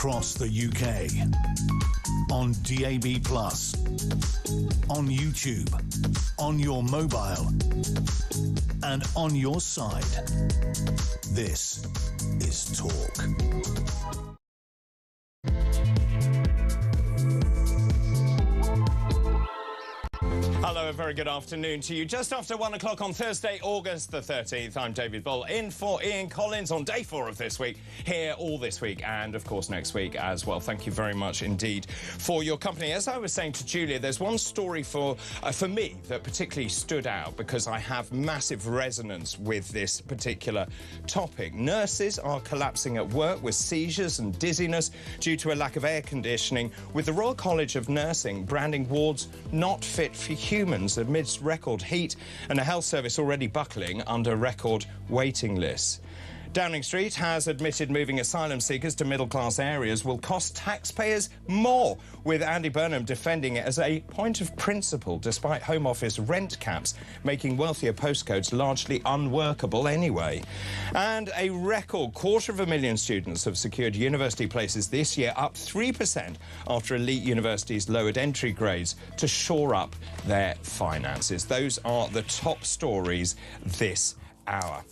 across the UK, on DAB+, on YouTube, on your mobile, and on your side. This is Talk. Hello, a very good afternoon to you. Just after 1 o'clock on Thursday, August the 13th, I'm David Bull, in for Ian Collins on day 4 of this week, here all this week and, of course, next week as well. Thank you very much indeed for your company. As I was saying to Julia, there's one story for me that particularly stood out because I have massive resonance with this particular topic. Nurses are collapsing at work with seizures and dizziness due to a lack of air conditioning, with the Royal College of Nursing branding wards not fit for humans amidst record heat and a health service already buckling under record waiting lists. Downing Street has admitted moving asylum seekers to middle-class areas will cost taxpayers more, with Andy Burnham defending it as a point of principle, despite Home Office rent caps making wealthier postcodes largely unworkable anyway. And a record 250,000 students have secured university places this year, up 3% after elite universities lowered entry grades to shore up their finances. Those are the top stories this hour.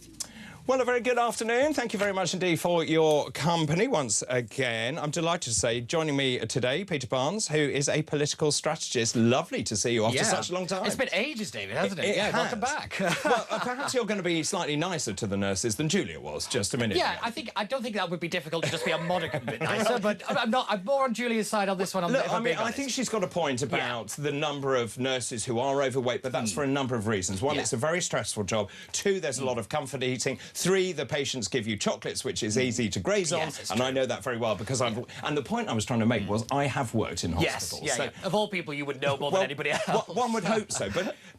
Well, a very good afternoon. Thank you very much indeed for your company once again. I'm delighted to say, joining me today, Peter Barnes, who is a political strategist. Lovely to see you after such a long time. It's been ages, David, hasn't it? It has. Welcome back. Well, perhaps you're going to be slightly nicer to the nurses than Julia was just a minute ago. I don't think that would be difficult to just be a modicum bit nicer, but I'm more on Julia's side on this one. Look, I think she's got a point about the number of nurses who are overweight, but that's for a number of reasons. One, it's a very stressful job. 2, there's a lot of comfort eating. 3, the patients give you chocolates, which is easy to graze on, and I know that very well because I've... And the point I was trying to make was I have worked in hospitals. So, Of all people, you would know more than anybody else. One would hope so,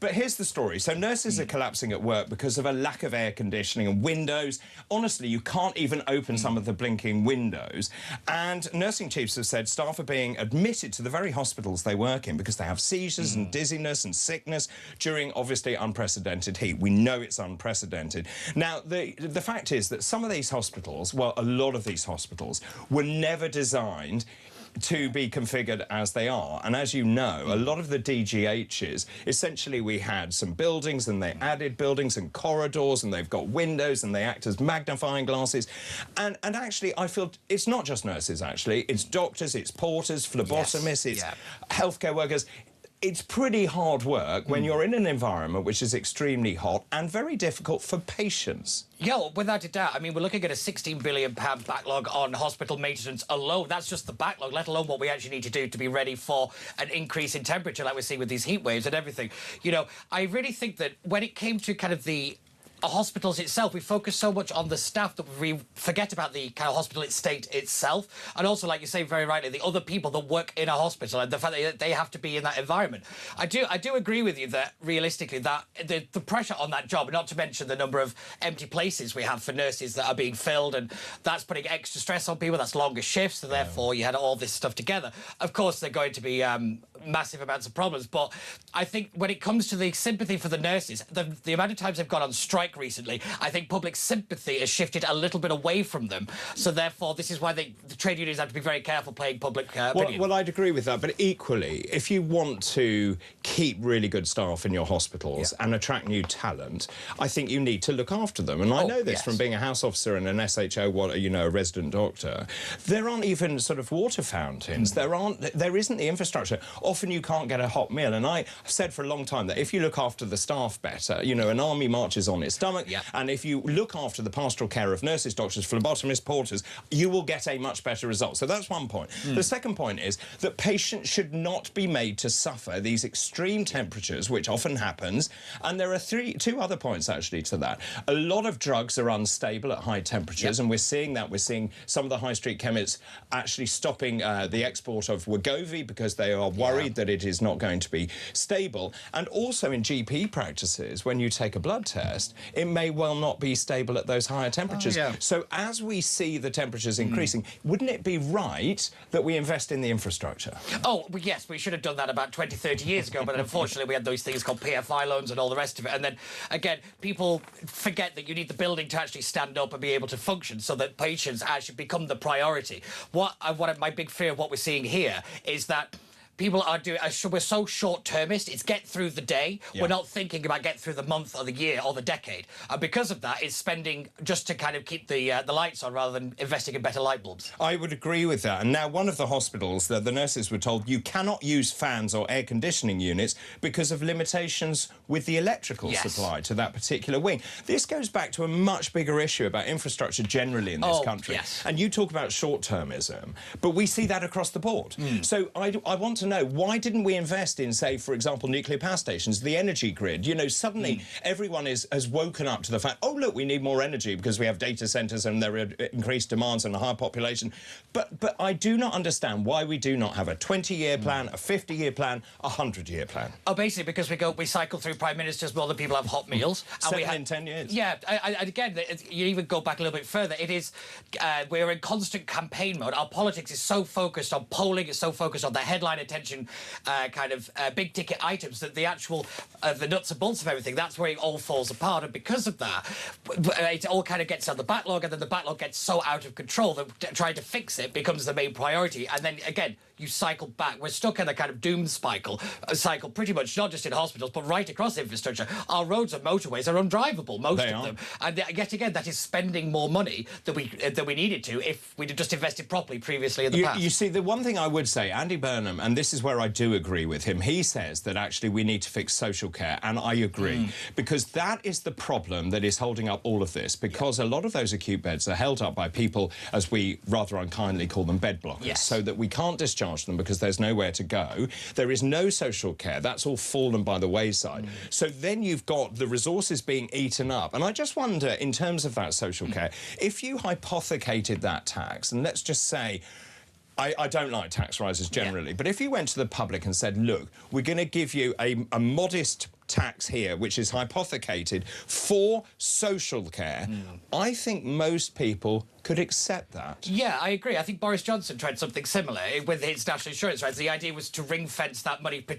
but here's the story. So nurses are collapsing at work because of a lack of air conditioning and windows. Honestly, you can't even open some of the blinking windows. And nursing chiefs have said staff are being admitted to the very hospitals they work in because they have seizures and dizziness and sickness during, obviously, unprecedented heat. We know it's unprecedented. Now, the fact is that some of these hospitals, well, a lot of these hospitals, were never designed to be configured as they are. And as you know, a lot of the DGHs, essentially we had some buildings and they added buildings and corridors and they've got windows and they act as magnifying glasses. And actually, I feel it's not just nurses, actually. It's doctors, it's porters, phlebotomists, it's healthcare workers. It's pretty hard work when you're in an environment which is extremely hot and very difficult for patients. Yeah, well, without a doubt. I mean, we're looking at a £16 billion backlog on hospital maintenance alone. That's just the backlog, let alone what we actually need to do to be ready for an increase in temperature like we're seeing with these heat waves and everything. You know, I really think that when it came to kind of the hospitals itself, we focus so much on the staff that we forget about the kind of hospital state itself, and also, like you say very rightly, the other people that work in a hospital and the fact that they have to be in that environment. I do agree with you that realistically that the pressure on that job, not to mention the number of empty places we have for nurses that are being filled, and that's putting extra stress on people. That's longer shifts, so therefore you had all this stuff together. Of course, they're going to be massive amounts of problems, but I think when it comes to the sympathy for the nurses, the amount of times they've gone on strike recently, I think public sympathy has shifted a little bit away from them. So therefore, this is why the trade unions have to be very careful playing public opinion. Well, I'd agree with that, but equally, if you want to keep really good staff in your hospitals and attract new talent, I think you need to look after them. And I know this from being a house officer and an SHO, you know, a resident doctor. There aren't even sort of water fountains. There isn't the infrastructure. Often you can't get a hot meal. And I've said for a long time that if you look after the staff better, you know, an army marches on its stomach, and if you look after the pastoral care of nurses, doctors, phlebotomists, porters, you will get a much better result. So that's one point. The second point is that patients should not be made to suffer these extreme temperatures, which often happens. And there are two other points, actually, to that. A lot of drugs are unstable at high temperatures, and we're seeing that. We're seeing some of the high street chemists actually stopping the export of Wegovy because they are worried that it is not going to be stable. And also in GP practices, when you take a blood test, it may well not be stable at those higher temperatures. Oh, yeah. So as we see the temperatures increasing, wouldn't it be right that we invest in the infrastructure? Oh, well, yes, we should have done that about 20, 30 years ago, but unfortunately we had those things called PFI loans and all the rest of it. And then, again, people forget that you need the building to actually stand up and be able to function so that patients actually become the priority. My big fear of what we're seeing here is that people are doing, we're so short-termist, it's get through the day. Yeah. We're not thinking about get through the month or the year or the decade. And because of that, it's spending just to kind of keep the lights on rather than investing in better light bulbs. I would agree with that. And now one of the hospitals, the nurses were told you cannot use fans or air conditioning units because of limitations with the electrical supply to that particular wing. This goes back to a much bigger issue about infrastructure generally in this country. Yes. And you talk about short-termism, but we see that across the board. So I want to know, why didn't we invest in, say, for example, nuclear power stations, the energy grid? You know, suddenly everyone has woken up to the fact, oh, look, we need more energy because we have data centres and there are increased demands and a higher population. But I do not understand why we do not have a 20-year plan, a 50-year plan, a 100-year plan. Oh, basically because we cycle through prime ministers more than people have hot meals. And in 10 years. Yeah, and again, you even go back a little bit further. It is, we're in constant campaign mode. Our politics is so focused on polling, it's so focused on the headline attention big ticket items that the actual the nuts and bolts of everything, that's where it all falls apart. And because of that, it all kind of gets on the backlog, and then the backlog gets so out of control that trying to fix it becomes the main priority. And then again, you cycle back. We're stuck in a kind of doom cycle pretty much not just in hospitals but right across infrastructure. Our roads and motorways are undrivable, most of them. And yet again, that is spending more money than we needed to if we'd just invested properly previously in the past. You see, the one thing I would say, Andy Burnham, and this is where I do agree with him, he says that actually we need to fix social care, and I agree, because that is the problem that is holding up all of this, because a lot of those acute beds are held up by people, as we rather unkindly call them, bed blockers, so that we can't discharge them because there's nowhere to go. There is no social care. That's all fallen by the wayside. So then you've got the resources being eaten up. And I just wonder, in terms of that social care, if you hypothecated that tax, and let's just say, I don't like tax rises generally, but if you went to the public and said, look, we're going to give you a modest tax here, which is hypothecated for social care, I think most people could accept that. Yeah, I agree. I think Boris Johnson tried something similar with his national insurance rights. The idea was to ring-fence that money for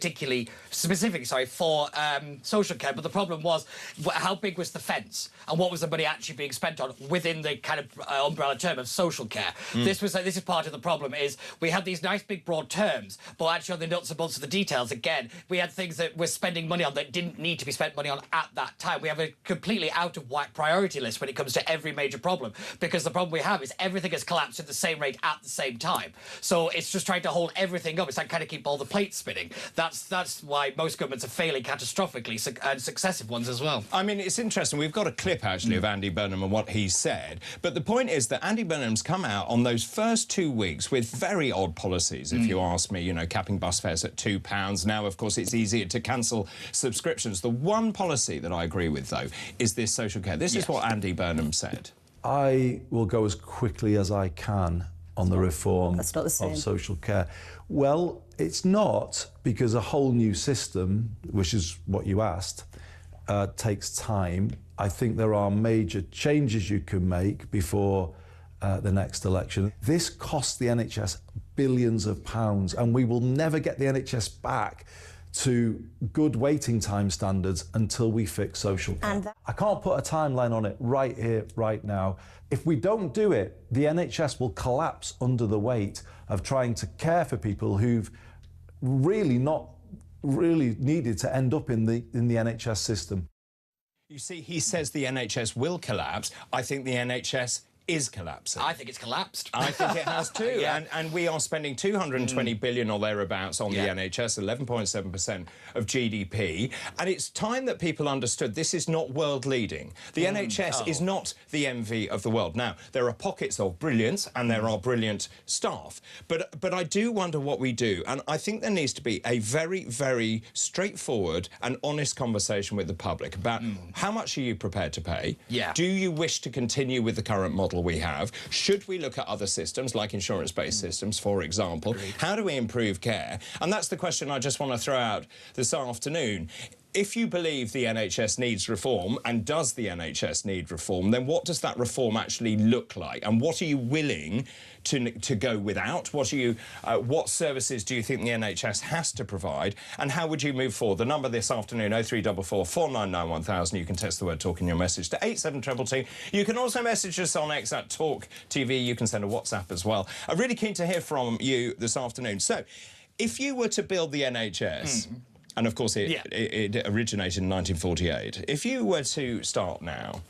social care. But the problem was, how big was the fence? And what was the money actually being spent on within the kind of umbrella term of social care? This is part of the problem, is we had these nice big broad terms, but actually on the nuts and bolts of the details, again, we had things that we're spending money on that didn't need to be spent money on at that time. We have a completely out-of-whack priority list when it comes to every major problem, because the problem we have is everything has collapsed at the same rate at the same time. So it's just trying to hold everything up. It's like kind of keep all the plates spinning. That's why most governments are failing catastrophically, and successive ones as well. I mean, it's interesting. We've got a clip, actually, of Andy Burnham and what he said. But the point is that Andy Burnham's come out on those first 2 weeks with very odd policies, if you ask me, you know, capping bus fares at £2. Now, of course, it's easier to cancel subscriptions. The one policy that I agree with, though, is this social care. This is what Andy Burnham said. I will go as quickly as I can on the reform of social care. Well, it's not, because a whole new system, which is what you asked, takes time. I think there are major changes you can make before the next election. This costs the NHS billions of pounds, and we will never get the NHS back to good waiting time standards until we fix social care. I can't put a timeline on it right here, right now. If we don't do it, the NHS will collapse under the weight of trying to care for people who've really not really needed to end up in the NHS system. You see, he says the NHS will collapse. I think the NHS is collapsing. I think it's collapsed. I think it has too. And we are spending 220 billion or thereabouts on the NHS, 11.7% of GDP. And it's time that people understood this is not world leading. The NHS is not the envy of the world. Now, there are pockets of brilliance and there are brilliant staff. But I do wonder what we do. And I think there needs to be a very, very straightforward and honest conversation with the public about how much are you prepared to pay? Do you wish to continue with the current model we have? Should we look at other systems, like insurance-based systems, for example? How do we improve care? And that's the question I just want to throw out this afternoon. if you believe the NHS needs reform, and does the NHS need reform, then what does that reform actually look like? And what are you willing to go without? What services do you think the NHS has to provide? And how would you move forward? The number this afternoon, 0344 499 1000. You can text the word talk in your message to 87222. You can also message us on X at talkTV. You can send a WhatsApp as well. I'm really keen to hear from you this afternoon. So, if you were to build the NHS... And, of course, it originated in 1948. If you were to start now,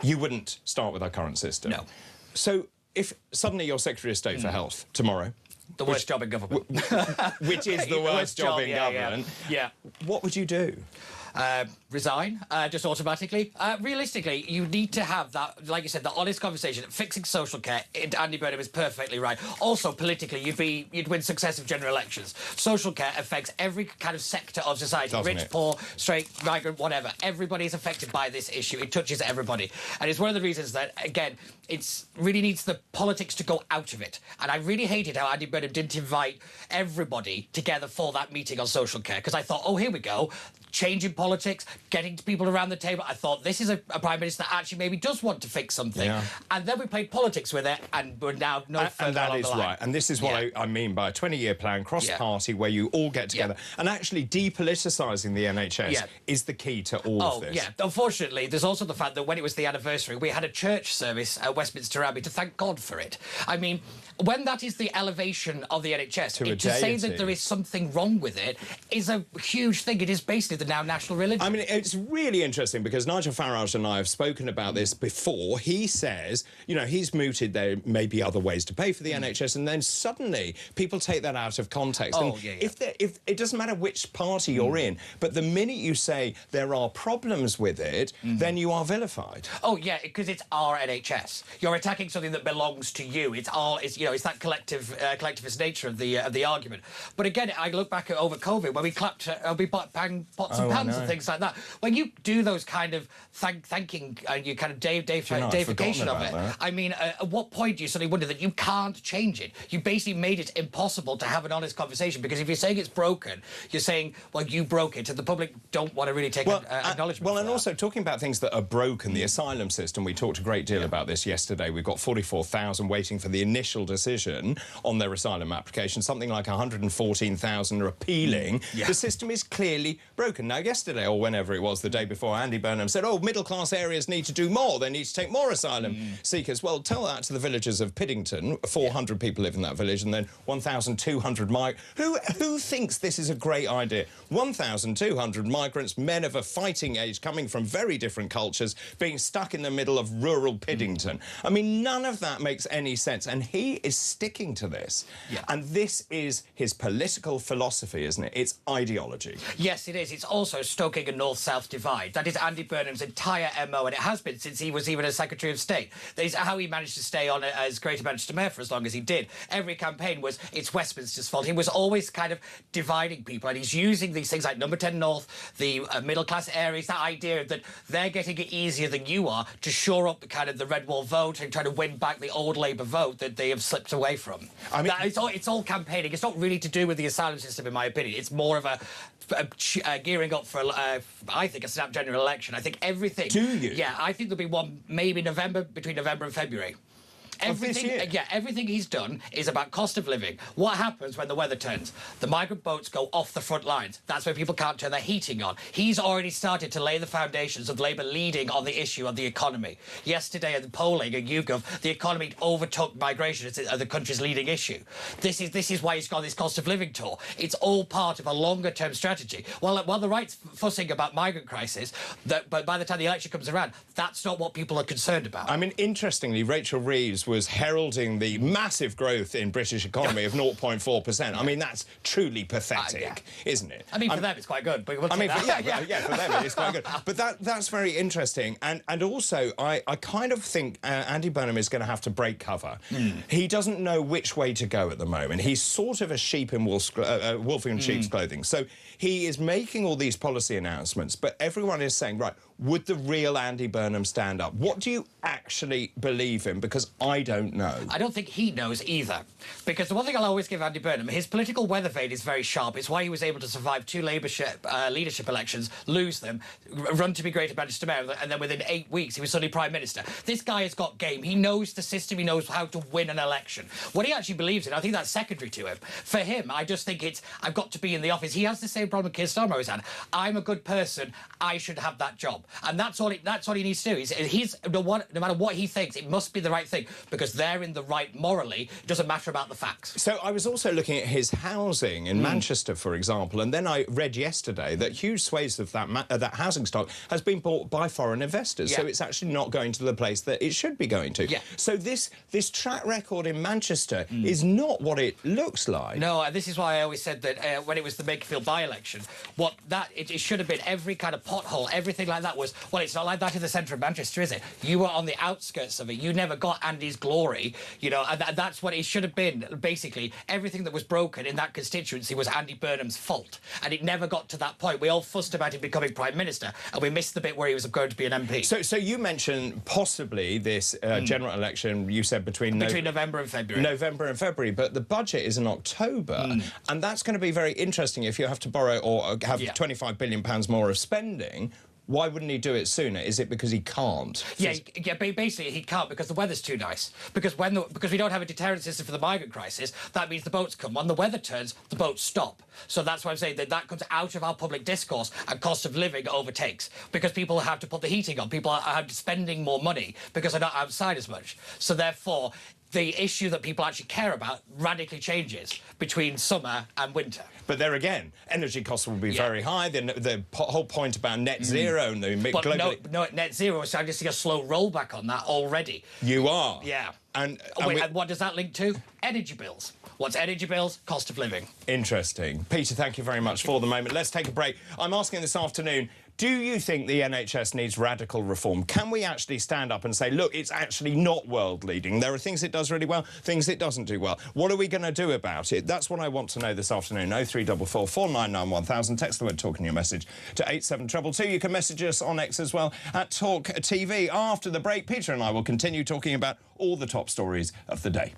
you wouldn't start with our current system. No. So if suddenly you're Secretary of State for Health tomorrow... The worst job in government. Which is the worst job in government. Yeah. What would you do? Resign, just automatically. Realistically, you need to have that, like you said, the honest conversation. Fixing social care, Andy Burnham is perfectly right. Also, politically, you'd win successive general elections. Social care affects every kind of sector of society. Doesn't Rich, it? poor, straight, migrant, whatever. Everybody is affected by this issue. It touches everybody. And it's one of the reasons that, again, it's really needs the politics to go out of it. And I really hated how Andy Burnham didn't invite everybody together for that meeting on social care, because I thought, oh, here we go. Changing politics, getting people around the table. I thought, this is a Prime Minister that actually maybe does want to fix something. Yeah. And then we played politics with it, and we're now no further and that along is the line. right. And this is what I mean by a 20-year plan, cross-party, where you all get together. And actually depoliticising the NHS is the key to all of this. Yeah. Unfortunately, there's also the fact that when it was the anniversary, we had a church service at Westminster Abbey to thank God for it. I mean, when that is the elevation of the NHS, to say that there is something wrong with it is a huge thing. It is basically the now national religion. I mean, it's really interesting because Nigel Farage and I have spoken about this before. He says, you know, he's mooted there may be other ways to pay for the NHS, and then suddenly people take that out of context. If it doesn't matter which party you're in, but the minute you say there are problems with it, then you are vilified. Oh yeah, because it's our NHS. You're attacking something that belongs to you. It's that collectivist nature of the argument. But again, I look back at over COVID when we clapped, we bought pots and pans and things like that. When you do those kind of thanking, you kind of deification of it. That. I mean, at what point do you suddenly wonder that you can't change it? You basically made it impossible to have an honest conversation, because if you're saying it's broken, you're saying, well, you broke it, and the public don't want to really take acknowledgement. Well, and also talking about things that are broken, the asylum system. We talked a great deal about this yesterday. We've got 44,000 waiting for the initial decision on their asylum application. Something like 114,000 are appealing. The system is clearly broken. Now, yesterday, or whenever it was, the day before, Andy Burnham said, oh, middle-class areas need to do more. They need to take more asylum seekers. Well, tell that to the villagers of Piddington. 400 people live in that village, and then 1,200 migrants. Who thinks this is a great idea? 1,200 migrants, men of a fighting age, coming from very different cultures, being stuck in the middle of rural Piddington. I mean, none of that makes any sense, and he is sticking to this. And this is his political philosophy, isn't it? It's ideology. Yes, it is. It's also stoking a north-south divide. That is Andy Burnham's entire MO, and it has been since he was even a Secretary of State. That is how he managed to stay on as Greater Manchester Mayor for as long as he did. Every campaign was, it's Westminster's fault. He was always kind of dividing people, and he's using these things like Number 10 North, the middle-class areas, that idea that they're getting it easier than you are to shore up the kind of the red wall vote and try to win back the old Labour vote that they have slipped away from. I mean, it's all campaigning. It's not really to do with the asylum system, in my opinion. It's more of a gearing up for, I think, a snap general election. I think everything... Do you? Yeah, I think there'll be one maybe between November and February. Everything he's done is about cost of living. What happens when the weather turns? The migrant boats go off the front lines. That's where people can't turn their heating on. He's already started to lay the foundations of Labour leading on the issue of the economy. Yesterday at the polling at YouGov, the economy overtook migration as the country's leading issue. This is why he's got this cost of living tour. It's all part of a longer-term strategy. While the right's fussing about migrant crisis, but by the time the election comes around, that's not what people are concerned about. I mean, interestingly, Rachel Reeves was heralding the massive growth in British economy of 0.4%. I mean, that's truly pathetic, isn't it? I mean, for them it's quite good. But for them it's quite good. But that's very interesting. And also, I kind of think Andy Burnham is going to have to break cover. He doesn't know which way to go at the moment. He's sort of a sheep in wolf in sheep's clothing. So he is making all these policy announcements, but everyone is saying, right, would the real Andy Burnham stand up? What do you actually believe in? Because I I don't know. I don't think he knows either. Because the one thing I'll always give Andy Burnham, his political weather vane is very sharp. It's why he was able to survive 2 leadership elections, lose them, run to be Greater Manchester Mayor, and then within 8 weeks he was suddenly Prime Minister. This guy has got game. He knows the system. He knows how to win an election. What he actually believes in, I think that's secondary to him. For him, I just think it's, I've got to be in the office. He has the same problem Keir Starmer always had. I'm a good person. I should have that job. And that's all he needs to do. He's no matter what he thinks, it must be the right thing, because they're in the right morally. It doesn't matter about the facts. So I was also looking at his housing in Manchester, for example, and then I read yesterday that huge swathes of that housing stock has been bought by foreign investors. So it's actually not going to the place that it should be going to. So this track record in Manchester is not what it looks like. No, and this is why I always said that when it was the Makerfield by-election, it should have been every kind of pothole, everything like that was, well, it's not like that in the centre of Manchester, is it? You were on the outskirts of it. You never got Andy's glory, you know, and that's what it should have been. Basically, everything that was broken in that constituency was Andy Burnham's fault, and it never got to that point. We all fussed about him becoming Prime Minister, and we missed the bit where he was going to be an MP. So you mentioned possibly this general election, you said between November and February. November and February, but the budget is in October, and that's going to be very interesting if you have to borrow or have £25 billion more of spending. Why wouldn't he do it sooner? Is it because he can't? Yeah, basically he can't because the weather's too nice. Because we don't have a deterrent system for the migrant crisis, that means the boats come. When the weather turns, the boats stop. So that's why I'm saying that comes out of our public discourse, and cost of living overtakes. Because people have to put the heating on, people are spending more money because they're not outside as much. So therefore, the issue that people actually care about radically changes between summer and winter. But there again, energy costs will be very high. The whole point about net zero and the no, net zero, so I just see a slow rollback on that already. You are? Yeah. And what does that link to? Energy bills. What's energy bills? Cost of living. Interesting. Peter, thank you very much for the moment. Let's take a break. I'm asking this afternoon, do you think the NHS needs radical reform? Can we actually stand up and say, look, it's actually not world-leading. There are things it does really well, things it doesn't do well. What are we going to do about it? That's what I want to know this afternoon. 0344 499 1000. Text the word talk in your message to 87222. You can message us on X as well at talkTV. After the break, Peter and I will continue talking about all the top stories of the day.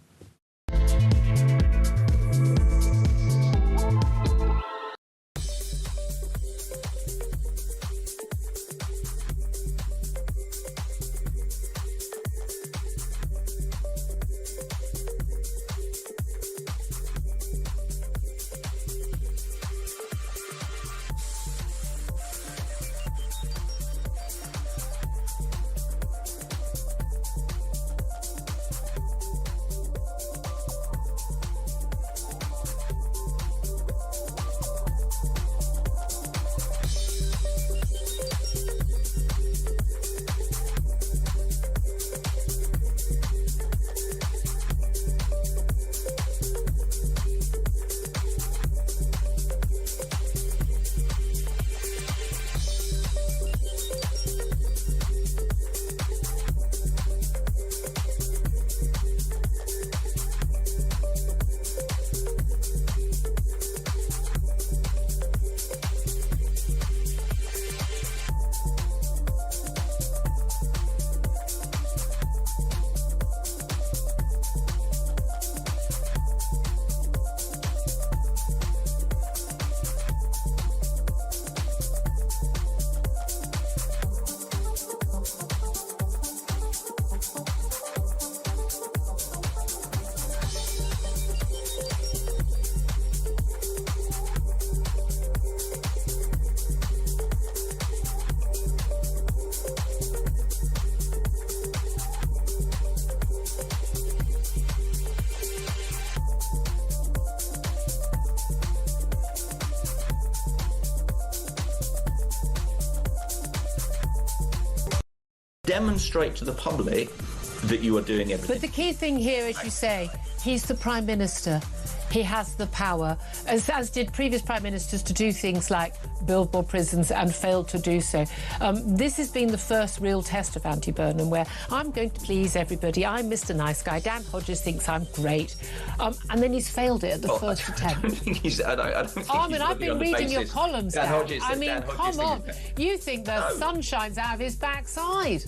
Demonstrate to the public that you are doing everything. But the key thing here, as you say, he's the Prime Minister. He has the power, as did previous Prime Ministers, to do things like build more prisons and failed to do so. This has been the first real test of Andy Burnham, where I'm going to please everybody. I'm Mr. Nice Guy. Dan Hodges thinks I'm great. And then he's failed it at the first attempt. I don't think he's... I don't think I mean, I've been reading your columns, Dan. Hodges, I mean, come on. You think the No. sun shines out of his backside.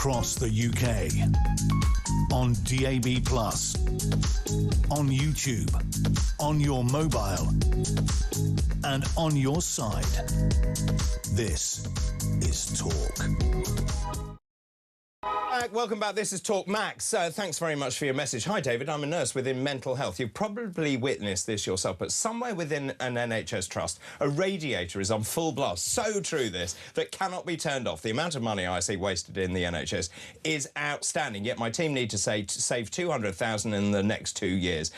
across the UK. On DAB+, on YouTube, on your mobile, and on your side. This is Talk. Welcome back. This is Talk Max. Thanks very much for your message. Hi, David. I'm a nurse within mental health. You've probably witnessed this yourself, but somewhere within an NHS trust, a radiator is on full blast. So true, this, that cannot be turned off. The amount of money I see wasted in the NHS is outstanding, yet my team need to save 200,000 in the next 2 years.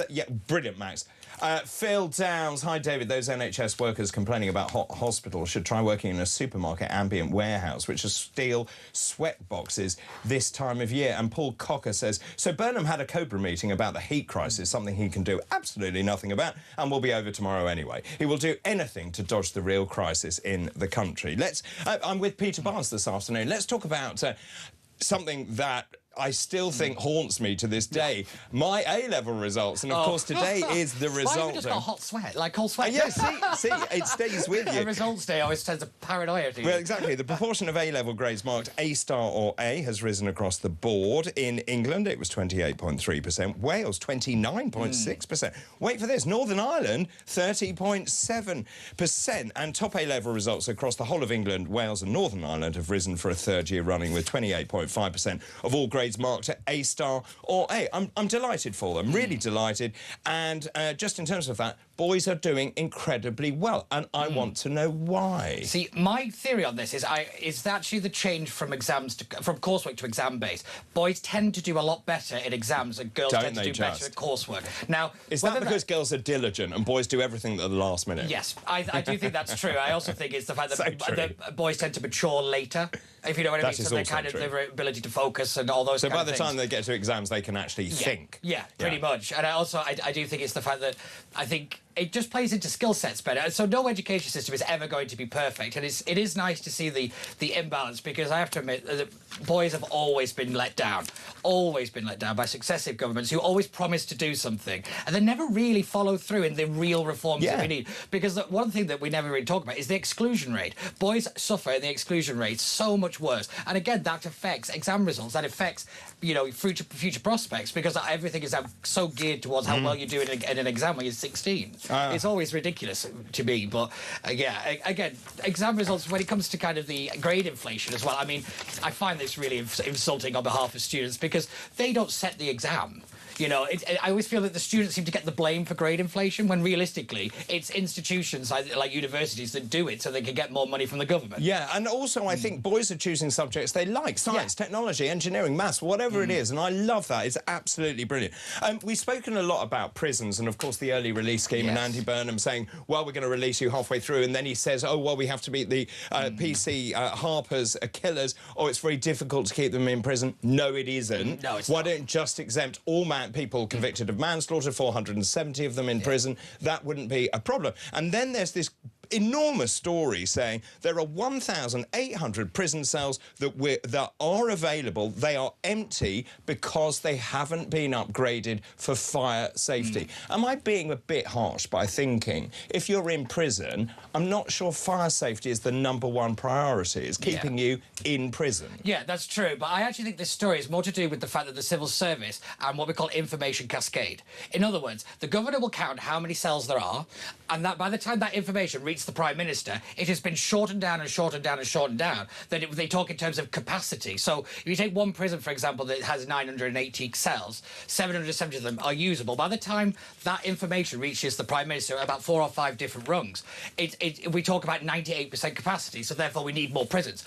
Yeah, brilliant, Max. Phil Downs. Hi, David. Those NHS workers complaining about hot hospitals should try working in a supermarket ambient warehouse, which is steel sweat boxes this time of year. And Paul Cocker says, so Burnham had a Cobra meeting about the heat crisis, something he can do absolutely nothing about, and will be over tomorrow anyway. He will do anything to dodge the real crisis in the country. I'm with Peter Barnes this afternoon. Let's talk about something that I still think haunts me to this day. My A-level results, and of course today is the result. Why have you just got hot sweat, like cold sweat? Yeah, see, it stays with you. A results day always tends a paranoia to you. Well, exactly. The proportion of A-level grades marked A star or A has risen across the board. In England, it was 28.3%. Wales, 29.6%. Wait for this. Northern Ireland, 30.7%. And top A-level results across the whole of England, Wales and Northern Ireland have risen for a third year running, with 28.5% of all grades marked at A star or A. I'm delighted for them, really delighted. And just in terms of that, boys are doing incredibly well, and I want to know why. See, my theory on this is actually the change from from coursework to exam-based. Boys tend to do a lot better in exams, and girls tend to do better at coursework. Now, is that because girls are diligent and boys do everything at the last minute? Yes, I do think that's true. I also think it's the fact that boys tend to mature later, if you know what I mean. So they kind of their ability to focus and all those. So by the time they get to exams, they can actually think. Yeah, pretty much. And I do think it's the fact that I think it just plays into skill sets better. So no education system is ever going to be perfect, and it is nice to see the imbalance, because I have to admit that boys have always been let down by successive governments who always promise to do something and then never really follow through in the real reforms that we need. Because one thing that we never really talk about is the exclusion rate. Boys suffer in the exclusion rate so much worse, and again that affects exam results, that affects future prospects, because everything is so geared towards how well you do in an exam when you're 16. It's always ridiculous to me, but yeah, again, exam results, when it comes to kind of the grade inflation as well, I mean, I find this really insulting on behalf of students, because they don't set the exam. You know, I always feel that the students seem to get the blame for grade inflation, when realistically it's institutions like universities that do it so they can get more money from the government. Yeah, and also I think boys are choosing subjects they like: science, technology, engineering, maths, whatever it is, and I love that. It's absolutely brilliant. We've spoken a lot about prisons and, of course, the early release scheme, and Andy Burnham saying, well, we're going to release you halfway through, and then he says, oh, well, we have to beat the PC harpers, killers, or it's very difficult to keep them in prison. No, it isn't. No, it's not. Why don't just exempt all people convicted of manslaughter, 470 of them in prison? That wouldn't be a problem. And then there's this enormous story saying there are 1,800 prison cells that are available. They are empty because they haven't been upgraded for fire safety. Am I being a bit harsh by thinking if you're in prison, I'm not sure fire safety is the #1 priority? It's keeping you in prison. Yeah, that's true. But I actually think this story is more to do with the fact that the civil service and what we call information cascade. In other words, the governor will count how many cells there are, and that by the time that information reaches the Prime Minister, it has been shortened down and shortened down and shortened down. Then they talk in terms of capacity. So if you take one prison, for example, that has 980 cells, 770 of them are usable. By the time that information reaches the Prime Minister, about 4 or 5 different rungs, we talk about 98% capacity, so therefore we need more prisons.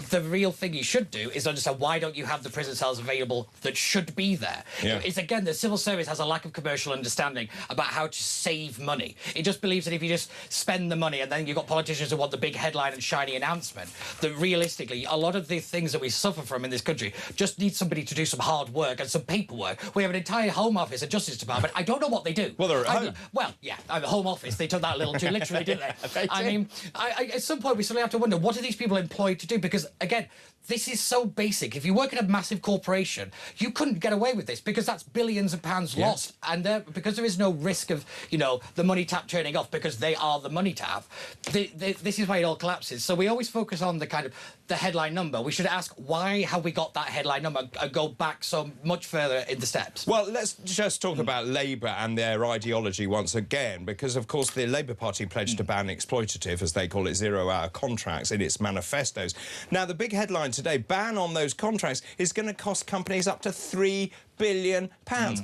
The real thing you should do is understand, why don't you have the prison cells available that should be there? It's, again, the civil service has a lack of commercial understanding about how to save money. It just believes that if you just spend the money, and then you've got politicians who want the big headline and shiny announcement, that realistically a lot of the things that we suffer from in this country just need somebody to do some hard work and some paperwork. We have an entire Home Office and Justice Department. I don't know what they do. Well, they're at home. Well, yeah, the Home Office, they took that a little too literally, didn't they? I mean, at some point we suddenly have to wonder, what are these people employed to do? Because, again, this is so basic. If you work in a massive corporation, you couldn't get away with this, because that's billions of pounds lost. And because there is no risk of, the money tap turning off because they are the money tap, This is why it all collapses. So we always focus on the kind of the headline number. We should ask, why have we got that headline number and go back so much further in the steps? Well, let's just talk about Labour and their ideology once again, because, of course, the Labour Party pledged to ban exploitative, as they call it, zero-hour contracts in its manifestos. Now, the big headline today, ban on those contracts, is going to cost companies up to £3 billion.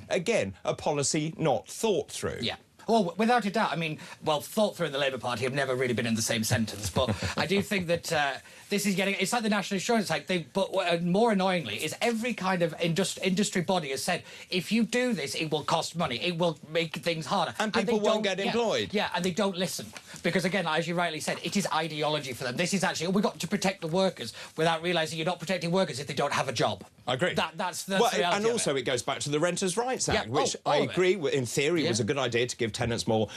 Again, a policy not thought through. Yeah. Well, without a doubt. I mean, well, thought through and the Labour Party have never really been in the same sentence, but I do think that this is getting... It's like the National Insurance Act. But more annoyingly is every kind of industry body has said, if you do this, it will cost money. It will make things harder. And people won't get employed. Yeah, and they don't listen. Because, again, as you rightly said, it is ideology for them. This is actually... we've got to protect the workers without realising you're not protecting workors if they don't have a job. I agree. That's the well, reality and also it goes back to the Renters' Rights Act, Yeah. which I agree, in theory, was a good idea to give tenants more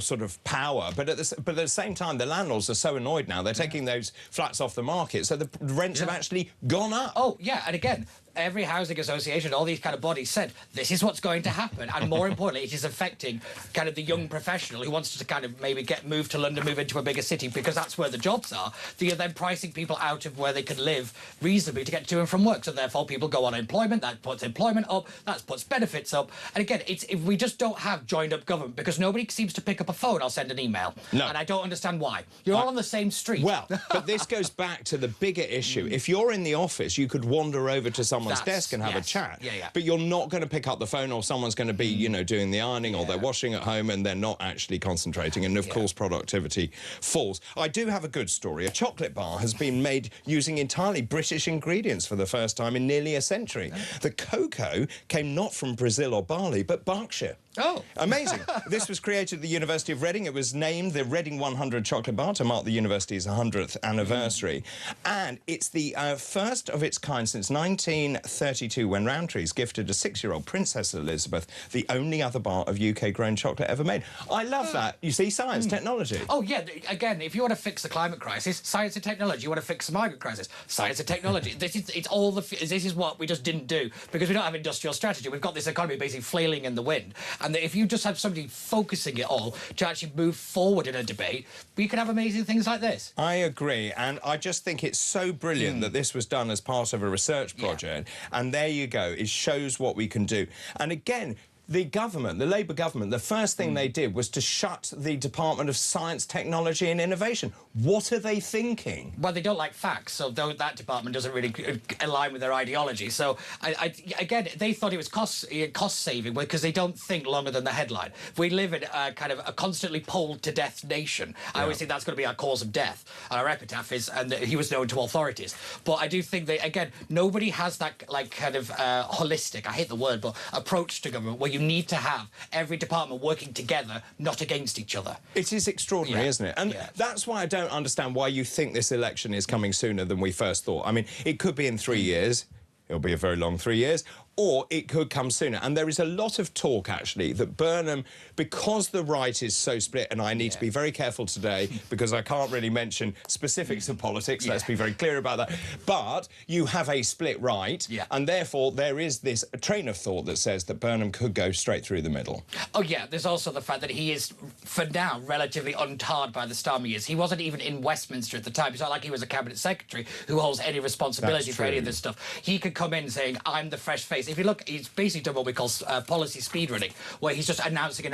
sort of power. But at the same time, the landlords are so annoyed now, they're taking those flats off the market, so the rents have actually gone up. Oh, yeah, and again... every housing association, all these kind of bodies said, this is what's going to happen. And more importantly, it is affecting kind of the young professional who wants to kind of maybe move to London, move into a bigger city, because that's where the jobs are. You're then pricing people out of where they can live reasonably to get to and from work. So therefore, people go on unemployment. That puts employment up. That puts benefits up. And again, if we just don't have joined-up government, because nobody seems to pick up a phone, I'll send an email. No. And I don't understand why. You're all on the same street. Well, but this goes back to the bigger issue. If you're in the office, you could wander over to someone's desk and have a chat. But you're not going to pick up the phone, or someone's going to be, you know, doing the ironing or they're washing at home and they're not actually concentrating. And, of course, productivity falls. I do have a good story. A chocolate bar has been made using entirely British ingredients for the first time in nearly a century. The cocoa came not from Brazil or Bali, but Berkshire. Oh. Amazing. This was created at the University of Reading. It was named the Reading 100 Chocolate Bar to mark the university's 100th anniversary. And it's the first of its kind since 1932, when Roundtree's gifted a 6-year-old Princess Elizabeth the only other bar of UK-grown chocolate ever made. I love that. You see, science, technology. Oh, yeah. Again, if you want to fix the climate crisis, science and technology. You want to fix the migrant crisis, science and technology. This is what we just didn't do, because we don't have industrial strategy. We've got this economy basically flailing in the wind. And that if you just have somebody focusing it all to actually move forward in a debate, we could have amazing things like this. I agree, and I just think it's so brilliant that this was done as part of a research project, and there you go, it shows what we can do. And again, the government, the Labour government, the first thing they did was to shut the Department of Science, Technology and Innovation. What are they thinking? Well, they don't like facts, so that department doesn't really align with their ideology. So, again, they thought it was cost-saving because they don't think longer than the headline. We live in a kind of a constantly polled-to-death nation. I always think that's going to be our cause of death. And our epitaph is, and he was known to authorities. But I do think that, again, nobody has that, like, kind of holistic, I hate the word, but approach to government where you need to have every department working together, not against each other. It is extraordinary, isn't it? And that's why I don't understand why you think this election is coming sooner than we first thought. I mean, it could be in 3 years. It'll be a very long 3 years. Or it could come sooner. And there is a lot of talk, actually, that Burnham, because the right is so split, and I need to be very careful today because I can't really mention specifics of politics, let's be very clear about that, but you have a split right, and therefore there is this train of thought that says that Burnham could go straight through the middle. Oh, yeah, there's also the fact that he is, for now, relatively untarred by the stormy years. He wasn't even in Westminster at the time. It's not like he was a cabinet secretary who holds any responsibility for any of this stuff. He could come in saying, I'm the fresh face. If you look, he's basically done what we call policy speedrunning, where he's just announcing.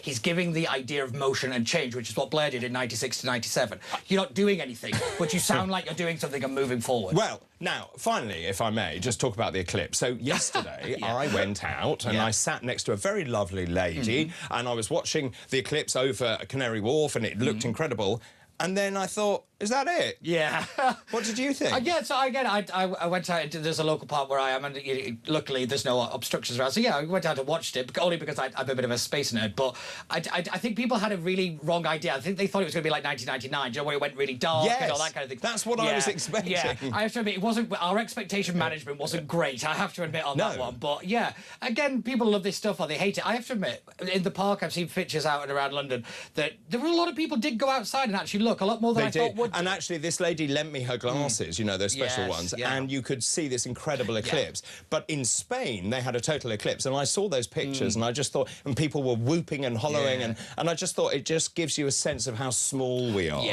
He's giving the idea of motion and change, which is what Blair did in 96 to 97. You're not doing anything, but you sound like you're doing something and moving forward. Well, now, finally, if I may, just talk about the eclipse. So yesterday, I went out and I sat next to a very lovely lady and I was watching the eclipse over Canary Wharf and it looked incredible. And then I thought, is that it? Yeah. What did you think? Yeah, so again, I went out into, there's a local park where I am, and luckily there's no obstructions around. So yeah, I went out and watched it, only because I'm a bit of a space nerd. But I think people had a really wrong idea. I think they thought it was going to be like 1999, you know, where it went really dark and all that kind of thing. That's what I was expecting. Yeah, I have to admit, it wasn't, our expectation management wasn't great, I have to admit on that one. But yeah, again, people love this stuff or they hate it. I have to admit, in the park, I've seen pictures out and around London that there were a lot of people did go outside and actually look, a lot more than I thought would. And actually, this lady lent me her glasses, you know, those special Yes, ones, yeah. and you could see this incredible eclipse. But in Spain, they had a total eclipse, and I saw those pictures, and I just thought, and people were whooping and hollowing, and I just thought it just gives you a sense of how small we are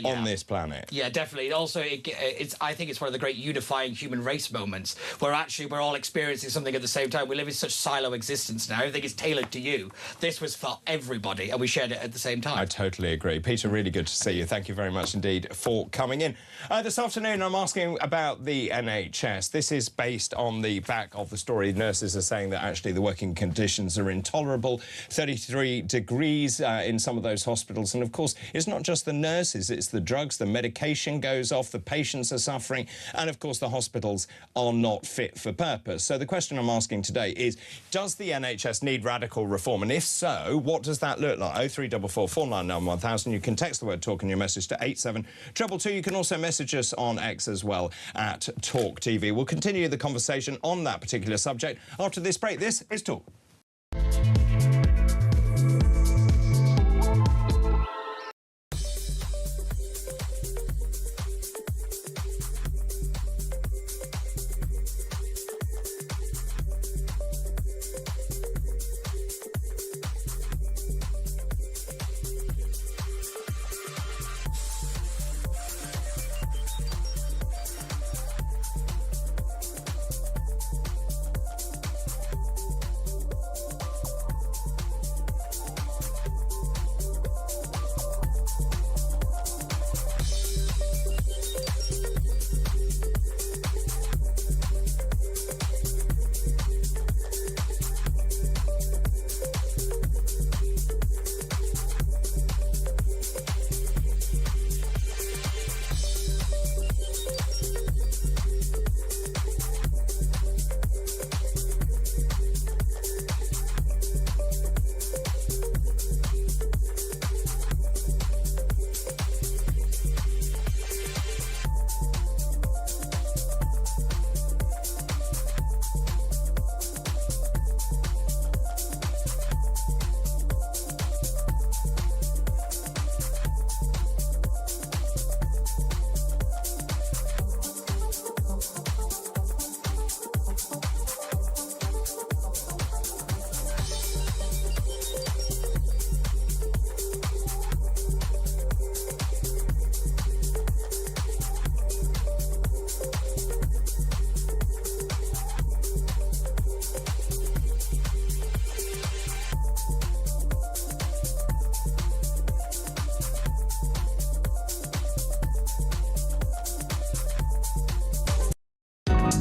on this planet. Yeah, definitely. Also, I think it's one of the great unifying human race moments where actually we're all experiencing something at the same time. We live in such silo existence now. Everything is tailored to you. This was for everybody, and we shared it at the same time. I totally agree. Peter, really good to see you. Thank you very much indeed for coming in. This afternoon, I'm asking about the NHS. This is based on the back of the story. Nurses are saying that actually the working conditions are intolerable. 33 degrees in some of those hospitals. And, of course, it's not just the nurses. It's the drugs, the medication goes off, the patients are suffering, and, of course, the hospitals are not fit for purpose. So the question I'm asking today is, does the NHS need radical reform? And if so, what does that look like? 0344 499 1000. You can text the word talk in your message to 87222. You can also message us on X as well at talkTV. We'll continue the conversation on that particular subject after this break. This is Talk.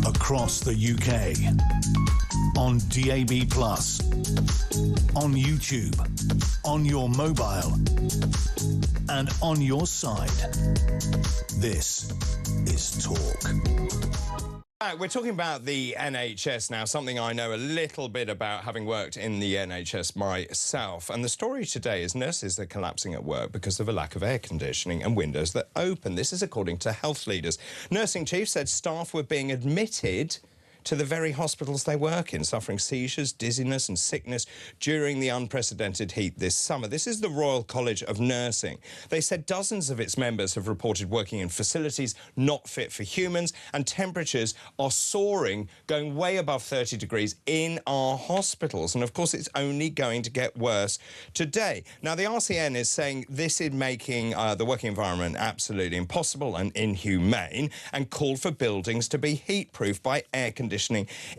Across the UK, on DAB+, on YouTube, on your mobile, and on your side. This is Talk. We're talking about the NHS now, something I know a little bit about, having worked in the NHS myself. And the story today is nurses are collapsing at work because of a lack of air conditioning and windows that open. This is according to health leaders. Nursing chiefs said staff were being admitted to the very hospitals they work in, suffering seizures, dizziness and sickness during the unprecedented heat this summer. This is the Royal College of Nursing. They said dozens of its members have reported working in facilities not fit for humans, and temperatures are soaring, going way above 30 degrees in our hospitals. And, of course, it's only going to get worse today. Now, the RCN is saying this is making the working environment absolutely impossible and inhumane, and called for buildings to be heat-proof by air conditioning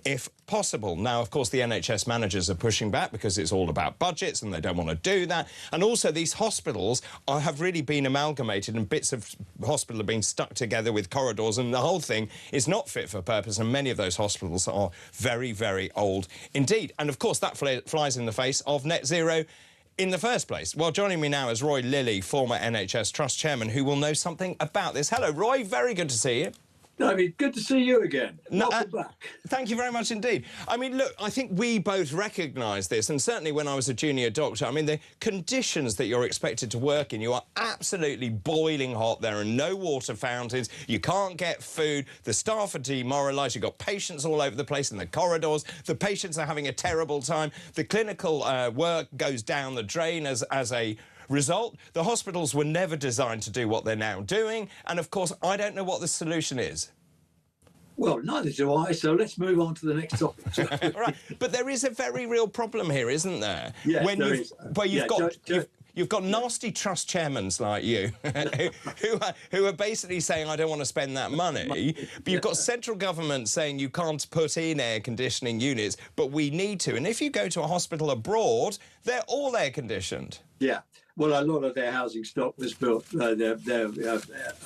if possible. Now, of course, the NHS managers are pushing back because it's all about budgets and they don't want to do that. And also, these hospitals have really been amalgamated, and bits of hospital have been stuck together with corridors, and the whole thing is not fit for purpose, and many of those hospitals are very, very old indeed. And, of course, that flies in the face of net zero in the first place. Well, joining me now is Roy Lilly, former NHS Trust Chairman, who will know something about this. Hello, Roy. Very good to see you. I mean, good to see you again. Welcome back. Thank you very much indeed. I mean, look, I think we both recognise this, and certainly when I was a junior doctor, I mean, the conditions that you're expected to work in, you are absolutely boiling hot. There are no water fountains. You can't get food. The staff are demoralised. You've got patients all over the place in the corridors. The patients are having a terrible time. The clinical work goes down the drain as a Result, the hospitals were never designed to do what they're now doing. And of course, I don't know what the solution is. Well, neither do I, so let's move on to the next topic. Right, but there is a very real problem here, isn't there? Yes, there is. Where you've got nasty trust chairmen like you who are basically saying, I don't want to spend that money. But you've got central government saying you can't put in air conditioning units, but we need to. And if you go to a hospital abroad, they're all air conditioned. Yeah. Well, a lot of their housing stock was built, their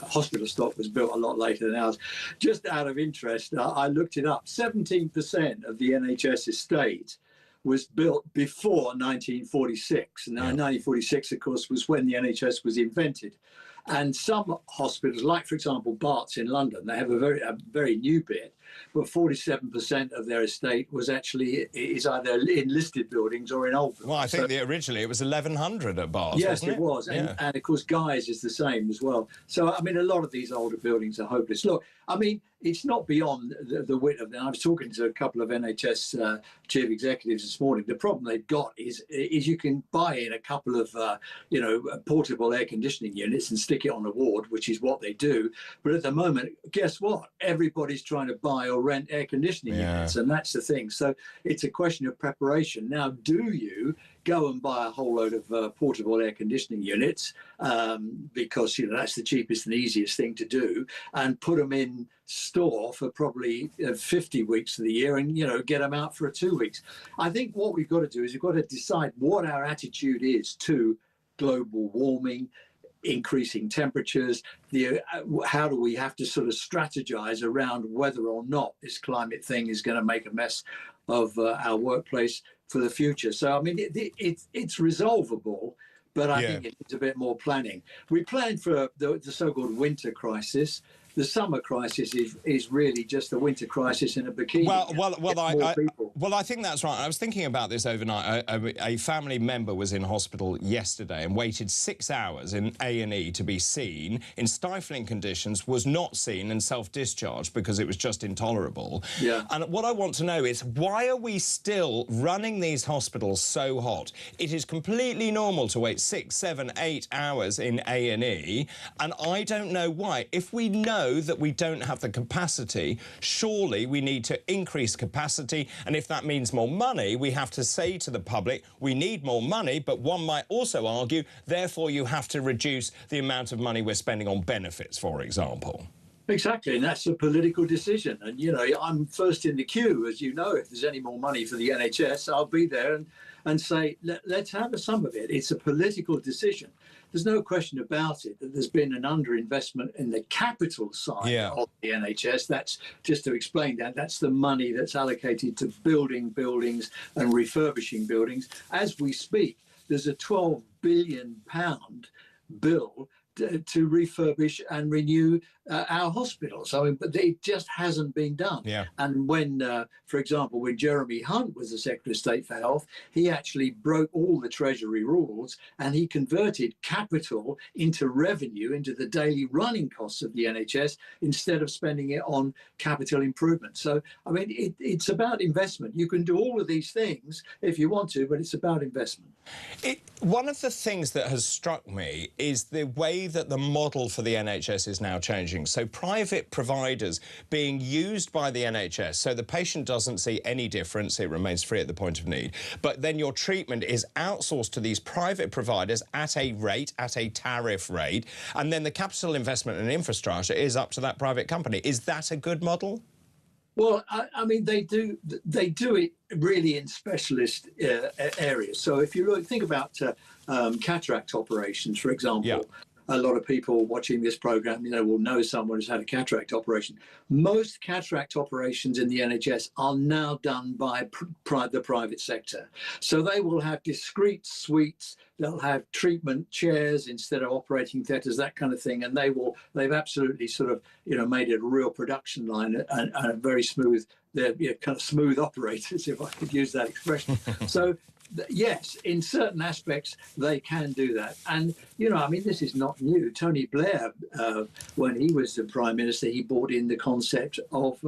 hospital stock was built a lot later than ours. Just out of interest, I looked it up. 17% of the NHS estate was built before 1946. Now, 1946, of course, was when the NHS was invented. And some hospitals, like, for example, Bart's in London, they have a very new bit, but 47% of their estate is either in listed buildings or in old buildings. Well, I think originally it was 1,100 at Bart's, yes, wasn't it? Yes, it was. And, of course, Guy's is the same as well. So, I mean, a lot of these older buildings are hopeless. Look, I mean, it's not beyond the wit of them. I was talking to a couple of NHS chief executives this morning. The problem they've got is you can buy in a couple of, portable air conditioning units and stick it on a ward, which is what they do. But at the moment, guess what? Everybody's trying to buy or rent air conditioning units, and that's the thing. So it's a question of preparation. Now, do you go and buy a whole load of portable air conditioning units because that's the cheapest and easiest thing to do, and put them in store for probably 50 weeks of the year and get them out for 2 weeks? I think what we've got to do is we've got to decide what our attitude is to global warming, increasing temperatures, how do we have to sort of strategize around whether or not this climate thing is going to make a mess of our workplace for the future. So, I mean, it's resolvable, but I think it needs a bit more planning. We planned for the so-called winter crisis. The summer crisis is really just a winter crisis in a bikini. Well, I think that's right. I was thinking about this overnight. A family member was in hospital yesterday and waited 6 hours in A&E to be seen in stifling conditions, was not seen and self-discharged because it was just intolerable. Yeah. And what I want to know is, why are we still running these hospitals so hot? It is completely normal to wait 6, 7, 8 hours in A&E, and I don't know why. If we know that we don't have the capacity, surely we need to increase capacity, and if that means more money, we have to say to the public, we need more money, but one might also argue, therefore you have to reduce the amount of money we're spending on benefits, for example. Exactly, and that's a political decision. And, I'm first in the queue, as you know. If there's any more money for the NHS, I'll be there and say, let's have some of it. It's a political decision. There's no question about it that there's been an underinvestment in the capital side of the NHS. That's, just to explain that's the money that's allocated to building buildings and refurbishing buildings. As we speak, there's a £12 billion bill to refurbish and renew our hospitals. I mean, but it just hasn't been done. Yeah. And when, for example, when Jeremy Hunt was the Secretary of State for Health, he actually broke all the Treasury rules and he converted capital into revenue, into the daily running costs of the NHS, instead of spending it on capital improvement. So, I mean, it's about investment. You can do all of these things if you want to, but it's about investment. One of the things that has struck me is the way that the model for the NHS is now changing. So private providers being used by the NHS, so the patient doesn't see any difference, it remains free at the point of need, but then your treatment is outsourced to these private providers at a rate, at a tariff rate, and then the capital investment and infrastructure is up to that private company. Is that a good model? Well, I mean, they do it really in specialist areas. So if you think about cataract operations, for example, a lot of people watching this program, will know someone who's had a cataract operation. Most cataract operations in the NHS are now done by the private sector. So they will have discrete suites. They'll have treatment chairs instead of operating theatres, that kind of thing. And they've absolutely sort of, made it a real production line and a very smooth, they're kind of smooth operators, if I could use that expression. So yes, in certain aspects, they can do that. And, you know, I mean, this is not new. Tony Blair, when he was the Prime Minister, he brought in the concept of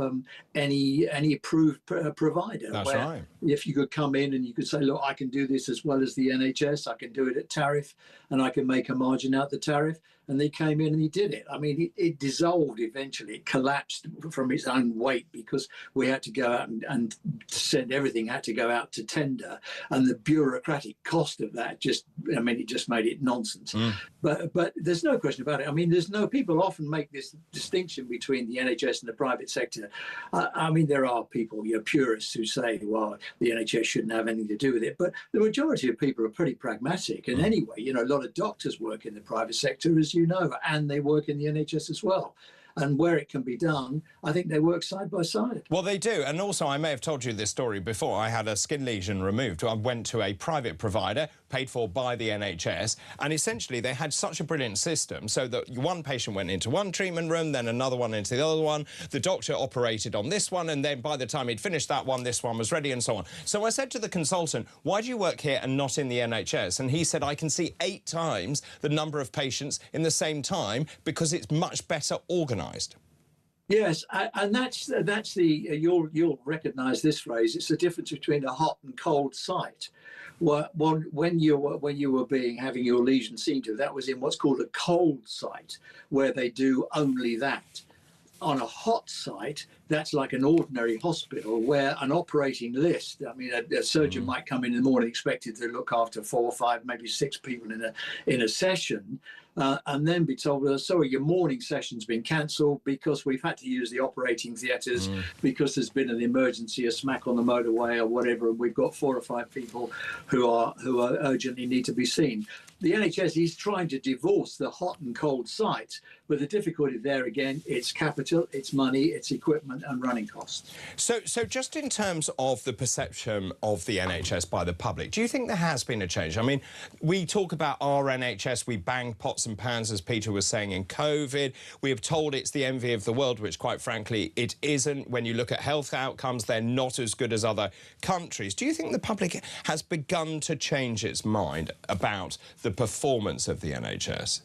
any approved provider. That's right. If you could come in and you could say, look, I can do this as well as the NHS, I can do it at tariff, and I can make a margin out the tariff. And they came in and he did it. I mean, it dissolved eventually. It collapsed from its own weight because we had to go out and send everything had to go out to tender. And the bureaucratic cost of that it just made it nonsense. But there's no question about it. I mean, people often make this distinction between the NHS and the private sector. I mean, there are people, purists who say, well, the NHS shouldn't have anything to do with it. But the majority of people are pretty pragmatic. And anyway, a lot of doctors work in the private sector, as you know, and they work in the NHS as well. And where it can be done, I think they work side by side. Well, they do. And also, I may have told you this story before. I had a skin lesion removed. I went to a private provider, paid for by the NHS, and essentially they had such a brilliant system so that one patient went into one treatment room, then another one into the other one. The doctor operated on this one, and then by the time he'd finished that one, this one was ready, and so on. So I said to the consultant, why do you work here and not in the NHS? And he said, I can see 8 times the number of patients in the same time because it's much better organised. Yes, and that's you'll recognise this phrase. It's the difference between a hot and cold site. When you were having your lesion seen to, that was in what's called a cold site, where they do only that. On a hot site, that's like an ordinary hospital where an operating list, I mean, a surgeon might come in the morning expected to look after 4 or 5, maybe 6 people in a session, and then be told, well, sorry, your morning session's been cancelled because we've had to use the operating theatres because there's been an emergency, a smack on the motorway or whatever, and we've got 4 or 5 people who urgently need to be seen. The NHS is trying to divorce the hot and cold sites, but the difficulty there again, it's capital, it's money, it's equipment and running costs. So just in terms of the perception of the NHS by the public, do you think there has been a change? I mean, we talk about our NHS, we bang pots and pans, as Peter was saying, in COVID. We have told it's the envy of the world, which quite frankly, it isn't. When you look at health outcomes, they're not as good as other countries. Do you think the public has begun to change its mind about the performance of the NHS?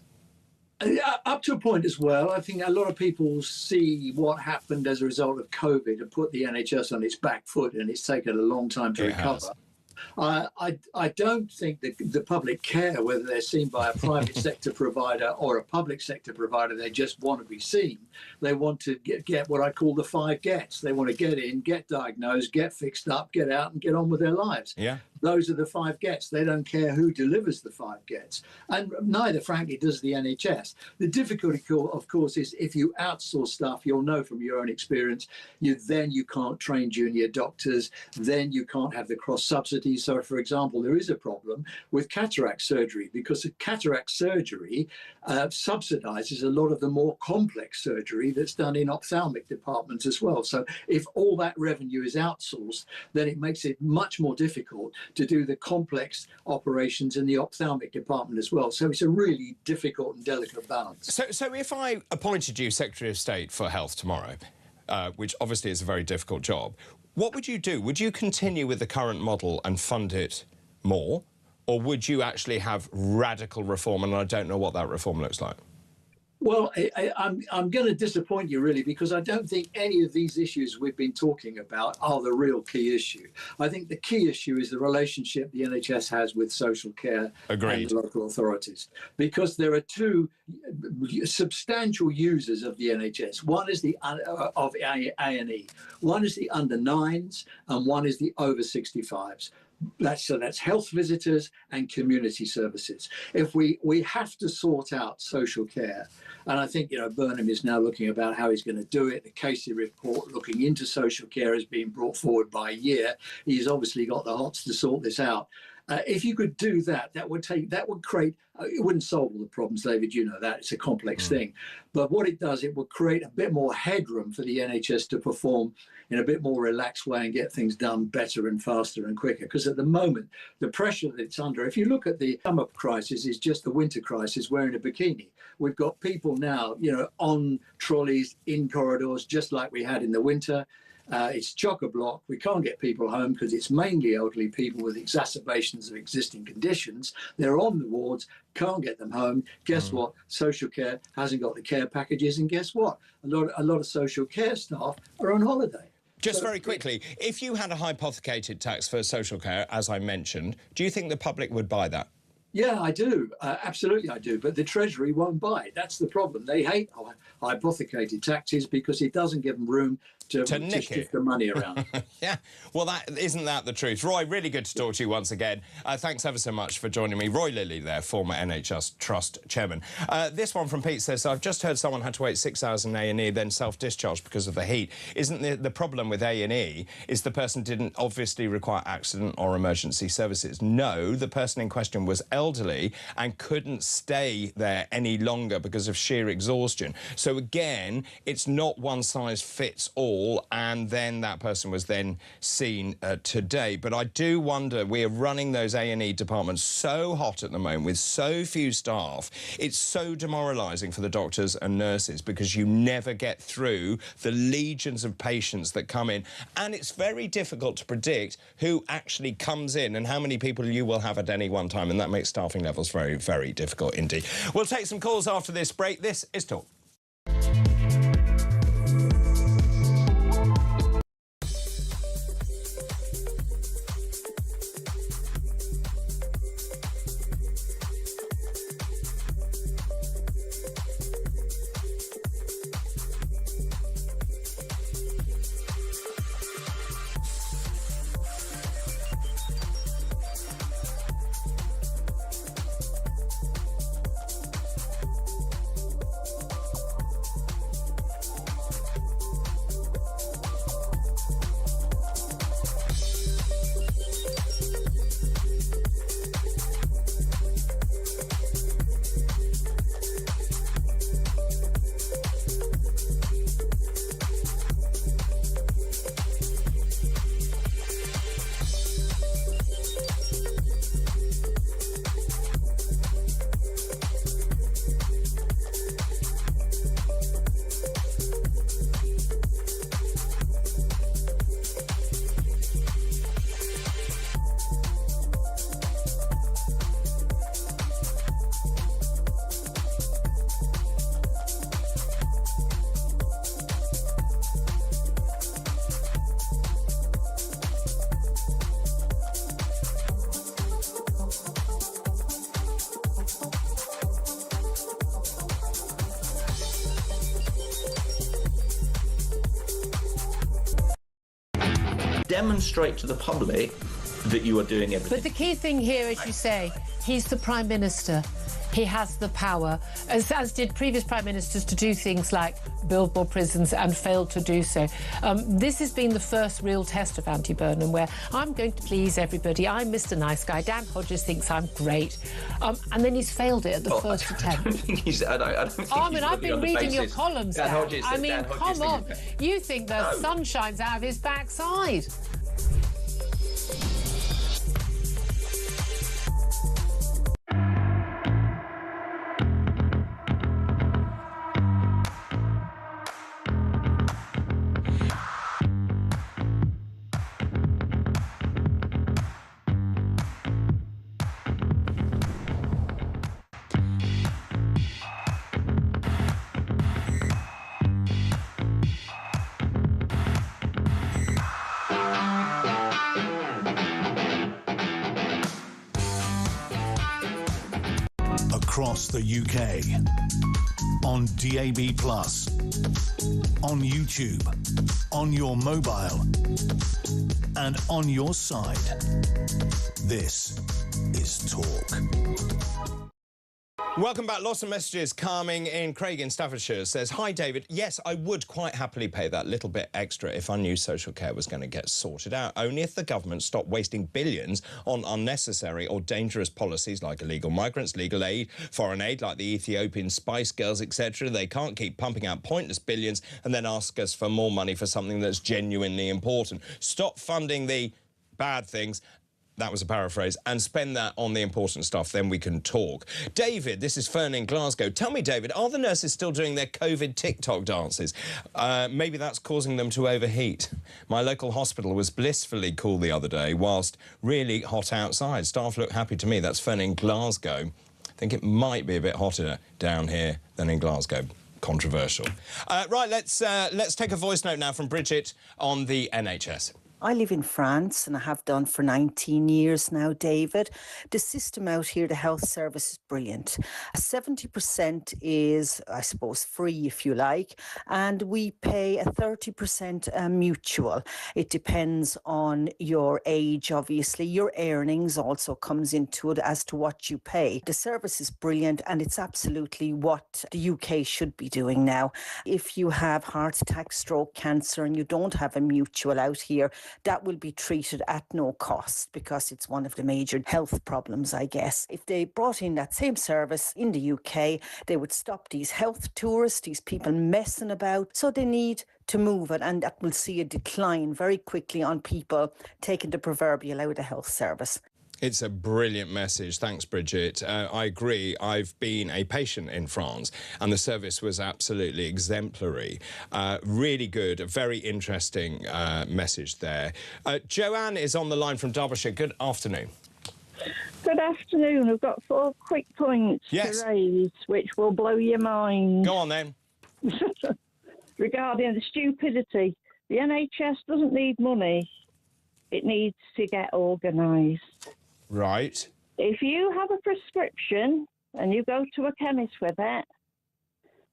Up to a point as well. I think a lot of people see what happened as a result of COVID and put the NHS on its back foot, and it's taken a long time to recover. I don't think that the public care whether they're seen by a private sector provider or a public sector provider. They just want to be seen. They want to get what I call the 5 gets. They want to get in, get diagnosed, get fixed up, get out and get on with their lives. Yeah. Those are the 5 gets. They don't care who delivers the 5 gets. And neither, frankly, does the NHS. The difficulty, of course, is if you outsource stuff, you'll know from your own experience, you can't train junior doctors, then you can't have the cross-subsidy. So, for example, there is a problem with cataract surgery because cataract surgery subsidises a lot of the more complex surgery that's done in ophthalmic departments as well. So if all that revenue is outsourced, then it makes it much more difficult to do the complex operations in the ophthalmic department as well. So it's a really difficult and delicate balance. So if I appointed you Secretary of State for Health tomorrow, which obviously is a very difficult job, what would you do? Would you continue with the current model and fund it more? Or would you actually have radical reform? And I don't know what that reform looks like. Well, I'm going to disappoint you, really, because I don't think any of these issues we've been talking about are the real key issue. I think the key issue is the relationship the NHS has with social care and local authorities, because there are 2 substantial users of the NHS. One is the of A&E. One is the under 9s and one is the over 65s. That's health visitors and community services. If we have to sort out social care, and I think Burnham is now looking about how he's going to do it. The Casey report looking into social care has been brought forward by a year. He's obviously got the hots to sort this out. If you could do that, that would create. It wouldn't solve all the problems, David. You know that it's a complex thing, but what it does, it would create a bit more headroom for the NHS to perform in a bit more relaxed way and get things done better and faster and quicker. Because at the moment, the pressure that it's under. If you look at the summer crisis, is just the winter crisis wearing a bikini. We've got people now, on trolleys in corridors, just like we had in the winter. It's chock-a-block. We can't get people home because it's mainly elderly people with exacerbations of existing conditions. They're on the wards, can't get them home. Guess what? Social care hasn't got the care packages, and guess what? A lot of social care staff are on holiday. Just very quickly, if you had a hypothecated tax for social care, as I mentioned, do you think the public would buy that? Yeah, I do. Absolutely, I do. But the Treasury won't buy it. That's the problem. They hate hypothecated taxes because it doesn't give them room to shift the money around. Yeah, well, isn't that the truth? Roy, really good to talk to you once again. Thanks ever so much for joining me. Roy Lilly there, former NHS Trust chairman. This one from Pete says, I've just heard someone had to wait 6 hours in A&E, then self-discharged because of the heat. Isn't the problem with A&E is the person didn't obviously require accident or emergency services? No, the person in question was elderly and couldn't stay there any longer because of sheer exhaustion. So again, it's not one size fits all, and then that person was then seen today. But I do wonder, we're running those A&E departments so hot at the moment with so few staff. It's so demoralising for the doctors and nurses because you never get through the legions of patients that come in, and it's very difficult to predict who actually comes in and how many people you will have at any one time, and that makes staffing levels very, very difficult indeed. We'll take some calls after this break. This is Talk. Demonstrate to the public that you are doing everything. But the key thing here, as you say, he's the Prime Minister. He has the power, as did previous Prime Ministers, to do things like build more prisons and failed to do so. This has been the first real test of Burnham, where I'm going to please everybody. I'm Mr. Nice Guy. Dan Hodges thinks I'm great. And then he's failed it at the first attempt. I've been reading your columns, Dan. Come on. You think the sun shines out of his backside. Across the UK, on DAB+, on YouTube, on your mobile, and on your side. This is Talk. Welcome back. Lots of messages coming in. Craig in Staffordshire says, hi, David. Yes, I would quite happily pay that little bit extra if I knew social care was going to get sorted out. Only if the government stopped wasting billions on unnecessary or dangerous policies like illegal migrants, legal aid, foreign aid like the Ethiopian Spice Girls, etc. They can't keep pumping out pointless billions and then ask us for more money for something that's genuinely important. Stop funding the bad things. that was a paraphrase, and spend that on the important stuff, then we can talk. David, this is Fern in Glasgow. Tell me, David, are the nurses still doing their COVID TikTok dances? Maybe that's causing them to overheat. My local hospital was blissfully cool the other day, whilst really hot outside. Staff look happy to me. That's Fern in Glasgow. I think it might be a bit hotter down here than in Glasgow. Controversial. Right, let's take a voice note now from Bridget on the NHS. I live in France and I have done for 19 years now, David. The system out here, the health service, is brilliant. 70% is, I suppose, free, if you like, and we pay a 30% mutual. It depends on your age, obviously. Your earnings also comes into it as to what you pay. The service is brilliant and it's absolutely what the UK should be doing now. If you have heart attack, stroke, cancer, and you don't have a mutual out here, that will be treated at no cost because it's one of the major health problems, I guess. If they brought in that same service in the UK, they would stop these health tourists, these people messing about. So they need to move it, and that will see a decline very quickly on people taking the proverbial out of the health service. It's a brilliant message. Thanks, Bridget. I agree. I've been a patient in France and the service was absolutely exemplary. Really good, a very interesting message there. Joanne is on the line from Derbyshire. Good afternoon. Good afternoon. I've got 4 quick points to raise, which will blow your mind. Go on, then. Regarding the stupidity, the NHS doesn't need money. It needs to get organised. Right. If you have a prescription and you go to a chemist with it,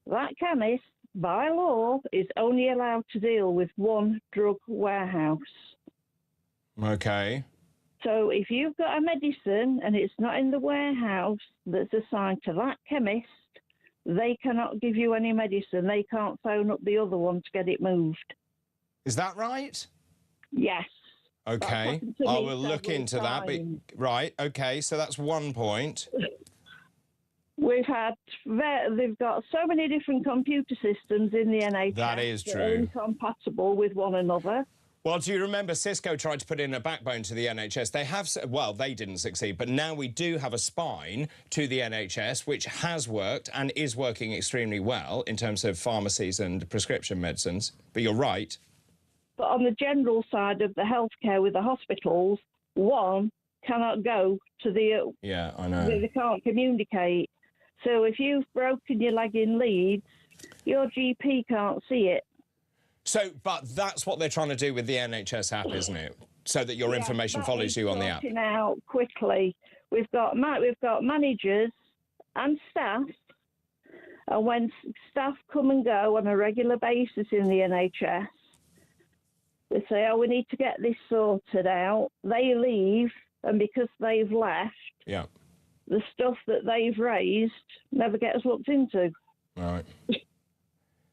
that chemist, by law, is only allowed to deal with one drug warehouse. OK. So if you've got a medicine and it's not in the warehouse that's assigned to that chemist, they cannot give you any medicine. They can't phone up the other one to get it moved. Is that right? Yes. OK, I will look into that. But, right, OK, so that's one point. They've got so many different computer systems in the NHS that is true. That are incompatible with one another. Well, do you remember Cisco tried to put in a backbone to the NHS? They have, well, they didn't succeed, but now we do have a spine to the NHS, which has worked and is working extremely well in terms of pharmacies and prescription medicines. But you're right. But on the general side of the healthcare with the hospitals, one cannot go to the... Yeah, I know. They can't communicate. So if you've broken your leg in Leeds, your GP can't see it. So, but that's what they're trying to do with the NHS app, isn't it? So that your information follows you on the app. Out quickly. We've got managers and staff, and when staff come and go on a regular basis in the NHS, they say, oh, we need to get this sorted out. They leave, and because they've left, the stuff that they've raised never gets looked into. Right.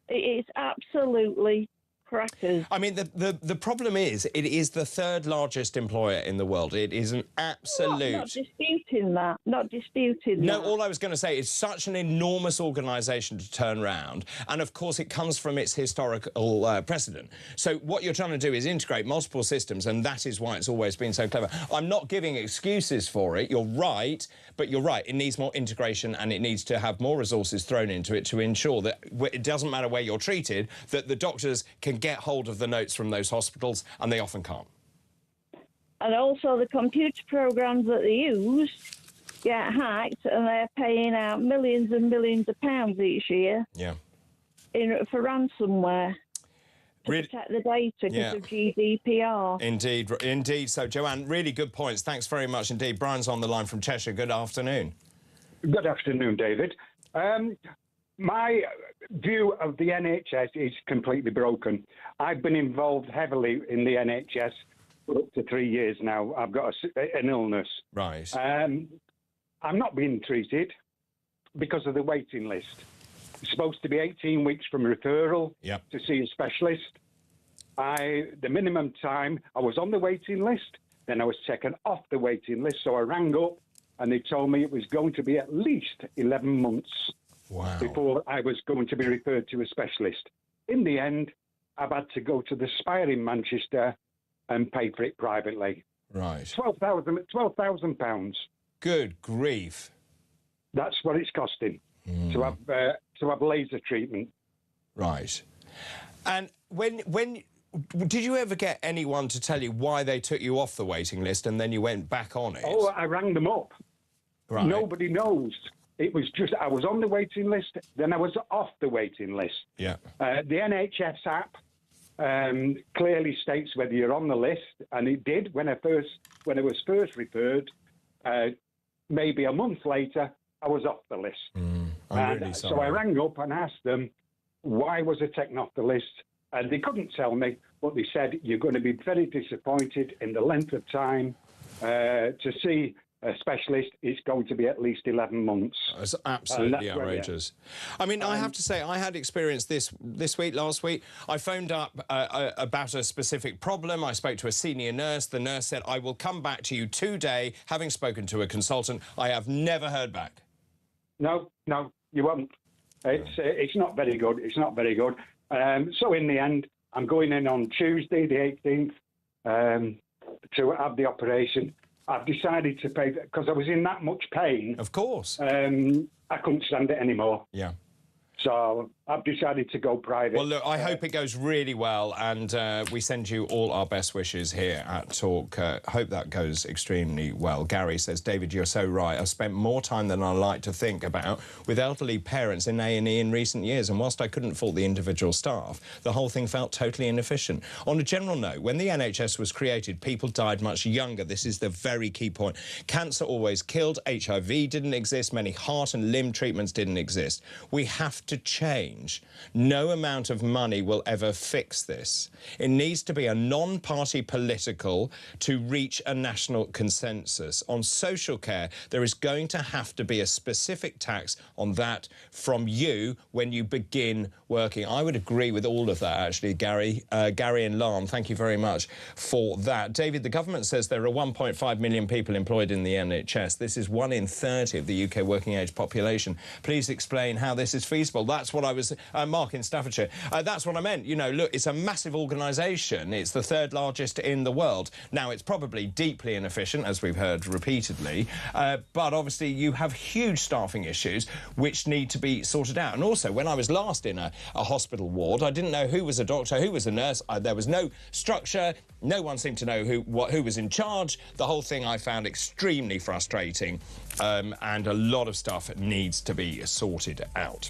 It's absolutely crackers. I mean, the problem is, it is the third largest employer in the world. It is an absolute... Not disputing that. Not disputing that. No, all I was going to say is such an enormous organisation to turn around. And, of course, it comes from its historical precedent. So what you're trying to do is integrate multiple systems, and that is why it's always been so clever. I'm not giving excuses for it. You're right, but you're right. It needs more integration, and it needs to have more resources thrown into it to ensure that it doesn't matter where you're treated, that the doctors can get hold of the notes from those hospitals, and they often can't. And also the computer programs that they use get hacked, and they're paying out millions and millions of pounds each year for ransomware to protect the data because of GDPR. Indeed, indeed. So, Joanne, really good points. Thanks very much indeed. Brian's on the line from Cheshire. Good afternoon. Good afternoon, David. My view of the NHS is completely broken. I've been involved heavily in the NHS for up to 3 years now. I've got an illness. Right. I'm not being treated because of the waiting list. It's supposed to be 18 weeks from referral to see a specialist. The minimum time, I was on the waiting list, then I was taken off the waiting list, so I rang up and they told me it was going to be at least 11 months before I was going to be referred to a specialist. In the end, I've had to go to the Spire in Manchester and pay for it privately. Right. £12,000. Good grief. That's what it's costing to have laser treatment. Right. And when did you ever get anyone to tell you why they took you off the waiting list and then you went back on it? Oh, I rang them up. Right. Nobody knows. It was just I was on the waiting list, then I was off the waiting list. Yeah. The NHS app clearly states whether you're on the list, and it did when I was first referred. Maybe a month later, I was off the list. I'm really sorry. So I rang up and asked them, why was I taken off the list? And they couldn't tell me, but they said, you're going to be very disappointed in the length of time to see a specialist. It's going to be at least 11 months. It's absolutely outrageous. I mean, I have to say, I had experience this week, last week. I phoned up about a specific problem. I spoke to a senior nurse. The nurse said, I will come back to you today, having spoken to a consultant. I have never heard back. No, you won't. It's not very good. It's not very good. So in the end, I'm going in on Tuesday, the 18th, to have the operation. I've decided to pay, because I was in that much pain. Of course. I couldn't stand it anymore. Yeah. So I've decided to go private. Well, look, I hope it goes really well, and we send you all our best wishes here at Talk. Hope that goes extremely well. Gary says, David, you're so right. I've spent more time than I like to think about with elderly parents in A&E in recent years, and whilst I couldn't fault the individual staff, the whole thing felt totally inefficient. On a general note, when the NHS was created, people died much younger. This is the very key point. Cancer always killed. HIV didn't exist. Many heart and limb treatments didn't exist. We have to change. No amount of money will ever fix this. It needs to be a non-party political to reach a national consensus. On social care, there is going to have to be a specific tax on that from you when you begin working. I would agree with all of that, actually, Gary. Gary and Larne, thank you very much for that. David, the government says there are 1.5 million people employed in the NHS. This is 1 in 30 of the UK working age population. Please explain how this is feasible. That's what I was... Mark in Staffordshire. That's what I meant. You know, look, it's a massive organisation. It's the third largest in the world. Now, it's probably deeply inefficient, as we've heard repeatedly, but obviously you have huge staffing issues which need to be sorted out. And also, when I was last in a hospital ward, I didn't know who was a doctor, who was a nurse. There was no structure. No one seemed to know who was in charge. The whole thing I found extremely frustrating, and a lot of stuff needs to be sorted out.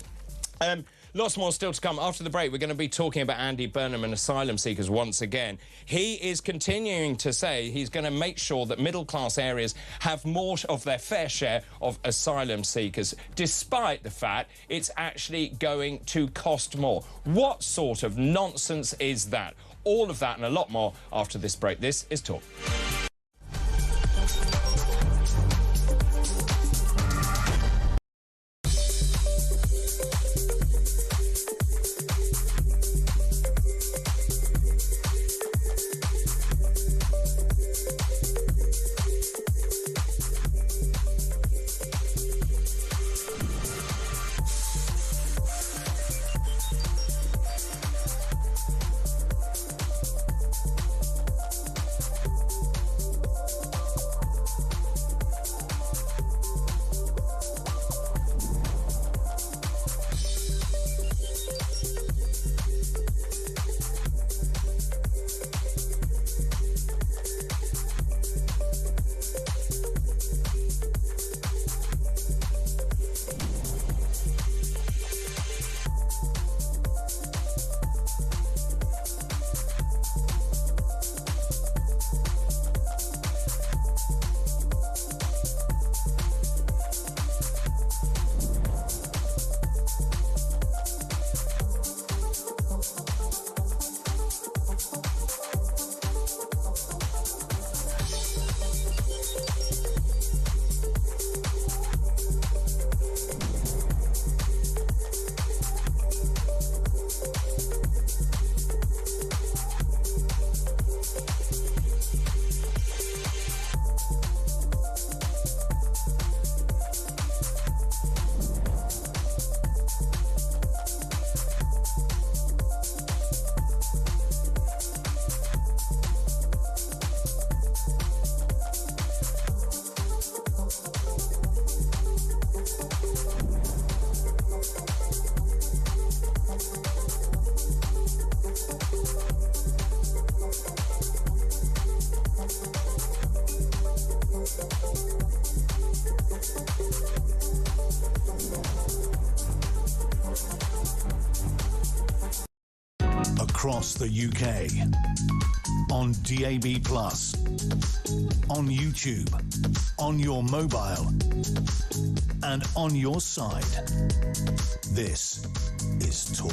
Lots more still to come. After the break, we're going to be talking about Andy Burnham and asylum seekers once again. He is continuing to say he's going to make sure that middle-class areas have more of their fair share of asylum seekers, despite the fact it's actually going to cost more. What sort of nonsense is that? All of that and a lot more after this break. This is Talk. across the UK. On DAB+, on YouTube, on your mobile, and on your side. This is Talk.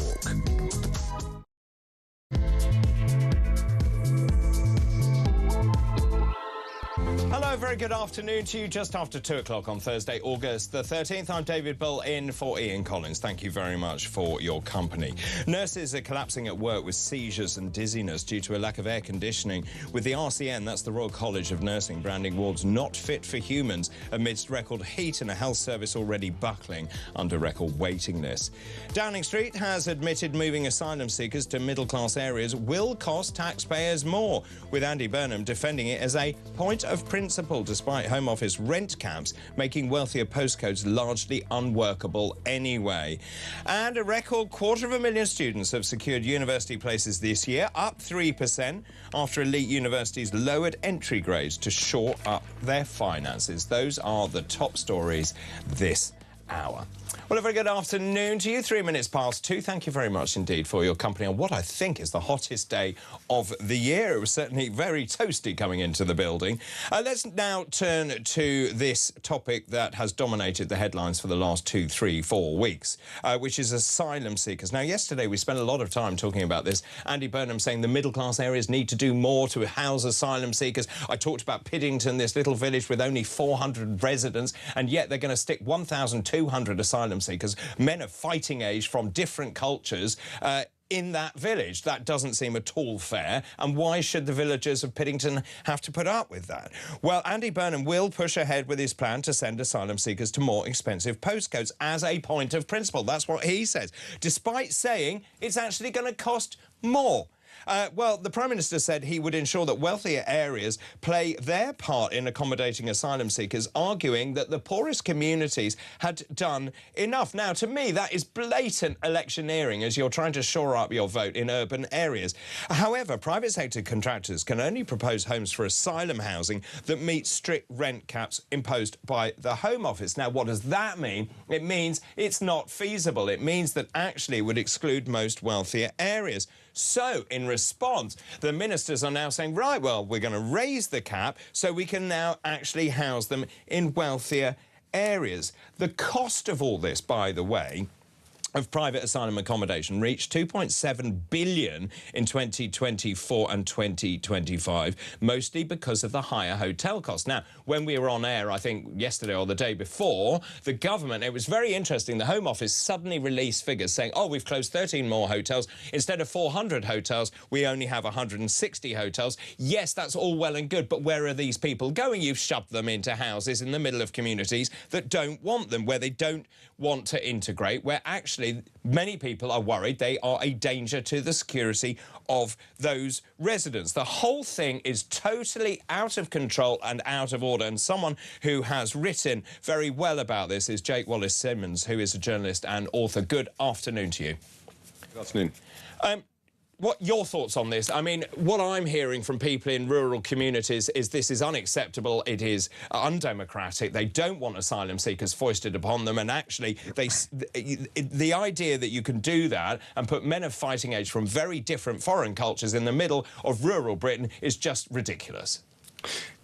Hello, very good afternoon to you. Just after 2 o'clock on Thursday, August the 13th. I'm David Bull in for Ian Collins. Thank you very much for your company. Nurses are collapsing at work with seizures and dizziness due to a lack of air conditioning, with the RCN, that's the Royal College of Nursing, branding wards not fit for humans amidst record heat and a health service already buckling under record waiting lists. Downing Street has admitted moving asylum seekers to middle-class areas will cost taxpayers more, with Andy Burnham defending it as a point of principle, despite Home Office rent caps making wealthier postcodes largely unworkable anyway. And a record 250,000 students have secured university places this year, up 3%, after elite universities lowered entry grades to shore up their finances. Those are the top stories this hour. Well, a very good afternoon to you. 3 minutes past 2. Thank you very much indeed for your company on what I think is the hottest day of the year. It was certainly very toasty coming into the building. Let's now turn to this topic that has dominated the headlines for the last 2, 3, 4 weeks, which is asylum seekers. Now, yesterday we spent a lot of time talking about this. Andy Burnham saying the middle-class areas need to do more to house asylum seekers. I talked about Piddington, this little village with only 400 residents, and yet they're going to stick 1,200 asylum seekers, men of fighting age from different cultures, in that village. That doesn't seem at all fair. And why should the villagers of Piddington have to put up with that? Well, Andy Burnham will push ahead with his plan to send asylum seekers to more expensive postcodes as a point of principle. That's what he says, despite saying it's actually going to cost more. Well, the Prime Minister said he would ensure that wealthier areas play their part in accommodating asylum seekers, arguing that the poorest communities had done enough. Now, to me, that is blatant electioneering as you're trying to shore up your vote in urban areas. However, private sector contractors can only propose homes for asylum housing that meet strict rent caps imposed by the Home Office. Now, what does that mean? It means it's not feasible. It means that actually it would exclude most wealthier areas. So, in response, the ministers are now saying, right, well, we're going to raise the cap so we can now actually house them in wealthier areas. The cost of all this, by the way, of private asylum accommodation reached $2.7 billion in 2024 and 2025, mostly because of the higher hotel costs. Now, when we were on air, I think yesterday or the day before, the government, it was very interesting, the Home Office suddenly released figures saying, oh, we've closed 13 more hotels. Instead of 400 hotels, we only have 160 hotels. Yes, that's all well and good, but where are these people going? You've shoved them into houses in the middle of communities that don't want them, where they don't want to integrate, where actually many people are worried they are a danger to the security of those residents. The whole thing is totally out of control and out of order, and someone who has written very well about this is Jake Wallace-Simmons, who is a journalist and author. Good afternoon to you. Good afternoon. What your thoughts on this? I mean, what I'm hearing from people in rural communities is this is unacceptable. It is undemocratic. They don't want asylum seekers foisted upon them. And actually, the idea that you can do that and put men of fighting age from very different foreign cultures in the middle of rural Britain is just ridiculous.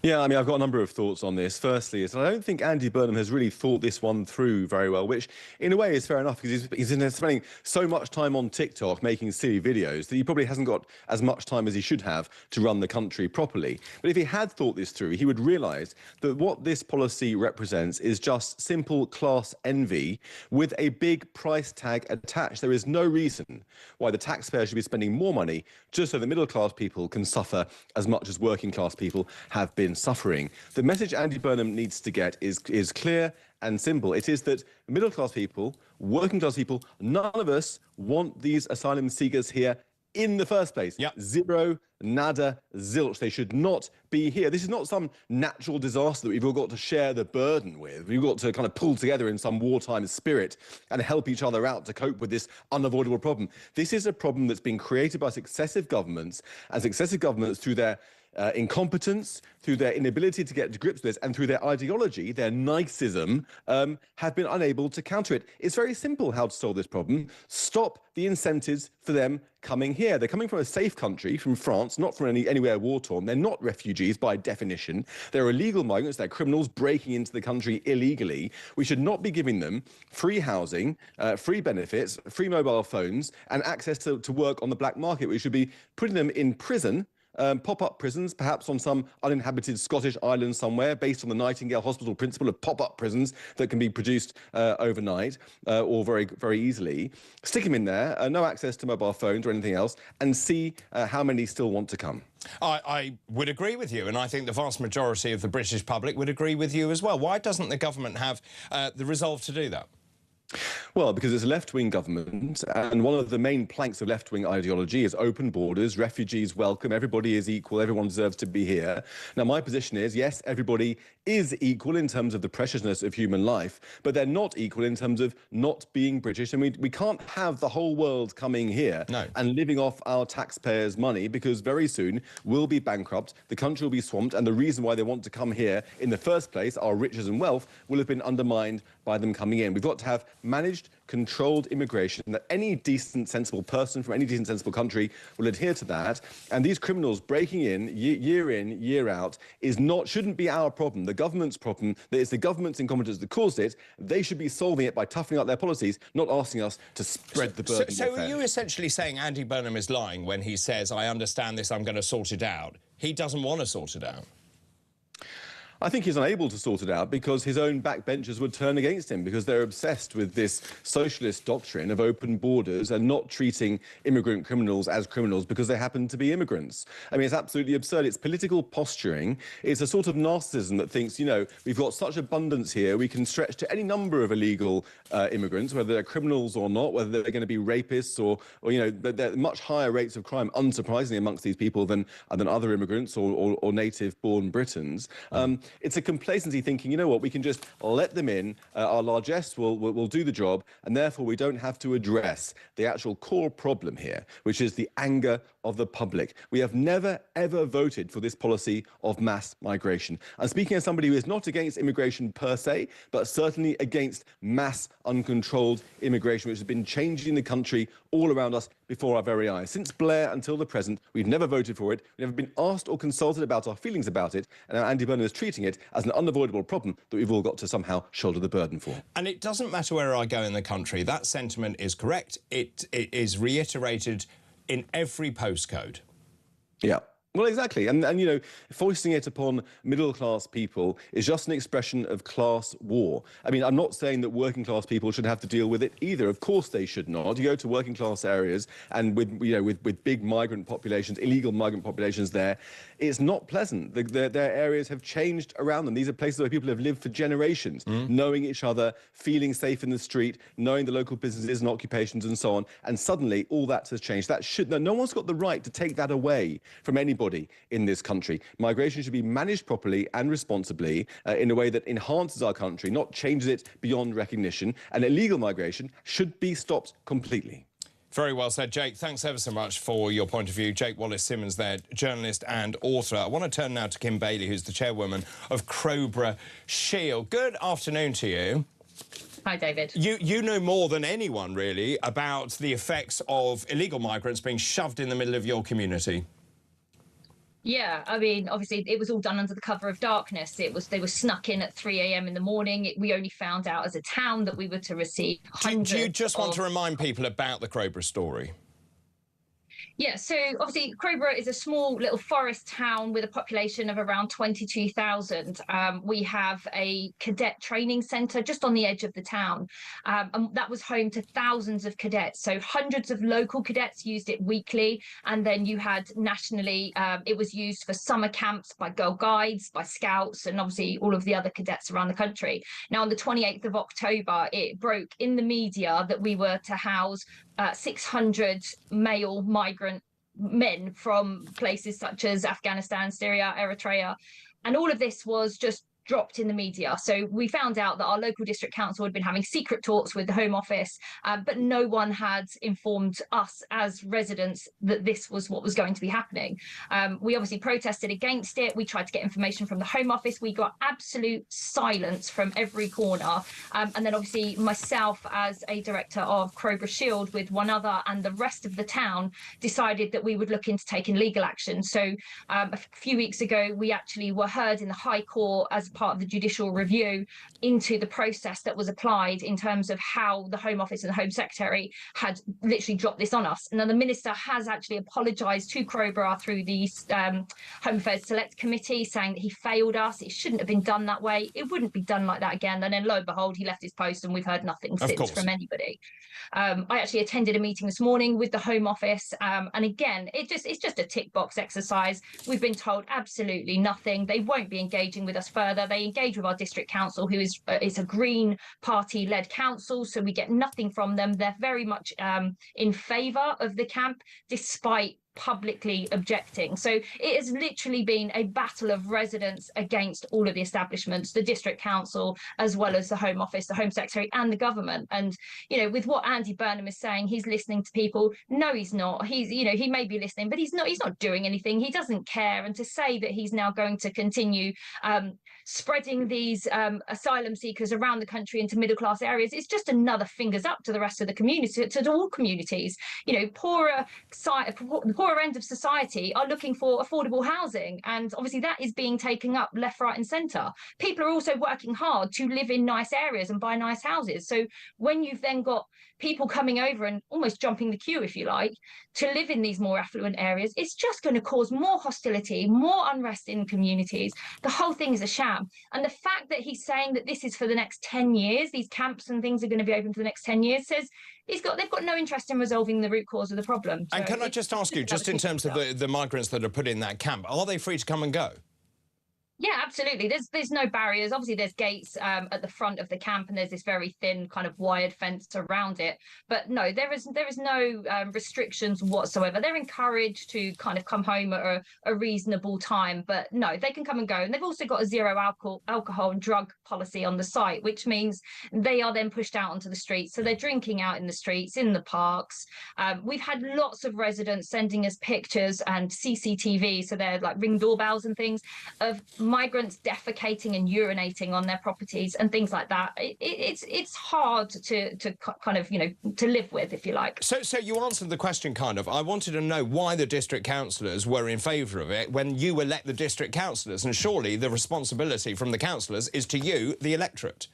Yeah, I mean, I've got a number of thoughts on this. Firstly, is I don't think Andy Burnham has really thought this one through very well, which in a way is fair enough because he's spending so much time on TikTok making silly videos that he probably hasn't got as much time as he should have to run the country properly. But if he had thought this through, he would realise that what this policy represents is just simple class envy with a big price tag attached. There is no reason why the taxpayer should be spending more money just so the middle-class people can suffer as much as working-class people have been suffering. The message Andy Burnham needs to get is clear and simple. It is that middle-class people, working-class people, none of us want these asylum seekers here in the first place. Yep. Zero, nada, zilch. They should not be here. This is not some natural disaster that we've all got to share the burden with. We've got to kind of pull together in some wartime spirit and help each other out to cope with this unavoidable problem. This is a problem that's been created by successive governments, and successive governments through their incompetence, through their inability to get to grips with this, and through their ideology, their niceism, have been unable to counter it. It's very simple how to solve this problem. Stop the incentives for them coming here. They're coming from a safe country, from France, not from anywhere war-torn. They're not refugees by definition. They're illegal migrants. They're criminals breaking into the country illegally. We should not be giving them free housing, free benefits, free mobile phones, and access to work on the black market. We should be putting them in prison, pop-up prisons, perhaps on some uninhabited Scottish island somewhere, based on the Nightingale Hospital principle of pop-up prisons that can be produced overnight or very, very easily. Stick them in there, no access to mobile phones or anything else, and see how many still want to come. I would agree with you, and I think the vast majority of the British public would agree with you as well. Why doesn't the government have the resolve to do that? Well, because it's a left-wing government, and one of the main planks of left-wing ideology is open borders, refugees welcome, everybody is equal, everyone deserves to be here. Now, my position is, yes, everybody is equal in terms of the preciousness of human life, but they're not equal in terms of not being British, and we can't have the whole world coming here and living off our taxpayers' money, because very soon we'll be bankrupt, the country will be swamped, and the reason why they want to come here in the first place, our riches and wealth, will have been undermined by them coming in. We've got to have managed, controlled immigration, that any decent, sensible person from any decent, sensible country will adhere to that. And these criminals breaking in, year out, shouldn't be our problem. The government's problem. That it's the government's incompetence that caused it. They should be solving it by toughening up their policies, not asking us to spread the burden. So are you essentially saying Andy Burnham is lying when he says, I understand this, I'm going to sort it out? He doesn't want to sort it out. I think he's unable to sort it out because his own backbenchers would turn against him, because they're obsessed with this socialist doctrine of open borders and not treating immigrant criminals as criminals because they happen to be immigrants. I mean, it's absolutely absurd. It's political posturing. It's a sort of narcissism that thinks, you know, we've got such abundance here, we can stretch to any number of illegal immigrants, whether they're criminals or not, whether they're going to be rapists or you know, there are much higher rates of crime, unsurprisingly, amongst these people than other immigrants or native-born Britons. It's a complacency thinking, you know what, we can just let them in, our largesse will do the job, and therefore we don't have to address the actual core problem here, which is the anger of the public. We have never, ever voted for this policy of mass migration. I'm speaking as somebody who is not against immigration per se, but certainly against mass, uncontrolled immigration, which has been changing the country all around us before our very eyes. Since Blair until the present, we've never voted for it, we've never been asked or consulted about our feelings about it, and now Andy Burnham is treating it as an unavoidable problem that we've all got to somehow shoulder the burden for. And it doesn't matter where I go in the country, that sentiment is correct. It is reiterated in every postcode. Yeah. Well, exactly. And you know, foisting it upon middle-class people is just an expression of class war. I mean, I'm not saying that working-class people should have to deal with it either. Of course they should not. You go to working-class areas and with big migrant populations, illegal migrant populations there, it's not pleasant. Their areas have changed around them. These are places where people have lived for generations, knowing each other, feeling safe in the street, knowing the local businesses and occupations and so on. And suddenly all that has changed. No one's got the right to take that away from anybody in this country. Migration should be managed properly and responsibly in a way that enhances our country, not changes it beyond recognition. And illegal migration should be stopped completely. Very well said, Jake. Thanks ever so much for your point of view. Jake Wallace-Simmons there, journalist and author. I want to turn now to Kim Bailey, who's the chairwoman of Crowborough Shield. Good afternoon to you. Hi, David. You know more than anyone, really, about the effects of illegal migrants being shoved in the middle of your community. Yeah, I mean, obviously, it was all done under the cover of darkness. They were snuck in at 3 a.m. in the morning. We only found out as a town that we were to receive hundreds. Do you just want to remind people about the Crowborough story? Yeah, so obviously Crowborough is a small little forest town with a population of around 22,000. We have a cadet training centre just on the edge of the town, and that was home to thousands of cadets. So hundreds of local cadets used it weekly, and then you had nationally, it was used for summer camps by Girl Guides, by Scouts, and obviously all of the other cadets around the country. Now, on the 28th of October, it broke in the media that we were to house 600 male migrant men from places such as Afghanistan, Syria, Eritrea. And all of this was just dropped in the media. So we found out that our local district council had been having secret talks with the Home Office, but no one had informed us as residents that this was what was going to be happening. We obviously protested against it. We tried to get information from the Home Office. We got absolute silence from every corner. And then obviously myself as a director of Crowborough Shield with one other and the rest of the town decided that we would look into taking legal action. So a few weeks ago, we actually were heard in the High Court as part of the judicial review into the process that was applied in terms of how the Home Office and the Home Secretary had literally dropped this on us. And then the Minister has actually apologised to Crowborough through the Home Affairs Select Committee, saying that he failed us. It shouldn't have been done that way. It wouldn't be done like that again. And then lo and behold, he left his post and we've heard nothing since from anybody. I actually attended a meeting this morning with the Home Office. And again, it's just a tick box exercise. We've been told absolutely nothing. They won't be engaging with us further. They engage with our district council, who is a Green Party led council. So we get nothing from them. They're very much in favour of the camp, despite publicly objecting. So it has literally been a battle of residents against all of the establishments, the district council, as well as the Home Office, the Home Secretary and the government. And, you know, with what Andy Burnham is saying, he's listening to people. No, he's not. He's, you know, he may be listening, but he's not doing anything. He doesn't care. And to say that he's now going to continue spreading these asylum seekers around the country into middle class areas, it's just another fingers up to the rest of the community, to all communities. You know, poorer end of society are looking for affordable housing, and obviously that is being taken up left, right and centre. People are also working hard to live in nice areas and buy nice houses. So when you've then got people coming over and almost jumping the queue, if you like, to live in these more affluent areas, it's just going to cause more hostility, more unrest in communities. The whole thing is a sham. And the fact that he's saying that this is for the next 10 years, these camps and things are going to be open for the next 10 years, says they've got no interest in resolving the root cause of the problem. So and can I just ask you, just in terms of the migrants that are put in that camp, are they free to come and go? Yeah, absolutely. There's no barriers. Obviously, there's gates at the front of the camp, and there's this very thin kind of wired fence around it. But no, there is no restrictions whatsoever. They're encouraged to kind of come home at a reasonable time. But no, they can come and go. And they've also got a zero alcohol and drug policy on the site, which means they are then pushed out onto the streets. So they're drinking out in the streets, in the parks. We've had lots of residents sending us pictures and CCTV, so they're like Ring doorbells and things, of migrants defecating and urinating on their properties and things like that. It's hard to kind of, you know, to live with, if you like. So you answered the question, kind of. I wanted to know why the district councillors were in favour of it when you elect the district councillors, and surely the responsibility from the councillors is to you, the electorate.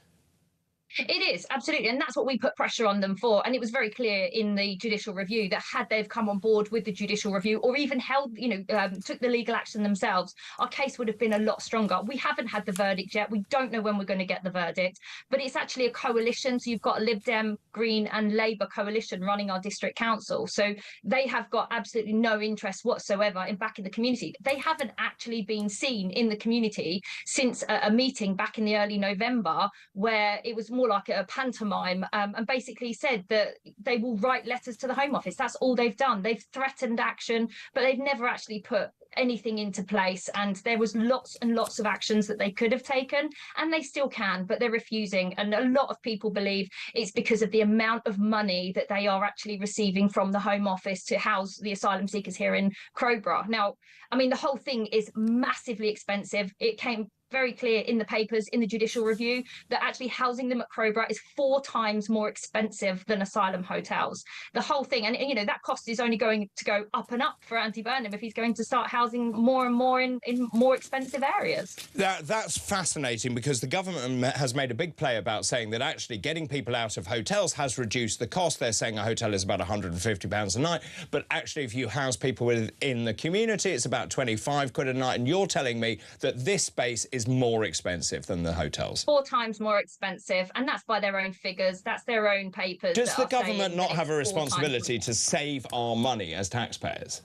It is, absolutely, and that's what we put pressure on them for. And it was very clear in the judicial review that had they've come on board with the judicial review, or even held, you know, took the legal action themselves, our case would have been a lot stronger. We haven't had the verdict yet. We don't know when we're going to get the verdict, but it's actually a coalition. So you've got a Lib Dem, Green and Labour coalition running our district council. So they have got absolutely no interest whatsoever in back in the community. They haven't actually been seen in the community since a meeting back in the early November, where it was more like a pantomime, and basically said that they will write letters to the Home Office. That's all they've done. They've threatened action, but they've never actually put anything into place. And there was lots and lots of actions that they could have taken, and they still can, but they're refusing. And a lot of people believe it's because of the amount of money that they are actually receiving from the Home Office to house the asylum seekers here in Crowborough. Now, I mean, the whole thing is massively expensive. It came very clear in the papers, in the judicial review, that actually housing them at Crowborough is 4 times more expensive than asylum hotels. The whole thing, and you know, that cost is only going to go up and up for Andy Burnham if he's going to start housing more and more in more expensive areas. That's fascinating, because the government has made a big play about saying that actually getting people out of hotels has reduced the cost. They're saying a hotel is about £150 a night, but actually if you house people in the community, it's about 25 quid a night. And you're telling me that this space is more expensive than the hotels. 4 times more expensive, and that's by their own figures. That's their own papers. Does the government not have a responsibility to save our money as taxpayers?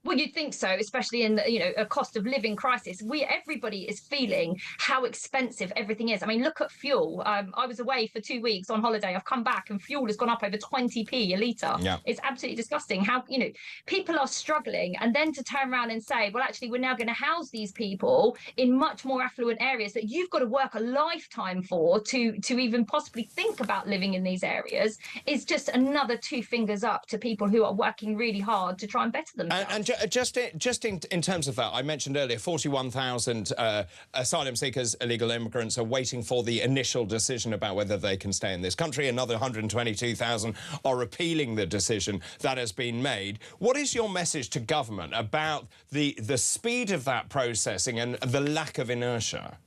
Well, you'd think so, especially in a cost of living crisis. Everybody is feeling how expensive everything is. I mean, look at fuel. I was away for 2 weeks on holiday. I've come back and fuel has gone up over 20p a litre. Yeah. It's absolutely disgusting how, people are struggling, and then to turn around and say, well, actually, we're now going to house these people in much more affluent areas that you've got to work a lifetime for to even possibly think about living in these areas is just another two fingers up to people who are working really hard to try and better themselves. And just in terms of that, I mentioned earlier, 41,000 asylum seekers, illegal immigrants, are waiting for the initial decision about whether they can stay in this country. Another 122,000 are appealing the decision that has been made. What is your message to government about the speed of that processing and the lack of inertia?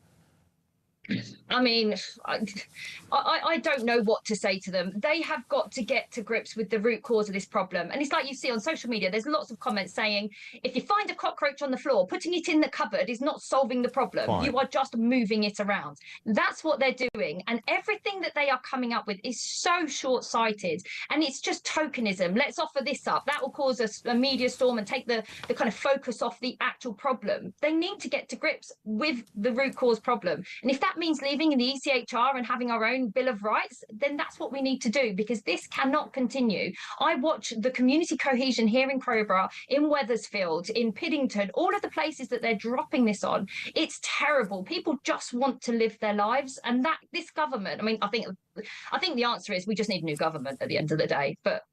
I mean, I don't know what to say to them. They have got to get to grips with the root cause of this problem. And it's like you see on social media, there's lots of comments saying, if you find a cockroach on the floor, putting it in the cupboard is not solving the problem. Fine. You are just moving it around. That's what they're doing. And everything that they are coming up with is so short-sighted. And it's just tokenism. Let's offer this up. That will cause a media storm and take the kind of focus off the actual problem. They need to get to grips with the root cause problem. And if that means leaving in the ECHR and having our own Bill of Rights, then that's what we need to do, because this cannot continue. I watch the community cohesion here in Crowborough, in Wethersfield, in Piddington, all of the places that they're dropping this on. It's terrible. People just want to live their lives, and that this government, I mean, I think the answer is we just need a new government at the end of the day, but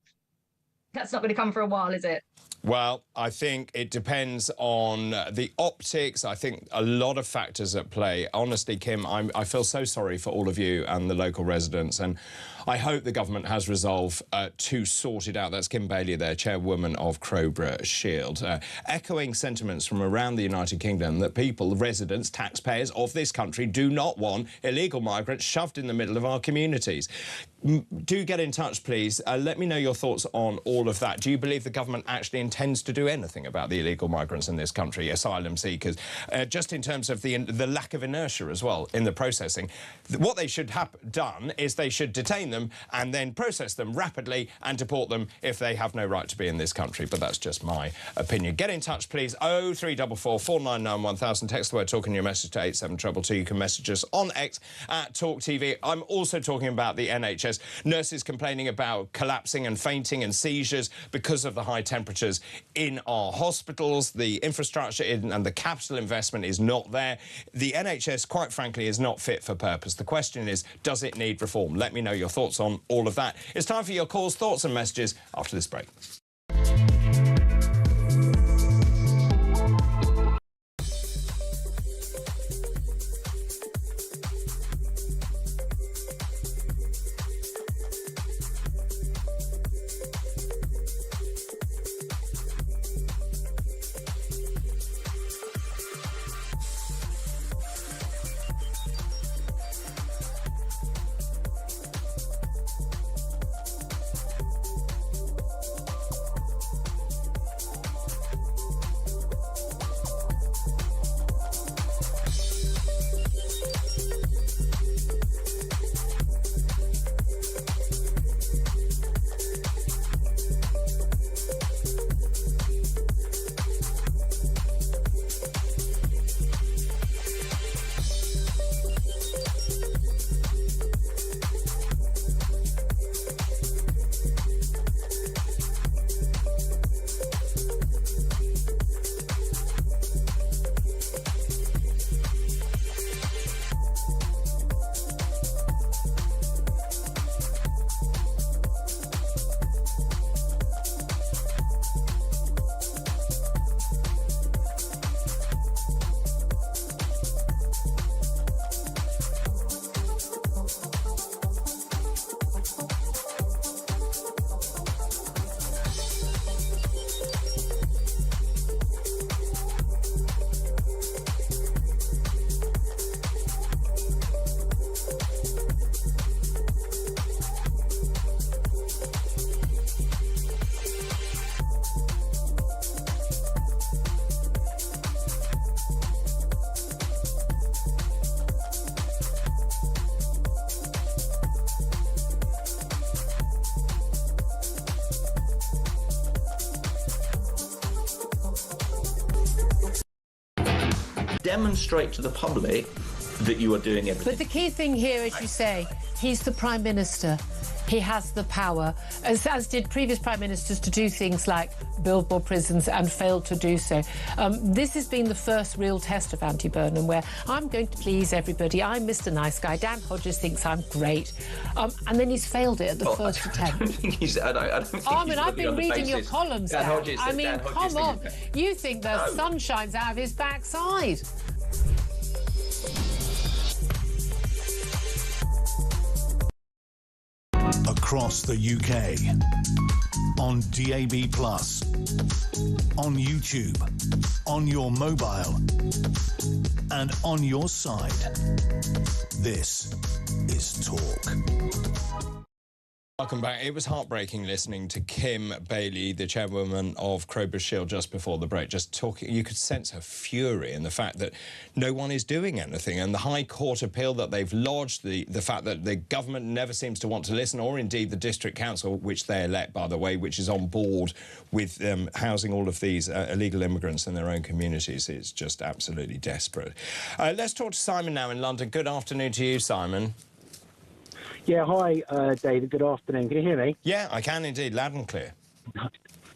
that's not going to come for a while, is it? Well, I think it depends on the optics. I think a lot of factors at play. Honestly, Kim, I feel so sorry for all of you and the local residents, and I hope the government has resolve to sort it out. That's Kim Bailey there, chairwoman of Crowborough Shield, echoing sentiments from around the United Kingdom that people, residents, taxpayers of this country do not want illegal migrants shoved in the middle of our communities. Do get in touch, please. Let me know your thoughts on all of that. Do you believe the government actually intends to do anything about the illegal migrants in this country, asylum seekers, just in terms of the lack of inertia as well in the processing? What they should have done is they should detain them and then process them rapidly and deport them if they have no right to be in this country. But that's just my opinion. Get in touch, please. 0344 499 1000. Text the word talk in your message to 87222. You can message us on X at talkTV. I'm also talking about the NHS. Nurses complaining about collapsing and fainting and seizures because of the high temperatures in our hospitals. The infrastructure and the capital investment is not there. The NHS, quite frankly, is not fit for purpose. The question is, does it need reform? Let me know your thoughts on all of that. It's time for your calls, thoughts and messages after this break. demonstrate to the public that you are doing everything. But the key thing here, as you say, he's the Prime Minister. He has the power, as did previous Prime Ministers, to do things like build more prisons and failed to do so. This has been the first real test of Andy-Burnham, where I'm going to please everybody. I'm Mr. Nice Guy. Dan Hodges thinks I'm great. And then he's failed it at the first attempt. I don't think he's I've been reading your columns, Dan. Hodges, I mean, come on. You think the sun shines out of his backside. Across the UK, on DAB+, on YouTube, on your mobile, and on your side. This is Talk. Welcome back. It was heartbreaking listening to Kim Bailey, the chairwoman of Crowborough Shield, just before the break, just talking. You could sense her fury in the fact that no one is doing anything, and the High Court appeal that they've lodged, the fact that the government never seems to want to listen, or indeed the district council, which they elect, by the way, which is on board with housing all of these illegal immigrants in their own communities. It's just absolutely desperate. Let's talk to Simon now in London. Good afternoon to you, Simon. Yeah, hi, David. Good afternoon. Can you hear me? Yeah, I can indeed, loud and clear.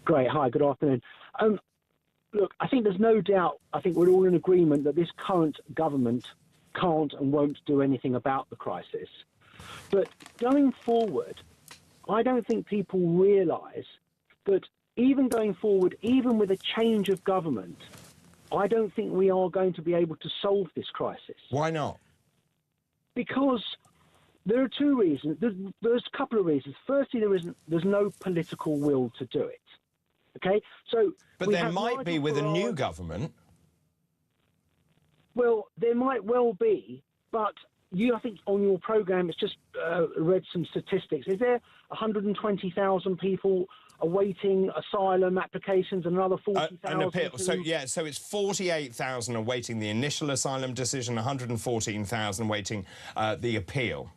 Great. Hi, good afternoon. Look, I think there's no doubt, I think we're all in agreement that this current government can't and won't do anything about the crisis. But going forward, I don't think people realise that even going forward, even with a change of government, I don't think we are going to be able to solve this crisis. Why not? Because there are two reasons. There's a couple of reasons. Firstly, there's no political will to do it. Okay, so but there might be with a new government. Well, there might well be, but I think on your programme, it's just read some statistics. Is there 120,000 people awaiting asylum applications and another 40,000? An appeal. So, yeah, so it's 48,000 awaiting the initial asylum decision, 114,000 waiting the appeal.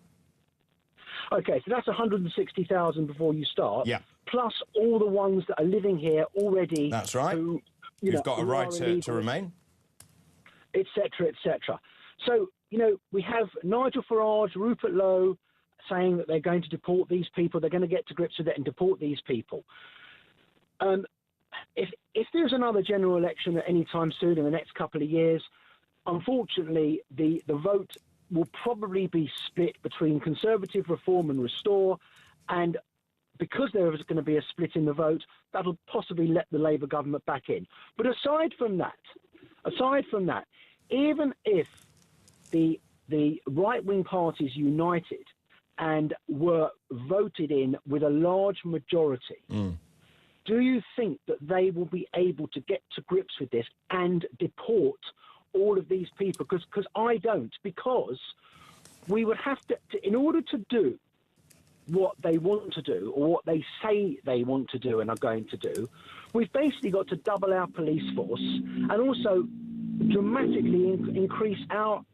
OK, so that's 160,000 before you start. Yeah. Plus all the ones that are living here already. That's right. Who, You've got a right to remain. Etc., etc. So, we have Nigel Farage, Rupert Lowe saying that they're going to deport these people. They're going to get to grips with it and deport these people. If there's another general election at any time soon in the next couple of years, unfortunately, the vote will probably be split between Conservative, Reform and Restore, and because there is going to be a split in the vote, that'll possibly let the Labour government back in. But aside from that, even if the right-wing parties united and were voted in with a large majority, do you think that they will be able to get to grips with this and deport all of these people? Because I don't, because we would have to, in order to do what they want to do or what they say they want to do and are going to do, we've basically got to double our police force and also dramatically increase our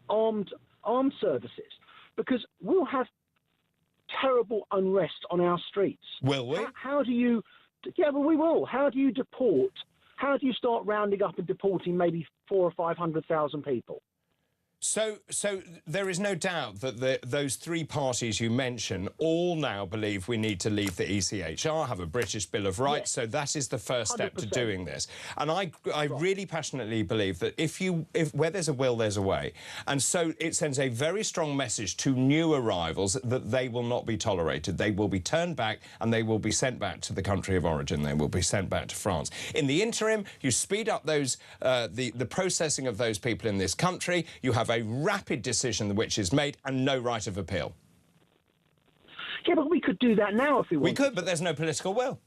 armed services, because we'll have terrible unrest on our streets. Will we? How do you... Yeah, well, we will. How do you deport? How do you start rounding up and deporting maybe 400,000 or 500,000 people? So there is no doubt that those three parties you mentioned all now believe we need to leave the ECHR, have a British Bill of Rights. Yes. So that is the first step 100%. To doing this. And I really passionately believe that if where there's a will, there's a way. And so it sends a very strong message to new arrivals that they will not be tolerated. They will be turned back and they will be sent back to the country of origin. They will be sent back to France. In the interim, you speed up those the processing of those people in this country. You have a rapid decision which is made and no right of appeal. Yeah, but we could do that now if we wanted. We could, but there's no political will.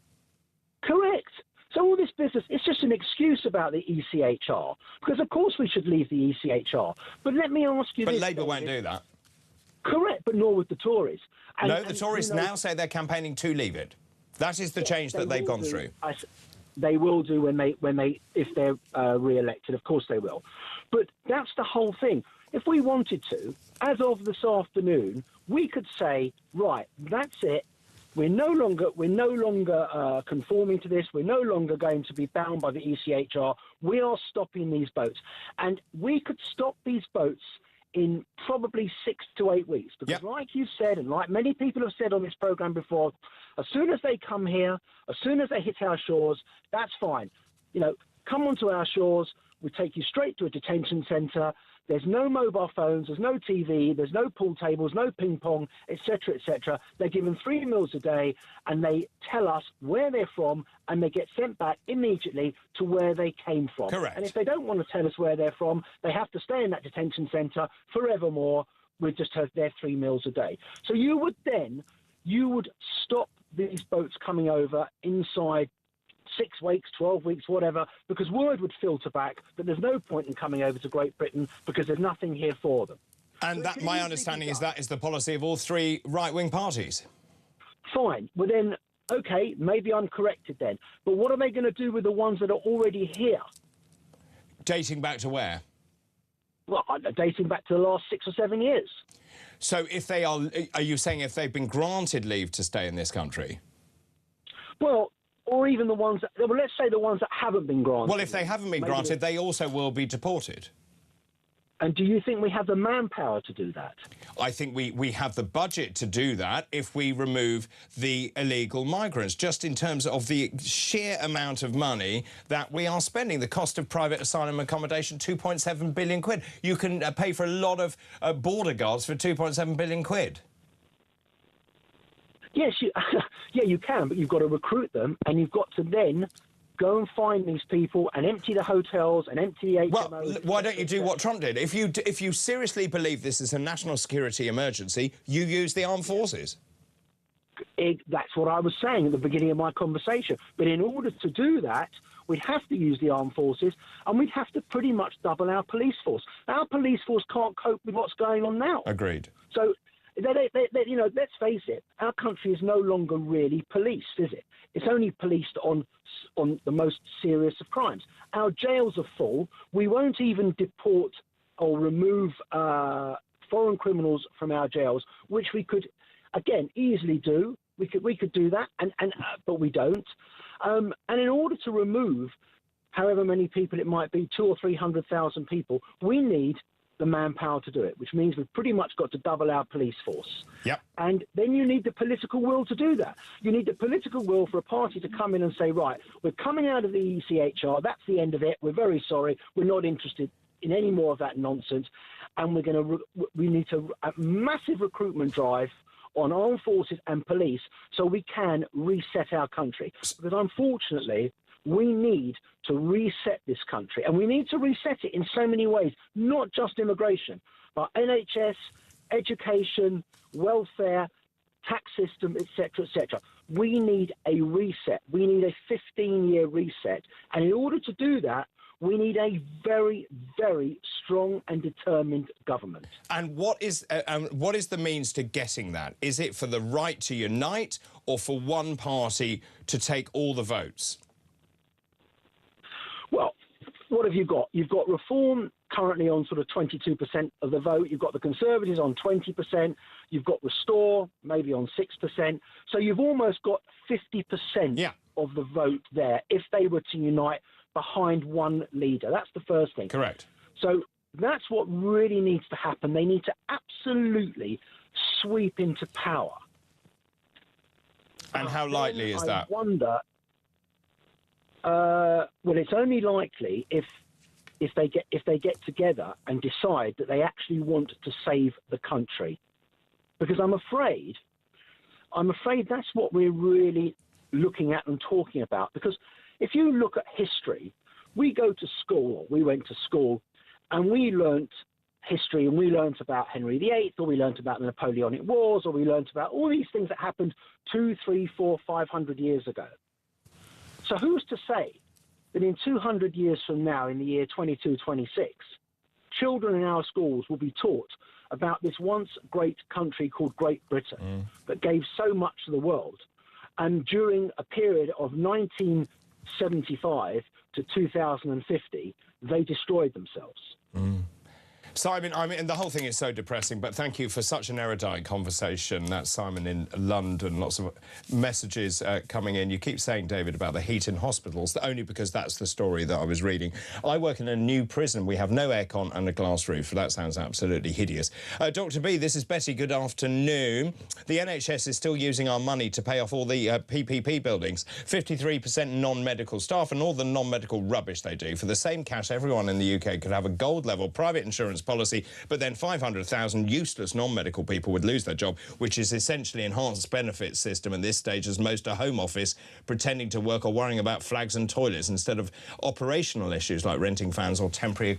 Correct. So all this business, it's just an excuse about the ECHR, because of course we should leave the ECHR. But let me ask you this. But Labour won't do that. Correct, but nor would the Tories. No, the Tories now say they're campaigning to leave it. That is the change that they've gone through. They will do if they're re-elected. Of course they will. But that's the whole thing. If we wanted to, as of this afternoon, we could say, right, that's it. We're no longer conforming to this. We're no longer going to be bound by the ECHR. We are stopping these boats, and we could stop these boats in probably 6 to 8 weeks. Because like you said, and like many people have said on this program before, as soon as they come here, as soon as they hit our shores, that's fine. You know, come onto our shores, we take you straight to a detention centre. There's no mobile phones, there's no TV, there's no pool tables, no ping pong, etc., etc. They're given 3 meals a day, and they tell us where they're from, and they get sent back immediately to where they came from. Correct. And if they don't want to tell us where they're from, they have to stay in that detention centre forevermore with just their 3 meals a day. So you would stop these boats coming over inside 6 weeks, 12 weeks, whatever, because word would filter back that there's no point in coming over to Great Britain because there's nothing here for them. And that, my understanding is that is the policy of all 3 right-wing parties. Fine. Well then, OK, maybe I'm corrected then. But what are they going to do with the ones that are already here? Dating back to where? Well, dating back to the last 6 or 7 years. So if they are you saying if they've been granted leave to stay in this country? Well, or even the ones that, well, let's say the ones that haven't been granted. Well, if they haven't been granted, they also will be deported. And do you think we have the manpower to do that? I think we have the budget to do that if we remove the illegal migrants, just in terms of the sheer amount of money that we are spending. The cost of private asylum accommodation, 2.7 billion quid. You can pay for a lot of border guards for 2.7 billion quid. Yes, yeah, you can, but you've got to recruit them, and you've got to then go and find these people and empty the hotels and empty the HMOs. Well, why don't you do what Trump did? If you seriously believe this is a national security emergency, you use the armed forces. That's what I was saying at the beginning of my conversation. But in order to do that, we'd have to use the armed forces, and we'd have to pretty much double our police force. Our police force can't cope with what's going on now. Agreed. So, you know, let's face it, our country is no longer really policed, is it? It's only policed on the most serious of crimes. Our jails are full. We won't even deport or remove foreign criminals from our jails, which we could, again, easily do. We could do that, but we don't. And in order to remove however many people it might be, 200,000 or 300,000 people, we need the manpower to do it, which means we've pretty much got to double our police force. Yep. And then you need the political will to do that. You need the political will for a party to come in and say, right, we're coming out of the ECHR, that's the end of it, we're very sorry, we're not interested in any more of that nonsense, and we need a massive recruitment drive on armed forces and police so we can reset our country. Because unfortunately, we need to reset this country, and we need to reset it in so many ways, not just immigration, but NHS, education, welfare, tax system, etc., etc. We need a reset. We need a 15-year reset. And in order to do that, we need a very, very strong and determined government. And what is the means to getting that? Is it for the right to unite, or for one party to take all the votes? Well, what have you got? You've got Reform currently on sort of 22% of the vote. You've got the Conservatives on 20%. You've got Restore maybe on 6%. So you've almost got 50% of the vote there if they were to unite behind one leader. That's the first thing. Correct. So that's what really needs to happen. They need to absolutely sweep into power. And how likely is that? I wonder. Well, it's only likely if they get together and decide that they actually want to save the country, because I'm afraid that's what we're really looking at and talking about. Because if you look at history, we went to school, and we learnt history, and we learnt about Henry VIII, or we learnt about the Napoleonic Wars, or we learnt about all these things that happened 200, 300, 400, 500 years ago. So who's to say that in 200 years from now, in the year 2226, children in our schools will be taught about this once great country called Great Britain that gave so much to the world, and during a period of 1975 to 2050, they destroyed themselves. Simon, I mean, the whole thing is so depressing, but thank you for such an erudite conversation. That's Simon in London. Lots of messages coming in. You keep saying, David, about the heat in hospitals, only because that's the story that I was reading. I work in a new prison. We have no aircon and a glass roof. That sounds absolutely hideous. Dr. B, this is Betty. Good afternoon. The NHS is still using our money to pay off all the PPP buildings, 53% non-medical staff and all the non-medical rubbish they do. For the same cash, everyone in the UK could have a gold-level private insurance policy, but then 500,000 useless non-medical people would lose their job, which is essentially enhanced benefits system at this stage, as most are home office, pretending to work or worrying about flags and toilets instead of operational issues like renting fans or temporary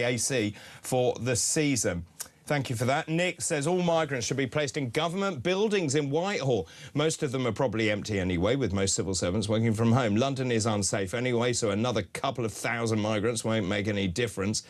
AC for the season. Thank you for that. Nick says all migrants should be placed in government buildings in Whitehall. Most of them are probably empty anyway, with most civil servants working from home. London is unsafe anyway, so another couple of thousand migrants won't make any difference.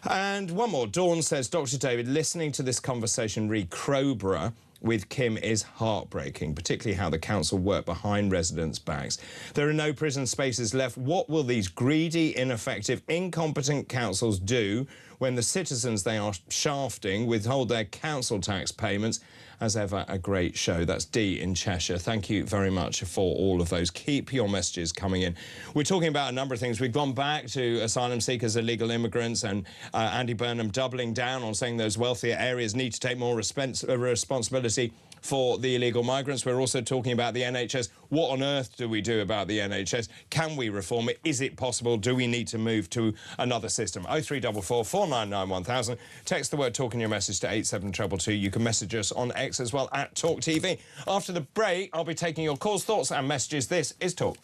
And one more. Dawn says, Dr. David, listening to this conversation re Crowborough with Kim is heartbreaking, particularly how the council work behind residents' backs. There are no prison spaces left. What will these greedy, ineffective, incompetent councils do when the citizens they are shafting withhold their council tax payments? As ever, a great show. That's Dee in Cheshire. Thank you very much for all of those. Keep your messages coming in. We're talking about a number of things. We've gone back to asylum seekers, illegal immigrants, and Andy Burnham doubling down on saying those wealthier areas need to take more responsibility for the illegal migrants. We're also talking about the NHS. What on earth do we do about the NHS? Can we reform it? Is it possible? Do we need to move to another system? 0344 499 1000. Text the word talk in your message to 87222. You can message us on X as well, at talkTV. After the break, I'll be taking your calls, thoughts and messages. This is Talk.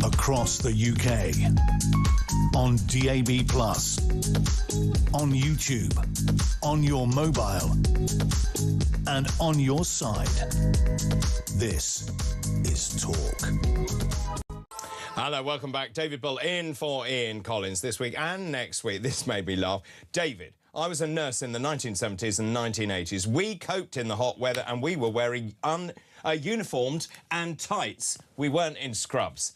Across the UK, on DAB+, on YouTube, on your mobile, and on your side. This is Talk. Hello, welcome back. David Bull in for Ian Collins this week and next week. This made me laugh. David, I was a nurse in the 1970s and 1980s. We coped in the hot weather and we were wearing uniformed and tights. We weren't in scrubs.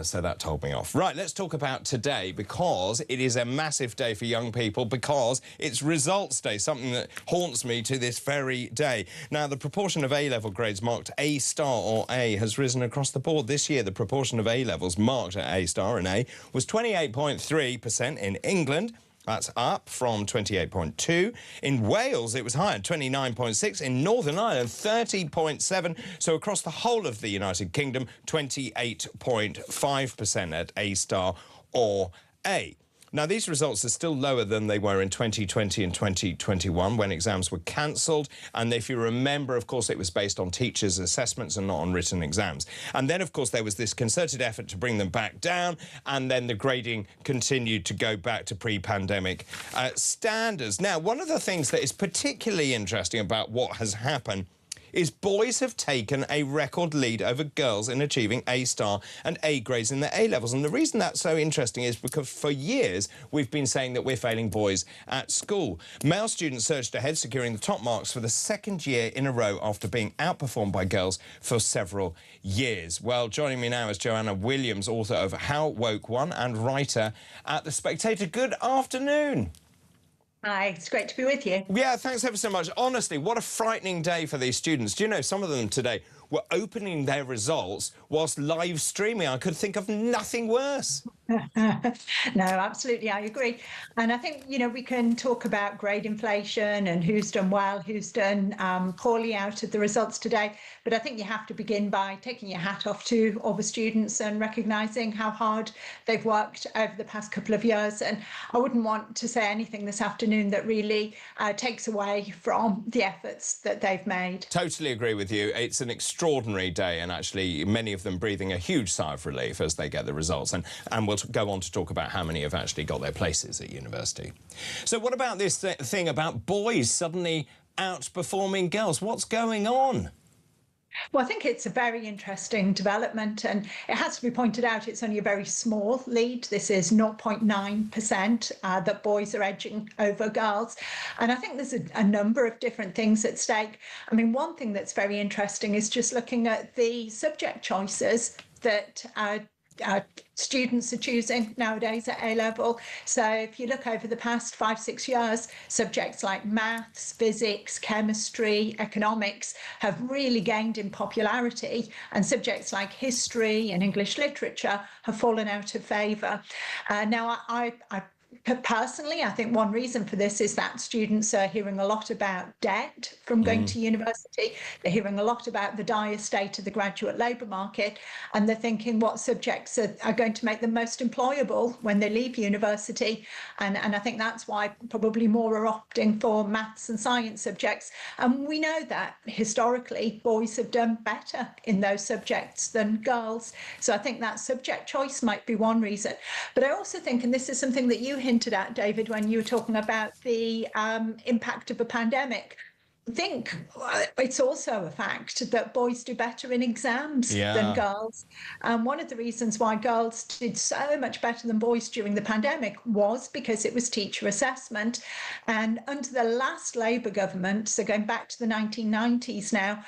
So that told me off. Right, let's talk about today, because it is a massive day for young people, because it's results day, something that haunts me to this very day. Now, the proportion of A-level grades marked A star or A has risen across the board. This year, the proportion of A-levels marked at A star and A was 28.3% in England. That's up from 28.2. In Wales, it was higher, 29.6. In Northern Ireland, 30.7. So across the whole of the United Kingdom, 28.5% at A star or A. Now, these results are still lower than they were in 2020 and 2021 when exams were cancelled. And if you remember, of course, it was based on teachers' assessments and not on written exams. And then, of course, there was this concerted effort to bring them back down, and then the grading continued to go back to pre-pandemic standards. Now, one of the things that is particularly interesting about what has happened is boys have taken a record lead over girls in achieving A-star and A grades in their A-levels. And the reason that's so interesting is because for years we've been saying that we're failing boys at school. Male students surged ahead, securing the top marks for the second year in a row after being outperformed by girls for several years. Well, joining me now is Joanna Williams, author of How Woke Won and writer at The Spectator. Good afternoon. Hi, it's great to be with you. Yeah, thanks ever so much. Honestly, what a frightening day for these students. Do you know, some of them today were opening their results whilst live streaming. I could think of nothing worse. No, absolutely, I agree. And I think, you know, we can talk about grade inflation and who's done well, who's done poorly out of the results today. But I think you have to begin by taking your hat off to all the students and recognising how hard they've worked over the past couple of years. And I wouldn't want to say anything this afternoon that really takes away from the efforts that they've made. Totally agree with you. It's an extraordinary day, and actually many of them breathing a huge sigh of relief as they get the results. And we'll go on to talk about how many have actually got their places at university. So what about this thing about boys suddenly outperforming girls? What's going on? Well, I think it's a very interesting development, and it has to be pointed out it's only a very small lead. This is 0.9% that boys are edging over girls. And I think there's a number of different things at stake. I mean, one thing that's very interesting is just looking at the subject choices that students are choosing nowadays at A-level. So if you look over the past 5-6 years, subjects like maths, physics, chemistry, economics have really gained in popularity, and subjects like history and English literature have fallen out of favour. Now, personally, I think one reason for this is that students are hearing a lot about debt from going to university. They're hearing a lot about the dire state of the graduate labour market, and they're thinking what subjects are going to make them most employable when they leave university. And I think that's why probably more are opting for maths and science subjects. And we know that historically boys have done better in those subjects than girls. So I think that subject choice might be one reason. But I also think, and this is something that you hinted at, David, when you were talking about the impact of a pandemic, I think it's also a fact that boys do better in exams than girls. One of the reasons why girls did so much better than boys during the pandemic was because it was teacher assessment. And under the last Labour government, so going back to the 1990s now,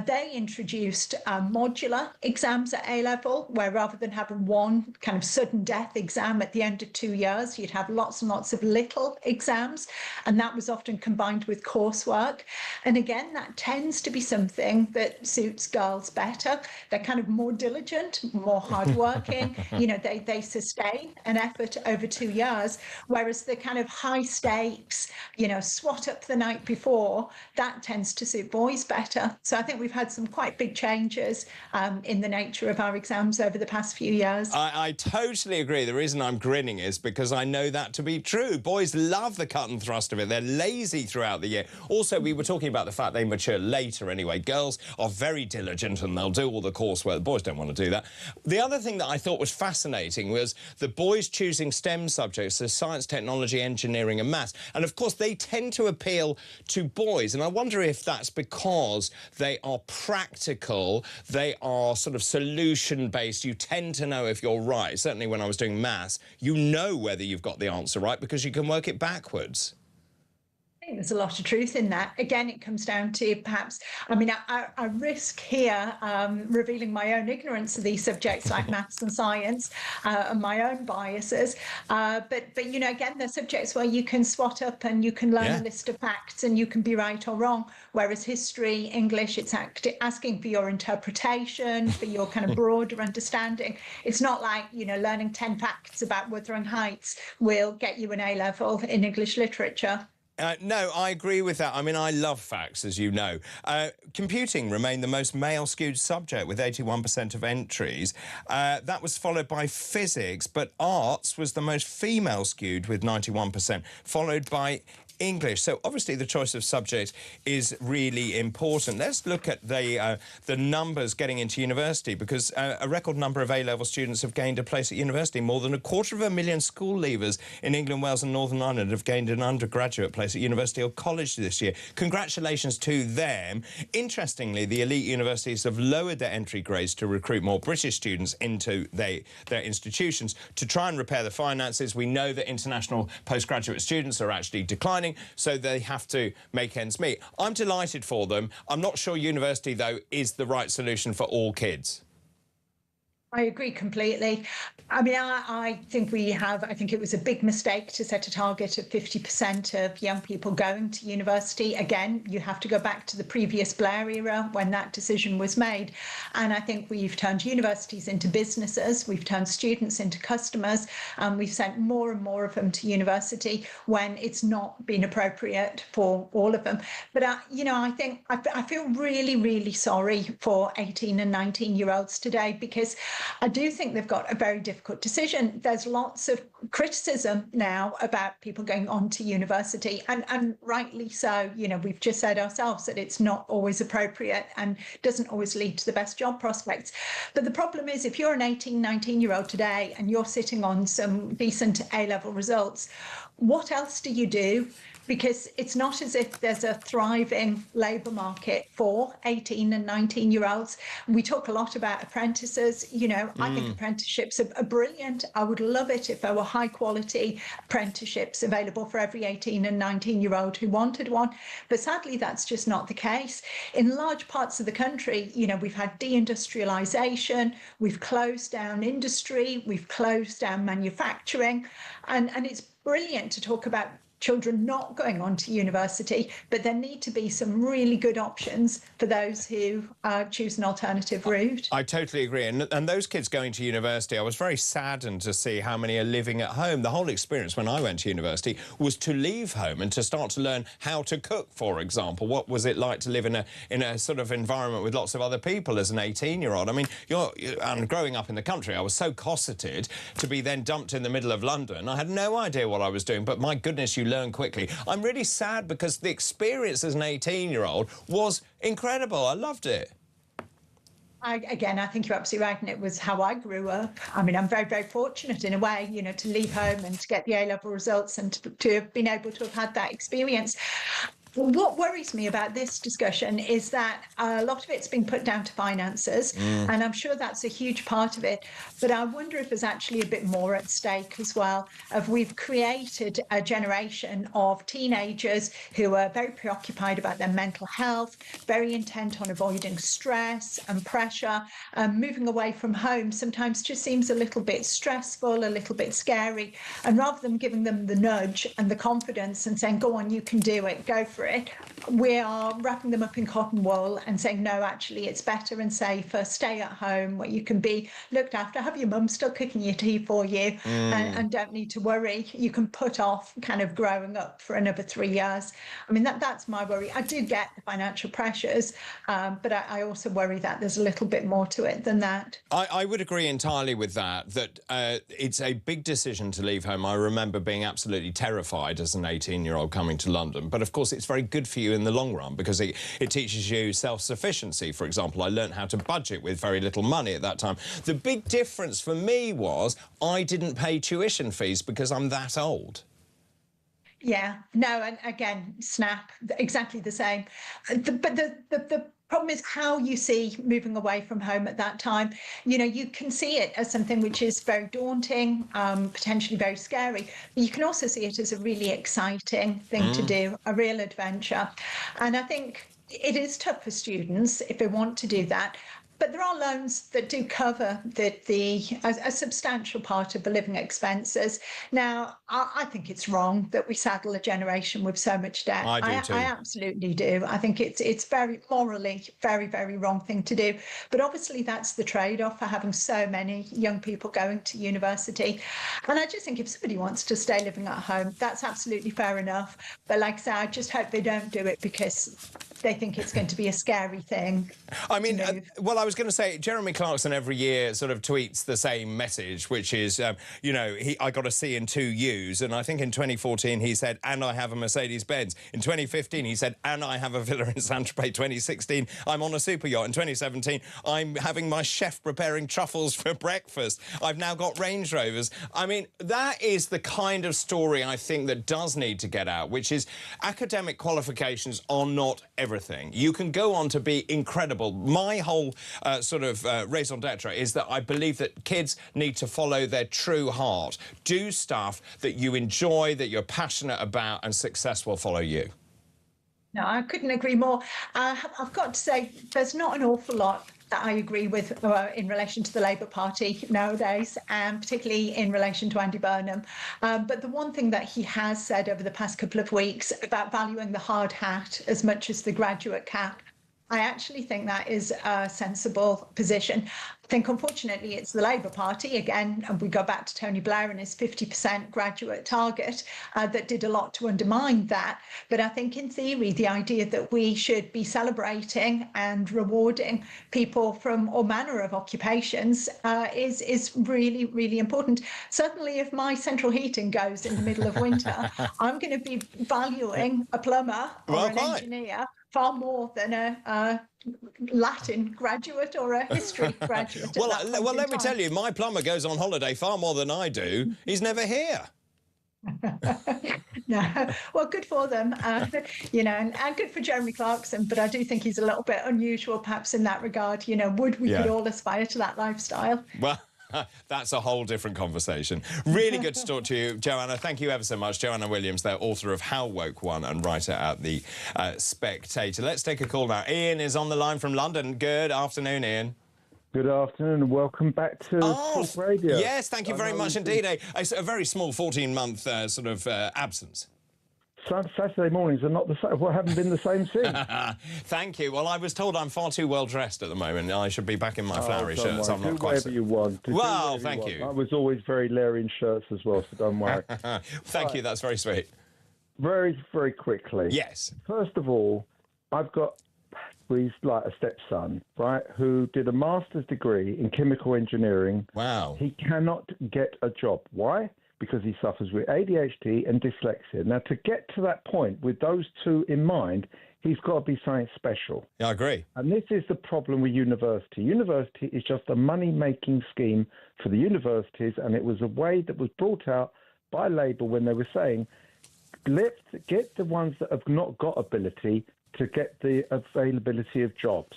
they introduced modular exams at A-level, where rather than having one kind of sudden death exam at the end of 2 years, you'd have lots and lots of little exams. And that was often combined with coursework. And again, that tends to be something that suits girls better. They're kind of more diligent, more hardworking. You know, they sustain an effort over 2 years, whereas the kind of high stakes, you know, swat up the night before, that tends to suit boys better. So I think we've had some quite big changes in the nature of our exams over the past few years. I totally agree. The reason I'm grinning is because I know that to be true. Boys love the cut and thrust of it. They're lazy throughout the year. Also, we were talking about the fact they mature later anyway. Girls are very diligent and they'll do all the coursework. Boys don't want to do that. The other thing that I thought was fascinating was the boys choosing STEM subjects, so science, technology, engineering and maths. And of course, they tend to appeal to boys. And I wonder if that's because they are practical, they are sort of solution-based. You tend to know if you're right. Certainly when I was doing maths, you know whether you've got the answer right because you can work it backwards. There's a lot of truth in that. Again, it comes down to perhaps, I mean, I risk here revealing my own ignorance of these subjects like maths and science and my own biases. But you know, again, they're subjects where you can swat up and you can learn a list of facts and you can be right or wrong. Whereas history, English, it's asking for your interpretation, for your kind of broader understanding. It's not like, you know, learning 10 facts about Wuthering Heights will get you an A-level in English literature. No, I agree with that. I mean, I love facts, as you know. Computing remained the most male-skewed subject with 81% of entries. That was followed by physics, but arts was the most female-skewed with 91%, followed by English. So obviously the choice of subject is really important. Let's look at the numbers getting into university, because a record number of A-level students have gained a place at university. More than 250,000 school leavers in England, Wales and Northern Ireland have gained an undergraduate place at university or college this year. Congratulations to them. Interestingly, the elite universities have lowered their entry grades to recruit more British students into their institutions to try and repair the finances. We know that international postgraduate students are actually declining, so they have to make ends meet. I'm delighted for them. I'm not sure university, though, is the right solution for all kids. I agree completely. I mean, I think I think it was a big mistake to set a target of 50% of young people going to university. Again, you have to go back to the previous Blair era when that decision was made. And I think we've turned universities into businesses, we've turned students into customers, and we've sent more and more of them to university when it's not been appropriate for all of them. But, you know, I feel really, really sorry for 18 and 19-year-olds today, because I do think they've got a very difficult decision. There's lots of criticism now about people going on to university, and rightly so. You know, we've just said ourselves that it's not always appropriate and doesn't always lead to the best job prospects. But the problem is, if you're an 18, 19-year-old today and you're sitting on some decent A-level results, what else do you do? Because it's not as if there's a thriving labour market for 18 and 19-year-olds. We talk a lot about apprentices. You know, I think apprenticeships are brilliant. I would love it if there were high-quality apprenticeships available for every 18 and 19-year-old who wanted one. But sadly, that's just not the case. In large parts of the country, you know, we've had deindustrialisation, we've closed down industry, we've closed down manufacturing, and it's brilliant to talk about children not going on to university, but there need to be some really good options for those who choose an alternative route. I totally agree. And those kids going to university, I was very saddened to see how many are living at home. The whole experience when I went to university was to leave home and to start to learn how to cook, for example. What was it like to live in a sort of environment with lots of other people as an 18-year-old? I mean, and growing up in the country, I was so cosseted to be then dumped in the middle of London. I had no idea what I was doing, but my goodness, you learn quickly. I'm really sad because the experience as an 18-year-old was incredible. I loved it. I think you're absolutely right, and it was how I grew up. I mean, I'm very, very fortunate in a way, you know, to leave home and to get the A-level results and to have been able to have had that experience. What worries me about this discussion is that a lot of it's been put down to finances, and I'm sure that's a huge part of it. But I wonder if there's actually a bit more at stake as well. We've created a generation of teenagers who are very preoccupied about their mental health, very intent on avoiding stress and pressure. Moving away from home sometimes just seems a little bit stressful, a little bit scary. And rather than giving them the nudge and the confidence and saying, go on, you can do it, go for it, we are wrapping them up in cotton wool and saying, no, actually, it's better and safer. Stay at home where you can be looked after. Have your mum still cooking your tea for you, and don't need to worry. You can put off kind of growing up for another 3 years. I mean, that's my worry. I do get the financial pressures, but I also worry that there's a little bit more to it than that. I would agree entirely with that it's a big decision to leave home. I remember being absolutely terrified as an 18-year-old coming to London. But of course, it's very good for you in the long run because it teaches you self-sufficiency. For example, I learned how to budget with very little money at that time. The big difference for me was I didn't pay tuition fees because I'm that old. Yeah, no, and again, Snap, exactly the same. But the problem is how you see moving away from home at that time. You know, you can see it as something which is very daunting, potentially very scary, but you can also see it as a really exciting thing to do, a real adventure. And I think it is tough for students if they want to do that. But there are loans that do cover a substantial part of the living expenses. Now, I think it's wrong that we saddle a generation with so much debt. I do too. I absolutely do. I think it's very morally very wrong thing to do. But obviously, that's the trade-off for having so many young people going to university. And I just think if somebody wants to stay living at home, that's absolutely fair enough. But like I say, I just hope they don't do it because they think it's going to be a scary thing. I mean, well, I was going to say, Jeremy Clarkson every year sort of tweets the same message, which is, you know, I got a C in 2 U's. And I think in 2014 he said, and I have a Mercedes-Benz. In 2015 he said, and I have a villa in Saint-Tropez. 2016, I'm on a super yacht. In 2017, I'm having my chef preparing truffles for breakfast. I've now got Range Rovers. I mean, that is the kind of story I think that does need to get out, which is academic qualifications are not everything. You can go on to be incredible. My whole raison d'etre is that I believe that kids need to follow their true heart. Do stuff that you enjoy, that you're passionate about, and success will follow you. No, I couldn't agree more. I've got to say, there's not an awful lot that I agree with in relation to the Labour Party nowadays, and particularly in relation to Andy Burnham. But the one thing that he has said over the past couple of weeks about valuing the hard hat as much as the graduate cap, I actually think that is a sensible position. I think, unfortunately, it's the Labour Party, again, and we go back to Tony Blair and his 50% graduate target that did a lot to undermine that. But I think, in theory, the idea that we should be celebrating and rewarding people from all manner of occupations is really, really important. Certainly, if my central heating goes in the middle of winter, I'm going to be valuing a plumber or an engineer far more than a Latin graduate or a history graduate. Well, let me tell you, my plumber goes on holiday far more than I do. He's never here. No, well, good for them, you know, and good for Jeremy Clarkson. But I do think he's a little bit unusual, perhaps, in that regard. You know, we could all aspire to that lifestyle? Well, that's a whole different conversation. Really good to talk to you, Joanna. Thank you ever so much. Joanna Williams, the author of How Woke Won and writer at The Spectator. Let's take a call now. Ian is on the line from London. Good afternoon, Ian. Good afternoon and welcome back to Talk Radio. Yes, thank you very much indeed. A very small 14-month absence. Saturday mornings are not the same. Well, haven't been the same since. Thank you. Well, I was told I'm far too well dressed at the moment. I should be back in my flowery shirts. I'm not quite. Whatever you want. Well, thank you. I was always very Larry in shirts as well, so don't worry. Thank you. That's very sweet. Very, very quickly. Yes. First of all, I've got. He's like a stepson, right, who did a master's degree in chemical engineering. Wow. He cannot get a job. Why? Because he suffers with ADHD and dyslexia. Now, to get to that point with those two in mind, he's got to be something special. Yeah, I agree. And this is the problem with university. University is just a money-making scheme for the universities, and it was a way that was brought out by Labour when they were saying, let's get the ones that have not got ability to get the availability of jobs.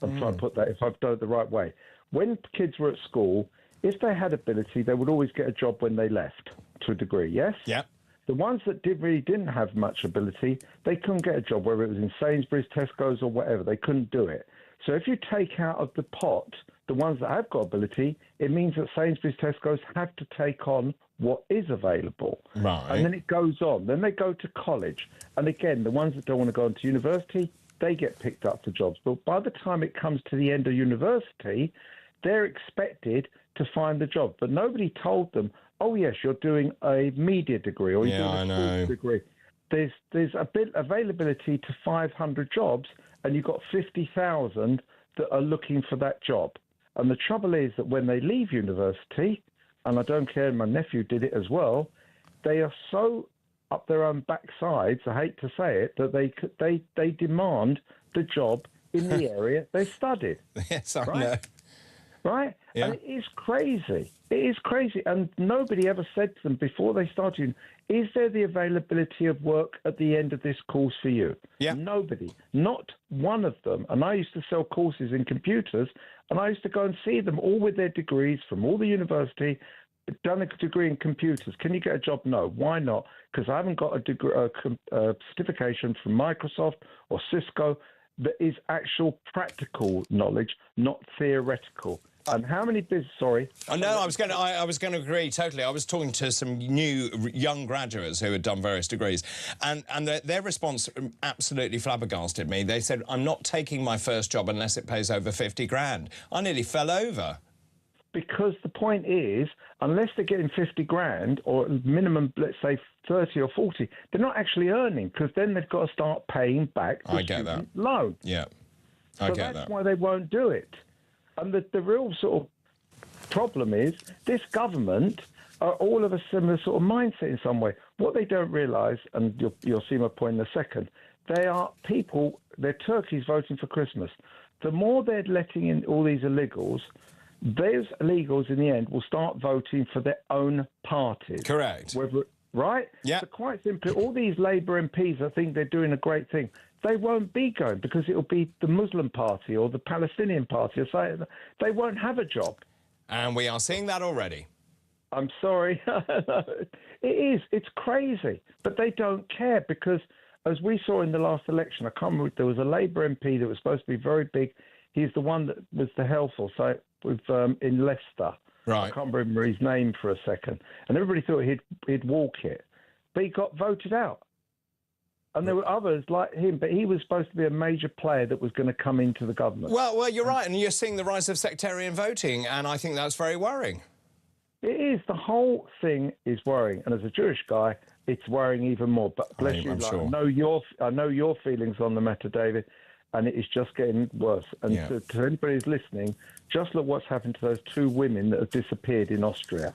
I'm trying to put that, if I've done it the right way. When kids were at school, if they had ability, they would always get a job when they left, to a degree, yes? Yeah. The ones that really didn't have much ability, they couldn't get a job, whether it was in Sainsbury's, Tesco's or whatever. They couldn't do it. So if you take out of the pot the ones that have got ability, it means that Sainsbury's, Tesco's have to take on what is available. Right. And then it goes on. Then they go to college. And again, the ones that don't want to go into university, they get picked up for jobs. But by the time it comes to the end of university, they're expected to find the job. But nobody told them, oh, yes, you're doing a media degree or you're doing a sports degree. There's a bit availability to 500 jobs, and you've got 50,000 that are looking for that job. And the trouble is that when they leave university, and I don't care, my nephew did it as well, they are so up their own backsides, I hate to say it, that they demand the job in the area they studied. Yes, I know. Right? Yeah. And it is crazy. It is crazy. And nobody ever said to them before they started, is there the availability of work at the end of this course for you? Yeah. Nobody. Not one of them. And I used to sell courses in computers, and I used to go and see them all with their degrees from all the university, done a degree in computers. Can you get a job? No. Why not? Because I haven't got a degree, certification from Microsoft or Cisco. that is actual practical knowledge, not theoretical. And how many sorry? No, I was going to agree totally. I was talking to some new young graduates who had done various degrees, and their response absolutely flabbergasted me. They said, "I'm not taking my first job unless it pays over 50 grand." I nearly fell over. Because the point is, unless they're getting 50 grand or minimum, let's say 30 or 40, they're not actually earning, because then they've got to start paying back the student loan. Yeah, I so get that. That's why they won't do it. And the real sort of problem is this government are all of a similar sort of mindset in some way. What they don't realise, and you'll see my point in a second, they are people, they're turkeys voting for Christmas. The more they're letting in all these illegals, those illegals in the end will start voting for their own parties. Correct. Right? Yeah. So quite simply, all these Labour MPs that think they're doing a great thing, they won't be going, because it'll be the Muslim party or the Palestinian party. Or so they won't have a job. And we are seeing that already. I'm sorry. It is. It's crazy. But they don't care, because as we saw in the last election, I can't remember, there was a Labour MP that was supposed to be very big. He's the one that was the health or so in Leicester. Right. I can't remember his name for a second. And everybody thought he'd walk it. But he got voted out. And there were others like him, but he was supposed to be a major player that was going to come into the government. Well, you're right, and you're seeing the rise of sectarian voting, and I think that's very worrying. It is. The whole thing is worrying, and as a Jewish guy, it's worrying even more. But bless you, sure. I know your feelings on the matter, David, and it is just getting worse. And to anybody who's listening, just look what's happened to those two women that have disappeared in Austria.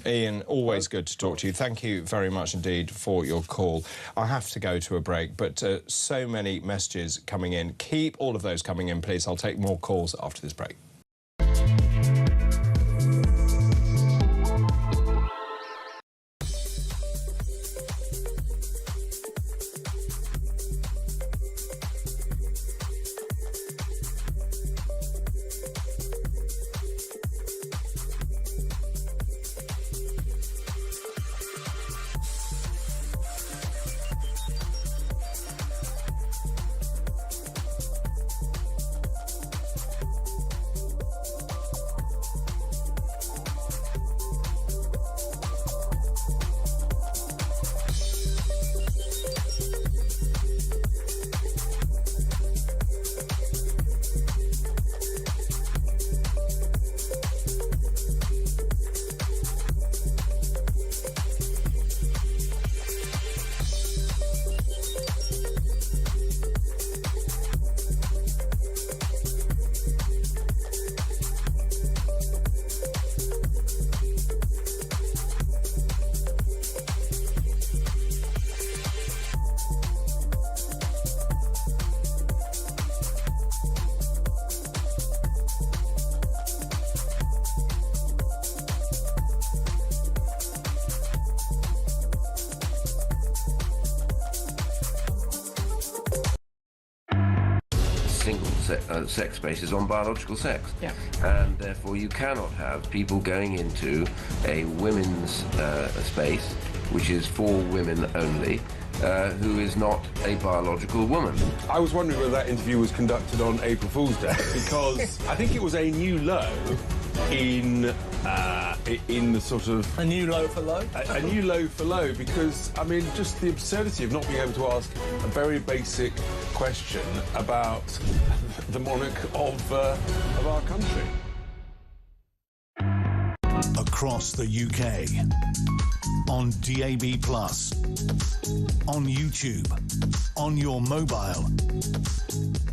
Ian, always good to talk to you. Thank you very much indeed for your call. I have to go to a break, but so many messages coming in. Keep all of those coming in, please. I'll take more calls after this break. Sex basis on biological sex. Yeah. And therefore you cannot have people going into a women's space, which is for women only, who is not a biological woman. I was wondering whether that interview was conducted on April Fool's Day, because I think it was a new low in the sort of... A new low for low? A new low for low, because, I mean, just the absurdity of not being able to ask a very basic question about the monarch of our country. Across the UK, on DAB+, on YouTube, on your mobile,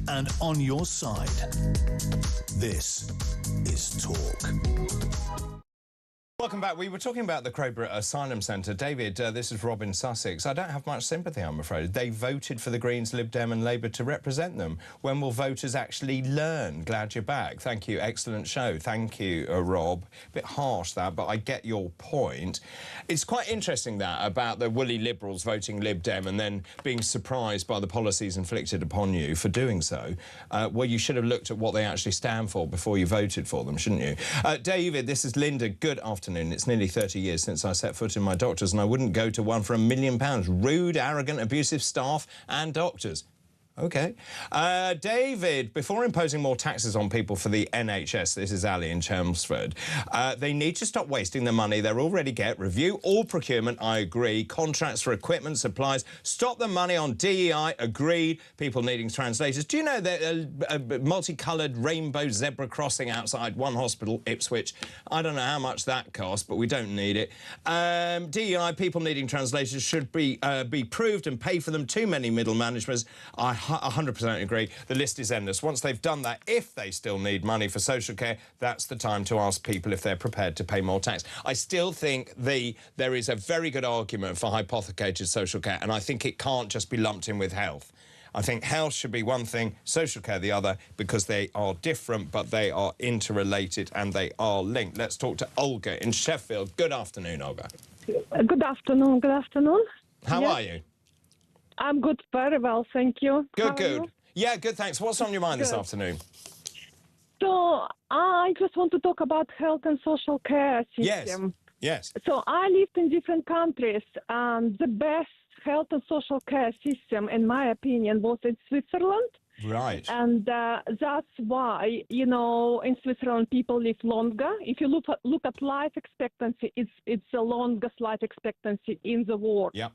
and on your side. This is Talk. Welcome back. We were talking about the Crowborough Asylum Centre. David, this is Rob in Sussex. I don't have much sympathy, I'm afraid. They voted for the Greens, Lib Dem and Labour to represent them. When will voters actually learn? Glad you're back. Thank you. Excellent show. Thank you, Rob. A bit harsh, that, but I get your point. It's quite interesting, that, about the woolly Liberals voting Lib Dem and then being surprised by the policies inflicted upon you for doing so. Well, you should have looked at what they actually stand for before you voted for them, shouldn't you? David, this is Linda. Good afternoon. It's nearly 30 years since I set foot in my doctor's, and I wouldn't go to one for £1 million. Rude, arrogant, abusive staff and doctors. OK. David, before imposing more taxes on people for the NHS, this is Ali in Chelmsford, they need to stop wasting the money they already get. Review all procurement, I agree. Contracts for equipment, supplies. Stop the money on DEI, agreed. People needing translators. Do you know that a multicoloured rainbow zebra crossing outside one hospital, Ipswich? I don't know how much that costs, but we don't need it. DEI, people needing translators should be proved and pay for them. Too many middle managements. I 100% agree. The list is endless. Once they've done that, if they still need money for social care, that's the time to ask people if they're prepared to pay more tax. I still think there is a very good argument for hypothecated social care, and I think it can't just be lumped in with health. I think health should be one thing, social care the other, because they are different, but they are interrelated and they are linked. Let's talk to Olga in Sheffield. Good afternoon, Olga. Good afternoon. Good afternoon. How are you? I'm good, very well, thank you. Good, good. Yeah, good, thanks. What's on your mind this afternoon? So, I just want to talk about health and social care system. Yes. So, I lived in different countries, and the best health and social care system, in my opinion, was in Switzerland. Right. And that's why, you know, in Switzerland people live longer. If you look at life expectancy, it's the longest life expectancy in the world. Yeah.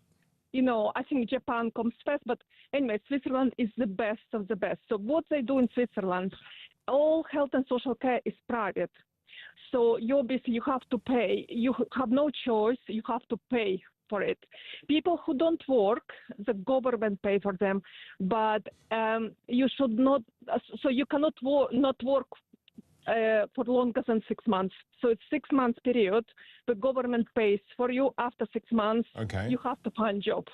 You know, I think Japan comes first, but anyway, Switzerland is the best of the best. So what they do in Switzerland, all health and social care is private. So you have to pay. You have no choice. You have to pay for it. People who don't work, the government pay for them, but you should not. So you cannot not work for longer than 6 months. So it's 6 months period. The government pays for you. After 6 months, you have to find a job.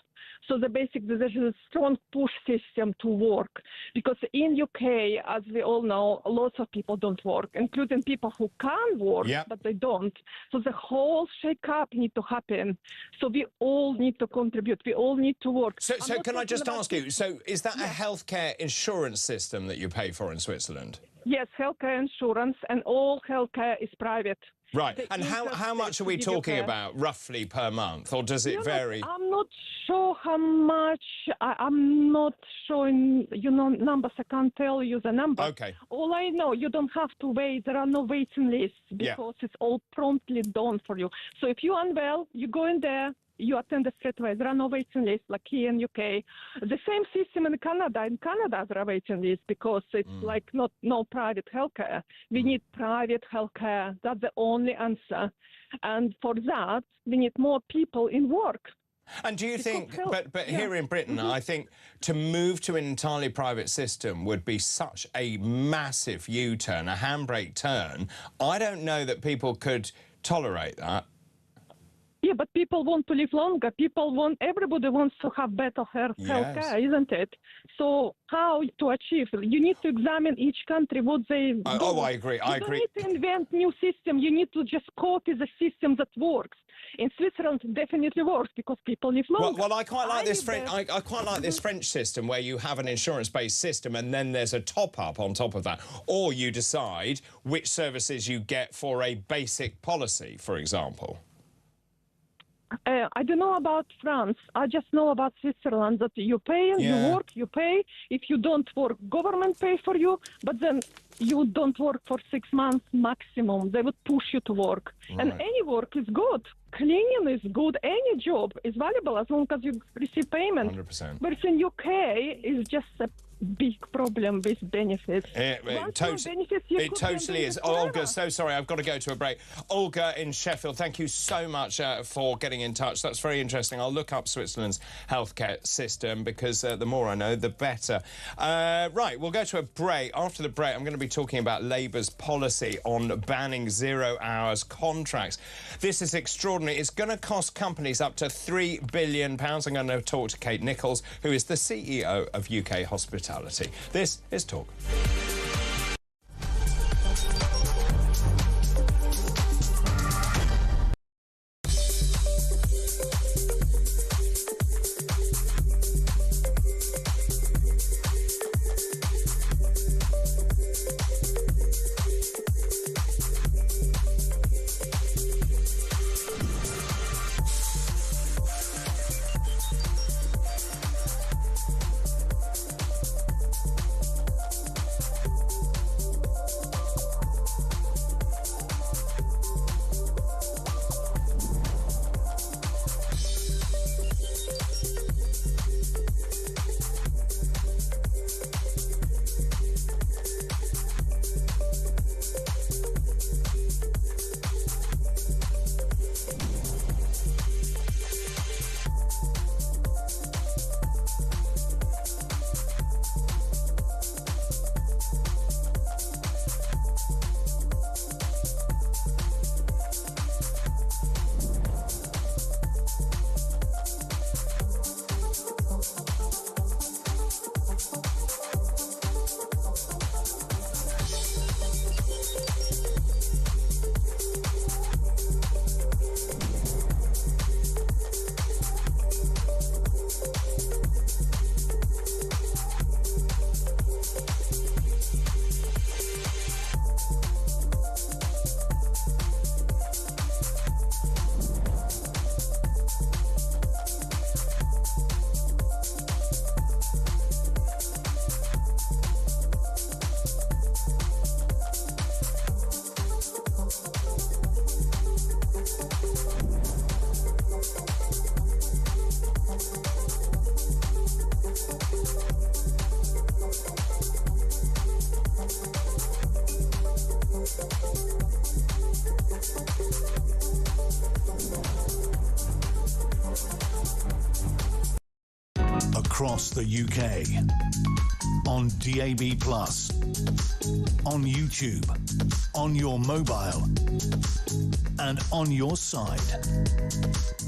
So there's a strong push system to work, because in UK, as we all know, lots of people don't work, including people who can work, but they don't. So the whole shake-up needs to happen. So we all need to contribute. We all need to work. So can I just ask you, so is that a healthcare insurance system that you pay for in Switzerland? Yes, healthcare insurance, and all healthcare is private. Right, and how much are we talking about, roughly, per month, or does it vary? I'm not sure how much. I'm not showing, numbers. I can't tell you the number. Okay. All I know, you don't have to wait. There are no waiting lists, because it's all promptly done for you. So if you're unwell, you go in there, you attend straight away. There are no waiting lists like here in UK. The same system in Canada. In Canada, there are waiting lists because it's like no private healthcare. We need private healthcare. That's the only answer. And for that, we need more people in work. And do you think, but here in Britain, I think to move to an entirely private system would be such a massive U-turn, a handbrake turn. I don't know that people could tolerate that. Yeah, but people want to live longer. Everybody wants to have better health care, isn't it? So how to achieve it? You need to examine each country what they do. I agree. You don't need to invent new system. You need to just copy the system that works. In Switzerland, it definitely works because people live longer. Well, I quite like this French. I quite like this French system where you have an insurance-based system and then there's a top-up on top of that, or you decide which services you get for a basic policy, for example. I don't know about France. I just know about Switzerland, that you pay and you work, you pay. If you don't work, government pay for you, but then you don't work for 6 months maximum. They would push you to work. Right. And any work is good. Cleaning is good. Any job is valuable as long as you receive payment. 100%. But in UK, it's just a big problem with benefits. It totally is. Olga, so sorry, I've got to go to a break. Olga in Sheffield, thank you so much for getting in touch. That's very interesting. I'll look up Switzerland's healthcare system because the more I know, the better. Right, we'll go to a break. After the break, I'm going to be talking about Labour's policy on banning 0 hours contracts. This is extraordinary. It's going to cost companies up to £3 billion. I'm going to talk to Kate Nichols, who is the CEO of UK Hospitality. This is Talk. across the UK. On DAB+, on YouTube, on your mobile, and on your side.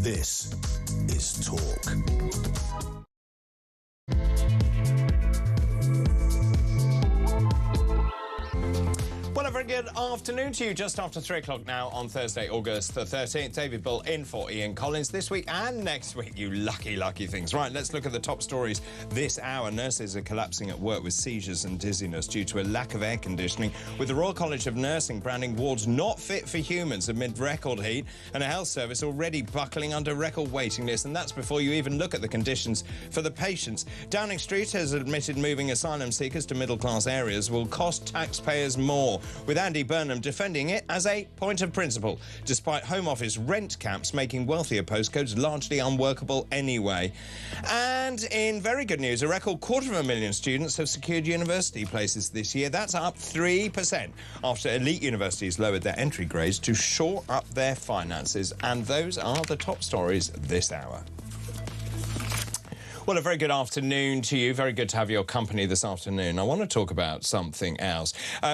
This is Talk. Well, a very good afternoon to you. Just after 3 o'clock now on Thursday, August the 13th. David Bull in for Ian Collins this week and next week. You lucky, lucky things. Right, let's look at the top stories this hour. Nurses are collapsing at work with seizures and dizziness due to a lack of air conditioning, with the Royal College of Nursing branding wards not fit for humans amid record heat, and a health service already buckling under record waiting lists. And that's before you even look at the conditions for the patients. Downing Street has admitted moving asylum seekers to middle-class areas will cost taxpayers more, with Andy Burnham defending it as a point of principle, despite Home Office rent caps making wealthier postcodes largely unworkable anyway. And in very good news, a record 250,000 students have secured university places this year. That's up 3% after elite universities lowered their entry grades to shore up their finances. And those are the top stories this hour. Well, a very good afternoon to you. Very good to have your company this afternoon. I want to talk about something else,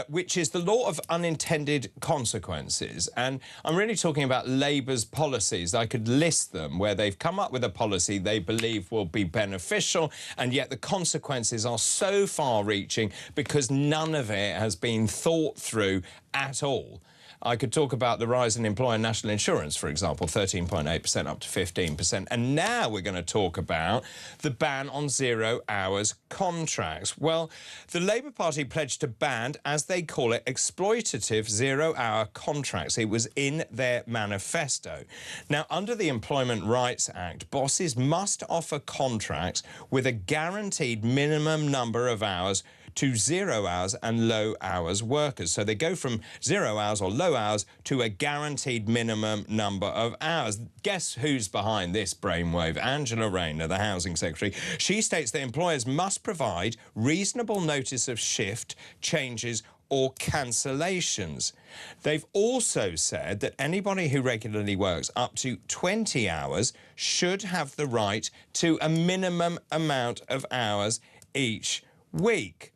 which is the law of unintended consequences. And I'm really talking about Labour's policies. I could list them where they've come up with a policy they believe will be beneficial, and yet the consequences are so far-reaching because none of it has been thought through at all. I could talk about the rise in employer national insurance, for example, 13.8% up to 15%. And now we're going to talk about the ban on 0 hours contracts. Well, the Labour Party pledged to ban, as they call it, exploitative 0 hour contracts. It was in their manifesto. Now, under the Employment Rights Act, bosses must offer contracts with a guaranteed minimum number of hours to 0 hours and low hours workers. So they go from 0 hours or low hours to a guaranteed minimum number of hours. Guess who's behind this brainwave? Angela Rayner, the Housing Secretary. She states that employers must provide reasonable notice of shift changes or cancellations. They've also said that anybody who regularly works up to 20 hours should have the right to a minimum amount of hours each week.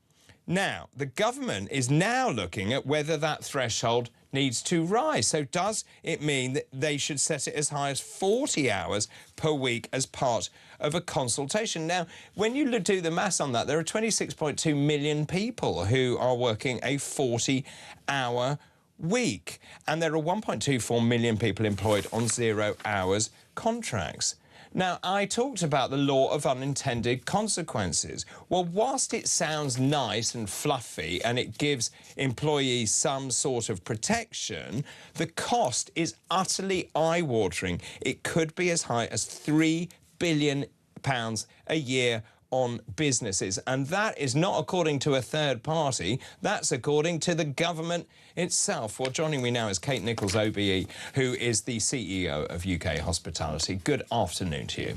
Now, the government is now looking at whether that threshold needs to rise. So does it mean that they should set it as high as 40 hours per week as part of a consultation? Now, when you do the maths on that, there are 26.2 million people who are working a 40-hour week, and there are 1.24 million people employed on 0 hours contracts. Now, I talked about the law of unintended consequences. Well, whilst it sounds nice and fluffy and it gives employees some sort of protection, the cost is utterly eye-watering. It could be as high as £3 billion a year on businesses, and that is not according to a third party, that's according to the government itself. Well, joining me now is Kate Nichols, OBE, who is the CEO of UK Hospitality. Good afternoon to you.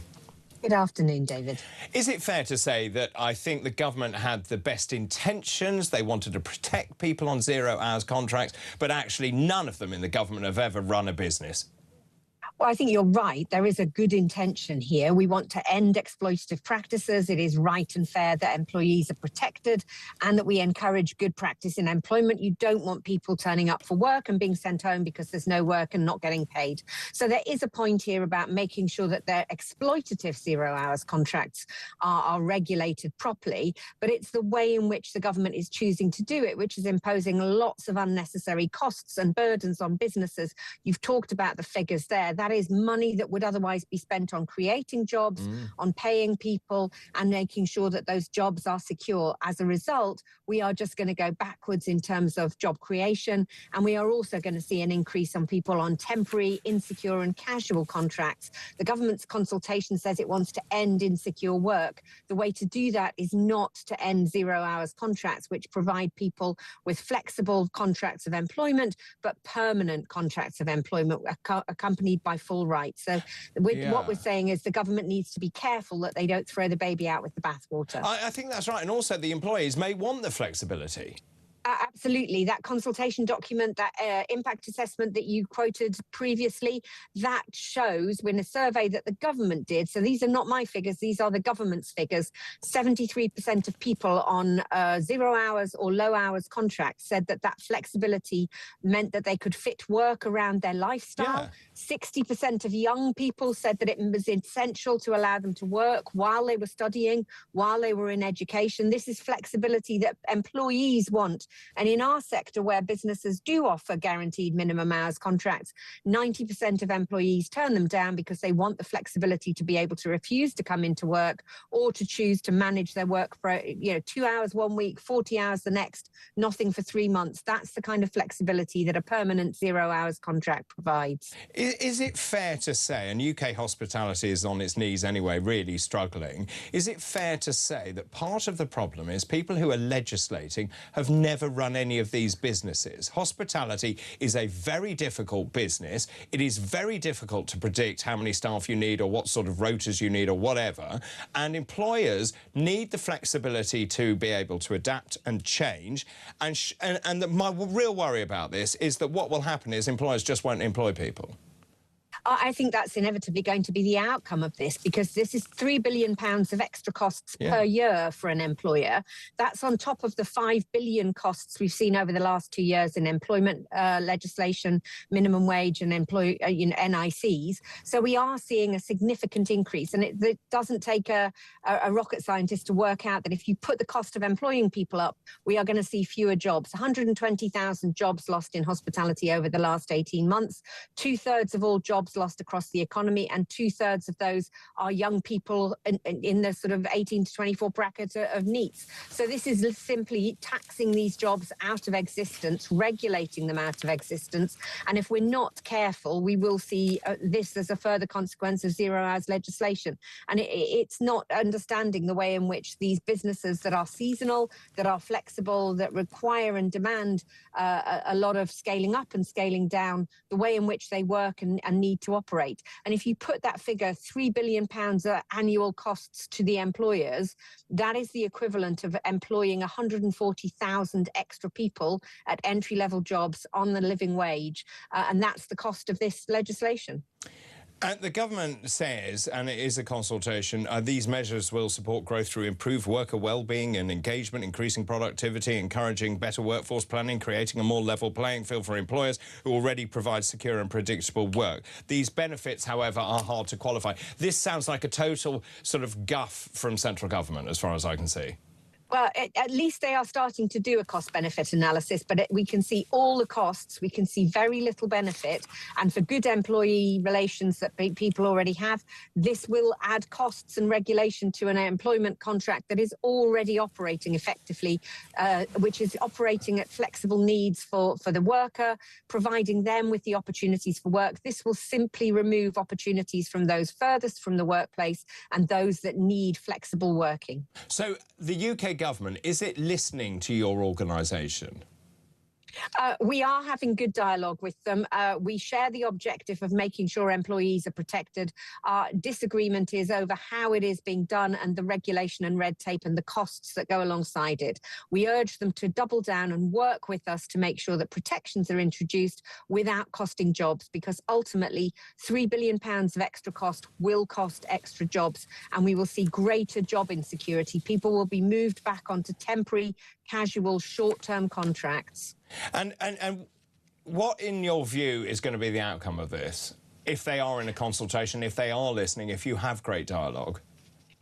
Good afternoon, David. Is it fair to say that I think the government had the best intentions? They wanted to protect people on 0 hours contracts, but actually none of them in the government have ever run a business? Well, I think you're right. There is a good intention here. We want to end exploitative practices. It is right and fair that employees are protected and that we encourage good practice in employment. You don't want people turning up for work and being sent home because there's no work and not getting paid. So there is a point here about making sure that their exploitative 0 hours contracts are regulated properly. But it's the way in which the government is choosing to do it, which is imposing lots of unnecessary costs and burdens on businesses. You've talked about the figures there. That is money that would otherwise be spent on creating jobs, on paying people and making sure that those jobs are secure. As a result, we are just going to go backwards in terms of job creation, and we are also going to see an increase on people on temporary, insecure and casual contracts. The government's consultation says it wants to end insecure work. The way to do that is not to end 0 hours contracts, which provide people with flexible contracts of employment, but permanent contracts of employment accompanied by full rights. So what we're saying is the government needs to be careful that they don't throw the baby out with the bathwater. I think that's right. And also the employees may want the flexibility. Absolutely. That consultation document, that impact assessment that you quoted previously, that shows when a survey that the government did, so these are not my figures, these are the government's figures, 73% of people on 0 hours or low hours contracts said that that flexibility meant that they could fit work around their lifestyle. 60% of young people said that it was essential to allow them to work while they were studying, while they were in education. This is flexibility that employees want. And in our sector, where businesses do offer guaranteed minimum hours contracts, 90% of employees turn them down because they want the flexibility to be able to refuse to come into work or to choose to manage their work for 2 hours 1 week, 40 hours the next, nothing for 3 months. That's the kind of flexibility that a permanent 0 hours contract provides. Is it fair to say, and UK hospitality is on its knees anyway, really struggling, is it fair to say that part of the problem is people who are legislating have never run any of these businesses? Hospitality is a very difficult business. It is very difficult to predict how many staff you need or what sort of rotas you need or whatever, and employers need the flexibility to be able to adapt and change, and my real worry about this is that what will happen is employers just won't employ people. I think that's inevitably going to be the outcome of this, because this is £3 billion of extra costs per year for an employer. That's on top of the £5 billion costs we've seen over the last 2 years in employment legislation, minimum wage and NICs. So we are seeing a significant increase, and it doesn't take a rocket scientist to work out that if you put the cost of employing people up, we are going to see fewer jobs. 120,000 jobs lost in hospitality over the last 18 months. 2/3 of all jobs lost across the economy, and 2/3 of those are young people in the sort of 18 to 24 bracket of NEETs. So this is simply taxing these jobs out of existence, regulating them out of existence. And if we're not careful, we will see this as a further consequence of 0 hours legislation. And it's not understanding the way in which these businesses that are seasonal, that are flexible, that require and demand a lot of scaling up and scaling down, the way in which they work and need to operate. And if you put that figure, £3 billion annual costs to the employers, that is the equivalent of employing 140,000 extra people at entry-level jobs on the living wage. And that's the cost of this legislation. The government says, and it is a consultation, these measures will support growth through improved worker well-being and engagement, increasing productivity, encouraging better workforce planning, creating a more level playing field for employers who already provide secure and predictable work. These benefits, however, are hard to qualify. This sounds like a total sort of guff from central government, as far as I can see. Well, at least they are starting to do a cost-benefit analysis, but we can see all the costs. We can see very little benefit. And for good employee relations that people already have, this will add costs and regulation to an employment contract that is already operating effectively, which is operating at flexible needs for the worker, providing them with the opportunities for work. This will simply remove opportunities from those furthest from the workplace and those that need flexible working. So the UK government, is it listening to your organisation? We are having good dialogue with them. We share the objective of making sure employees are protected. Our disagreement is over how it is being done and the regulation and red tape and the costs that go alongside it. We urge them to double down and work with us to make sure that protections are introduced without costing jobs, because ultimately £3 billion of extra cost will cost extra jobs, and we will see greater job insecurity. People will be moved back onto temporary, casual, short-term contracts. And what, in your view, is going to be the outcome of this? If they are in a consultation, if they are listening, if you have great dialogue?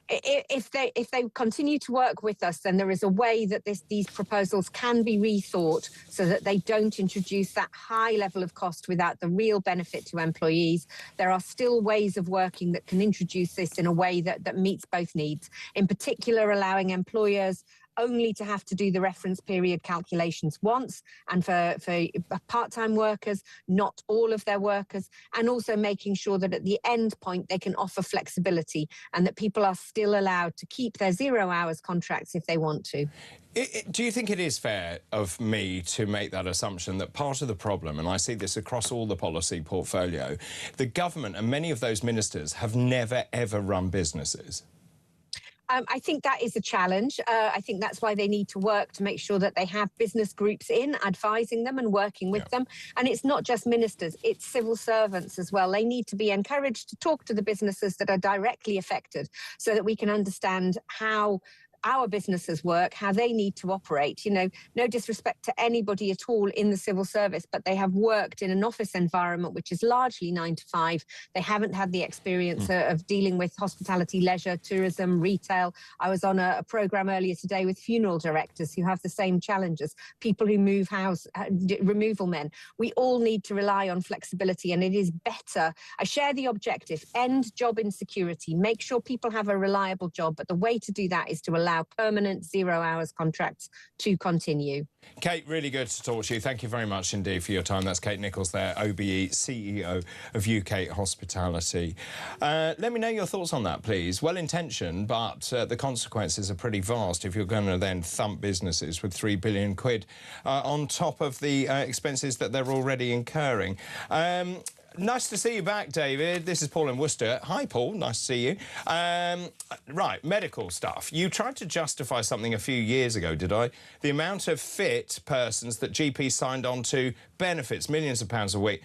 If they continue to work with us, then there is a way that these proposals can be rethought so that they don't introduce that high level of cost without the real benefit to employees. There are still ways of working that can introduce this in a way that meets both needs, in particular allowing employers only to have to do the reference period calculations once, and for part-time workers, not all of their workers, and also making sure that at the end point they can offer flexibility and that people are still allowed to keep their 0 hours contracts if they want to. Do you think it is fair of me to make that assumption that part of the problem, and I see this across all the policy portfolio, the government and many of those ministers have never, ever run businesses? I think that is a challenge. I think that's why they need to work to make sure that they have business groups in, advising them and working with them. And it's not just ministers, it's civil servants as well. They need to be encouraged to talk to the businesses that are directly affected so that we can understand how our businesses work, how they need to operate. You know, no disrespect to anybody at all in the civil service, but they have worked in an office environment which is largely 9 to 5. They haven't had the experience of dealing with hospitality, leisure, tourism, retail. I was on a program earlier today with funeral directors who have the same challenges, people who move house, removal men. We all need to rely on flexibility, and it is better. I share the objective, end job insecurity, make sure people have a reliable job, but the way to do that is to allow permanent 0 hours contracts to continue. Kate, really good to talk to you. Thank you very much indeed for your time. That's Kate Nichols there, OBE, CEO of UK Hospitality. Let me know your thoughts on that, please. Well-intentioned, but the consequences are pretty vast if you're going to then thump businesses with £3 billion on top of the expenses that they're already incurring. Nice to see you back, David. This is Paul in Worcester. Hi, Paul. Nice to see you. Right, medical stuff. You tried to justify something a few years ago, did I? The amount of fit persons that GPs signed on to benefits, millions of pounds a week.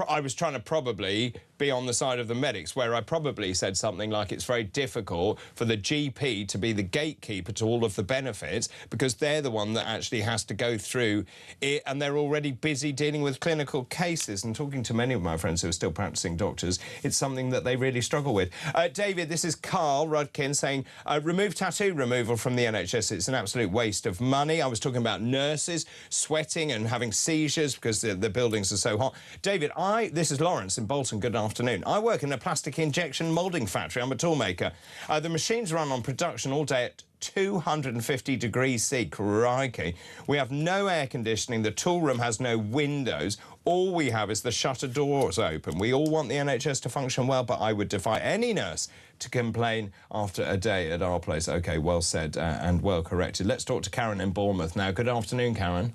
I was trying to probably be on the side of the medics, where I probably said something like it's very difficult for the GP to be the gatekeeper to all of the benefits because they're the one that actually has to go through it, and they're already busy dealing with clinical cases. And talking to many of my friends who are still practicing doctors, it's something that they really struggle with. David, this is Carl Rudkin saying, remove tattoo removal from the NHS. It's an absolute waste of money. I was talking about nurses sweating and having seizures because the buildings are so hot. David, this is Lawrence in Bolton. Good afternoon. I work in a plastic injection moulding factory. I'm a tool maker. The machines run on production all day at 250 degrees C. Crikey. We have no air conditioning. The tool room has no windows. All we have is the shutter doors open. We all want the NHS to function well, but I would defy any nurse to complain after a day at our place. OK, well said and well corrected. Let's talk to Karen in Bournemouth now. Good afternoon, Karen.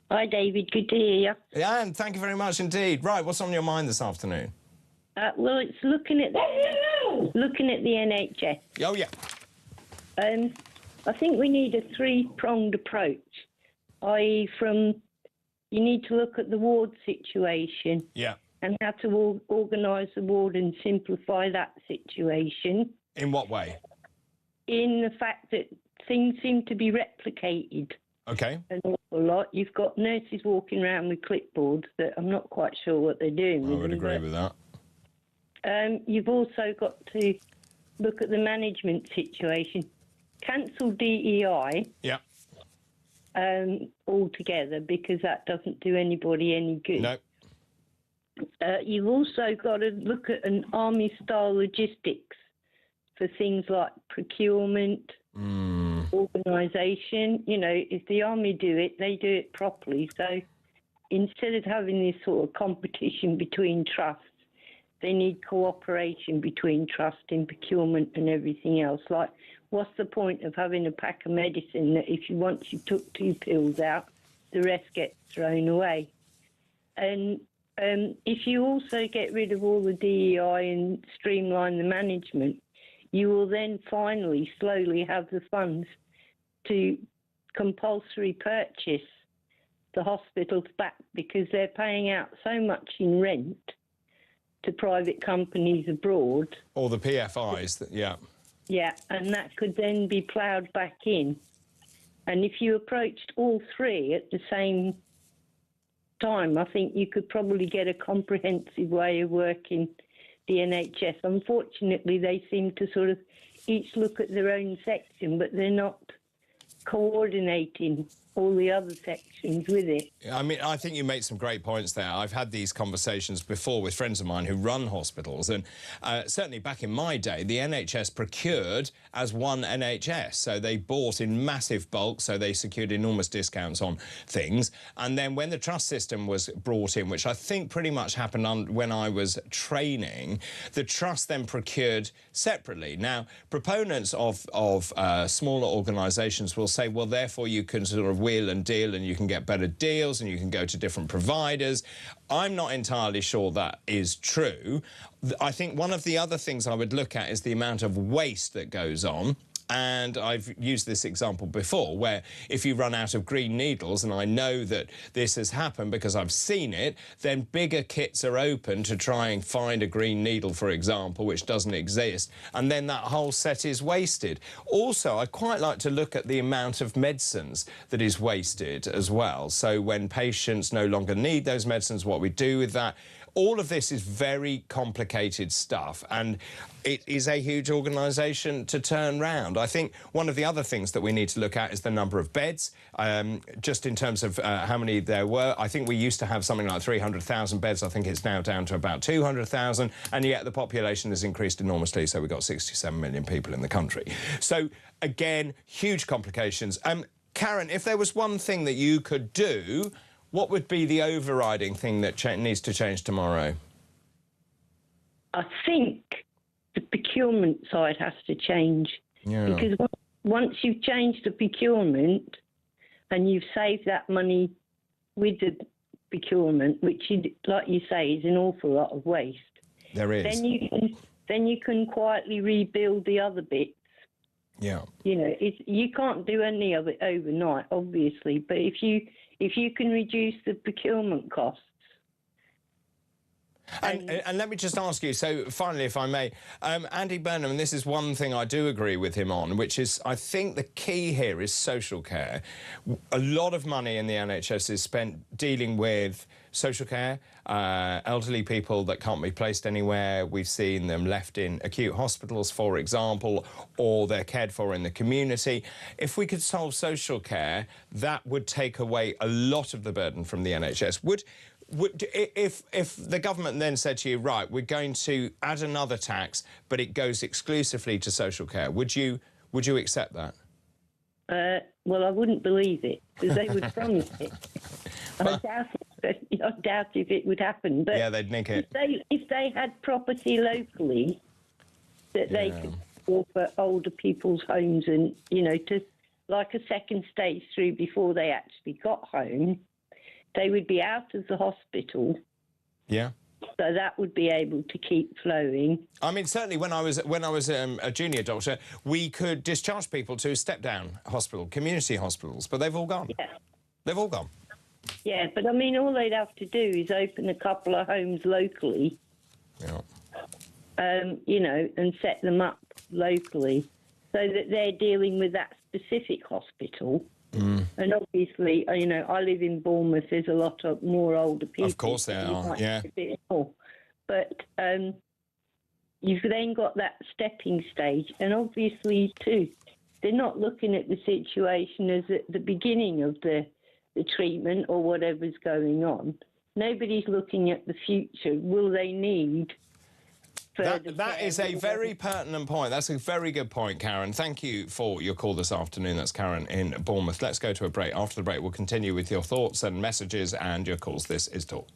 Hi, David. Good to hear you. Yeah, and thank you very much indeed. Right, what's on your mind this afternoon? Well, it's looking at the NHS. Oh, yeah. I think we need a three-pronged approach, i.e. you need to look at the ward situation. Yeah. And how to organise the ward and simplify that situation. In what way? In the fact that things seem to be replicated. OK. An awful lot. You've got nurses walking around with clipboards that I'm not quite sure what they're doing. I would agree with that. You've also got to look at the management situation. Cancel DEI. Yeah. Altogether, because that doesn't do anybody any good. No. You've also got to look at an army-style logistics for things like procurement, organisation. You know, if the army do it, they do it properly. So instead of having this sort of competition between trusts, they need cooperation between trust in procurement and everything else. Like, what's the point of having a pack of medicine that if once you took 2 pills out, the rest gets thrown away? And if you also get rid of all the DEI and streamline the management, you will then finally slowly have the funds to compulsory purchase the hospitals back, because they're paying out so much in rent to private companies abroad. Or the PFIs, yeah. Yeah, and that could then be ploughed back in. And if you approached all three at the same time, I think you could probably get a comprehensive way of working the NHS. Unfortunately, they seem to sort of each look at their own section, but they're not coordinating all the other sections with it. I mean, I think you make some great points there. I've had these conversations before with friends of mine who run hospitals, and certainly back in my day, the NHS procured as one NHS. So they bought in massive bulk, so they secured enormous discounts on things. And then when the trust system was brought in, which I think pretty much happened when I was training, the trust then procured separately. Now, proponents of smaller organisations will say, well, therefore you can sort of wheel and deal, and you can get better deals and you can go to different providers. I'm not entirely sure that is true. I think one of the other things I would look at is the amount of waste that goes on. And I've used this example before, where if you run out of green needles, and I know that this has happened because I've seen it, then bigger kits are open to try and find a green needle, for example, which doesn't exist, and then that whole set is wasted. Also, I quite like to look at the amount of medicines that is wasted as well. So when patients no longer need those medicines, what we do with that. All of this is very complicated stuff, and it is a huge organisation to turn round. I think one of the other things that we need to look at is the number of beds, just in terms of how many there were. I think we used to have something like 300,000 beds. I think it's now down to about 200,000, and yet the population has increased enormously, so we've got 67 million people in the country. So, again, huge complications. Karen, if there was one thing that you could do, what would be the overriding thing that needs to change tomorrow? I think the procurement side has to change. Yeah. Because once you've changed the procurement and you've saved that money with the procurement, which, like you say, is an awful lot of waste. There is. Then you can quietly rebuild the other bits. Yeah. You know, you can't do any of it overnight, obviously, but if you can reduce the procurement costs. And let me just ask you, so finally, if I may, Andy Burnham, and this is one thing I do agree with him on, which is I think the key here is social care. A lot of money in the NHS is spent dealing with social care, elderly people that can't be placed anywhere. We've seen them left in acute hospitals, for example, or they're cared for in the community. If we could solve social care, that would take away a lot of the burden from the NHS. If the government then said to you, right, we're going to add another tax, but it goes exclusively to social care, would you accept that? Well, I wouldn't believe it, because they would promise it. I doubt if it would happen. But yeah, they'd nick it. If they had property locally that they could offer older people's homes and, you know, to like a second stage through before they actually got home, they would be out of the hospital. Yeah. So that would be able to keep flowing. I mean, certainly when I was a junior doctor, we could discharge people to step-down hospital, community hospitals, but they've all gone. Yeah. They've all gone. Yeah, but I mean, all they'd have to do is open a couple of homes locally, you know, and set them up locally so that they're dealing with that specific hospital. And obviously, you know, I live in Bournemouth. There's a lot of more older people. Of course there are, yeah. A bit more. But you've then got that stepping stage. And obviously, too, they're not looking at the situation as at the beginning of the treatment or whatever's going on. Nobody's looking at the future. Will they need... That is a very pertinent point. That's a very good point, Karen. Thank you for your call this afternoon. That's Karen in Bournemouth. Let's go to a break. After the break, we'll continue with your thoughts and messages and your calls. This is Talk.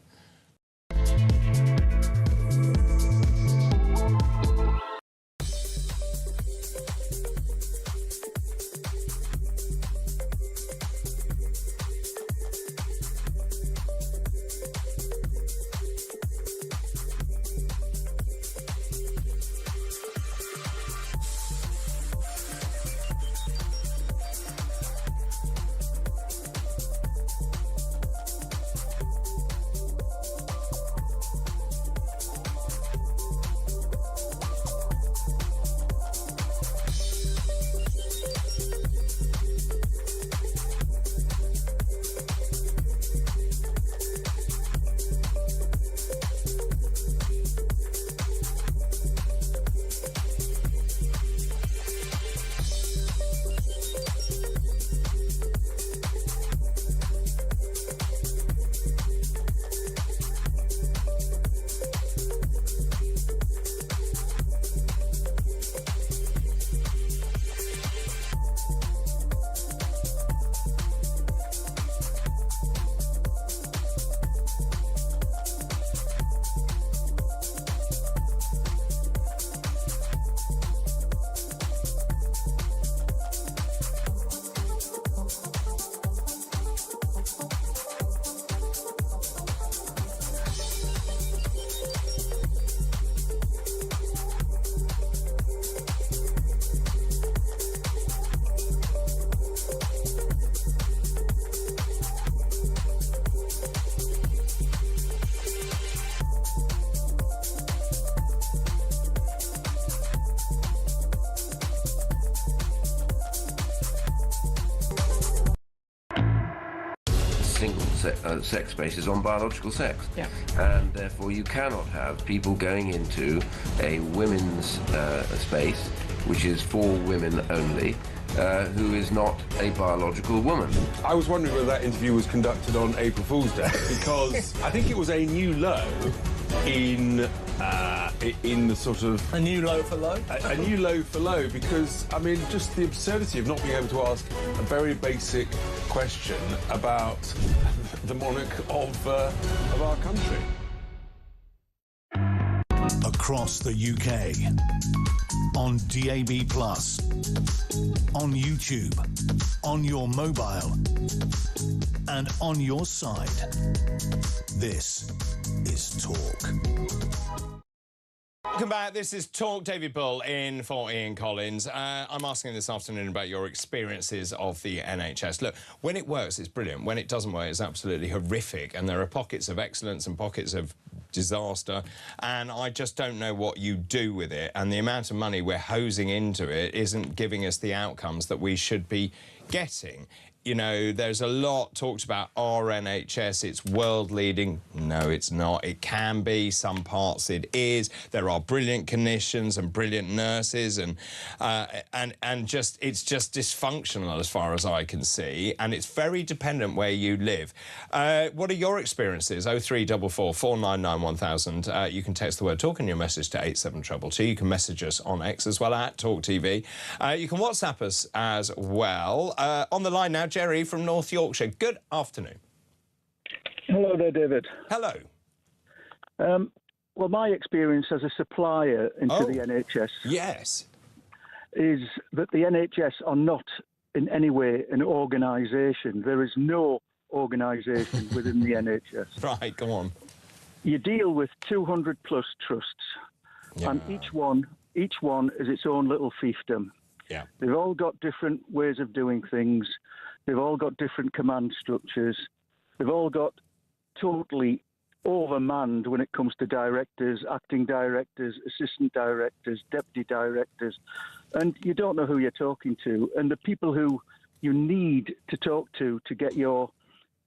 sex spaces on biological sex. Yeah. And therefore you cannot have people going into a women's space, which is for women only, who is not a biological woman. I was wondering whether that interview was conducted on April Fool's Day, because I think it was a new low in the sort of... A new low for low? A new low for low, because, I mean, just the absurdity of not being able to ask a very basic question about the monarch of our country. Across the UK, on DAB+, on YouTube, on your mobile, and on your side. This is Talk. Welcome back. This is Talk. David Bull in for Ian Collins. I'm asking this afternoon about your experiences of the NHS. Look, when it works, it's brilliant. When it doesn't work, it's absolutely horrific. And there are pockets of excellence and pockets of disaster. And I just don't know what you do with it. And the amount of money we're hosing into it isn't giving us the outcomes that we should be getting. You know, there's a lot talked about our NHS. It's world leading. No, it's not. It can be. Some parts it is. There are brilliant clinicians and brilliant nurses, and just it's just dysfunctional as far as I can see. And it's very dependent where you live. What are your experiences? 0344 499 1000. You can text the word talk in your message to 87222. You can message us on X as well at talkTV. You can WhatsApp us as well. On the line now, Jerry from North Yorkshire. Good afternoon. Hello there, David. Hello. Well, my experience as a supplier into the NHS is that the NHS are not in any way an organisation. There is no organisation within the NHS. Right, go on. You deal with 200 plus trusts, and each one is its own little fiefdom. Yeah. They've all got different ways of doing things. They've all got different command structures. They've all got totally overmanned when it comes to directors, acting directors, assistant directors, deputy directors. And you don't know who you're talking to. And the people who you need to talk to get your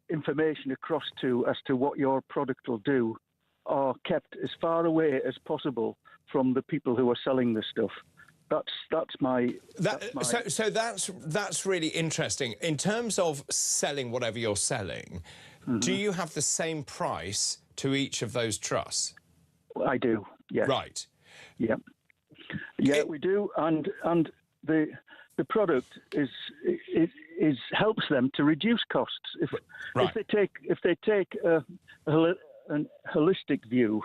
information across to as to what your product will do are kept as far away as possible from the people who are selling the stuff. So that's really interesting. In terms of selling whatever you're selling, do you have the same price to each of those trusts? I do. Yes. Right. Yeah. Yeah, we do, and the product is helps them to reduce costs. If they take a holistic view,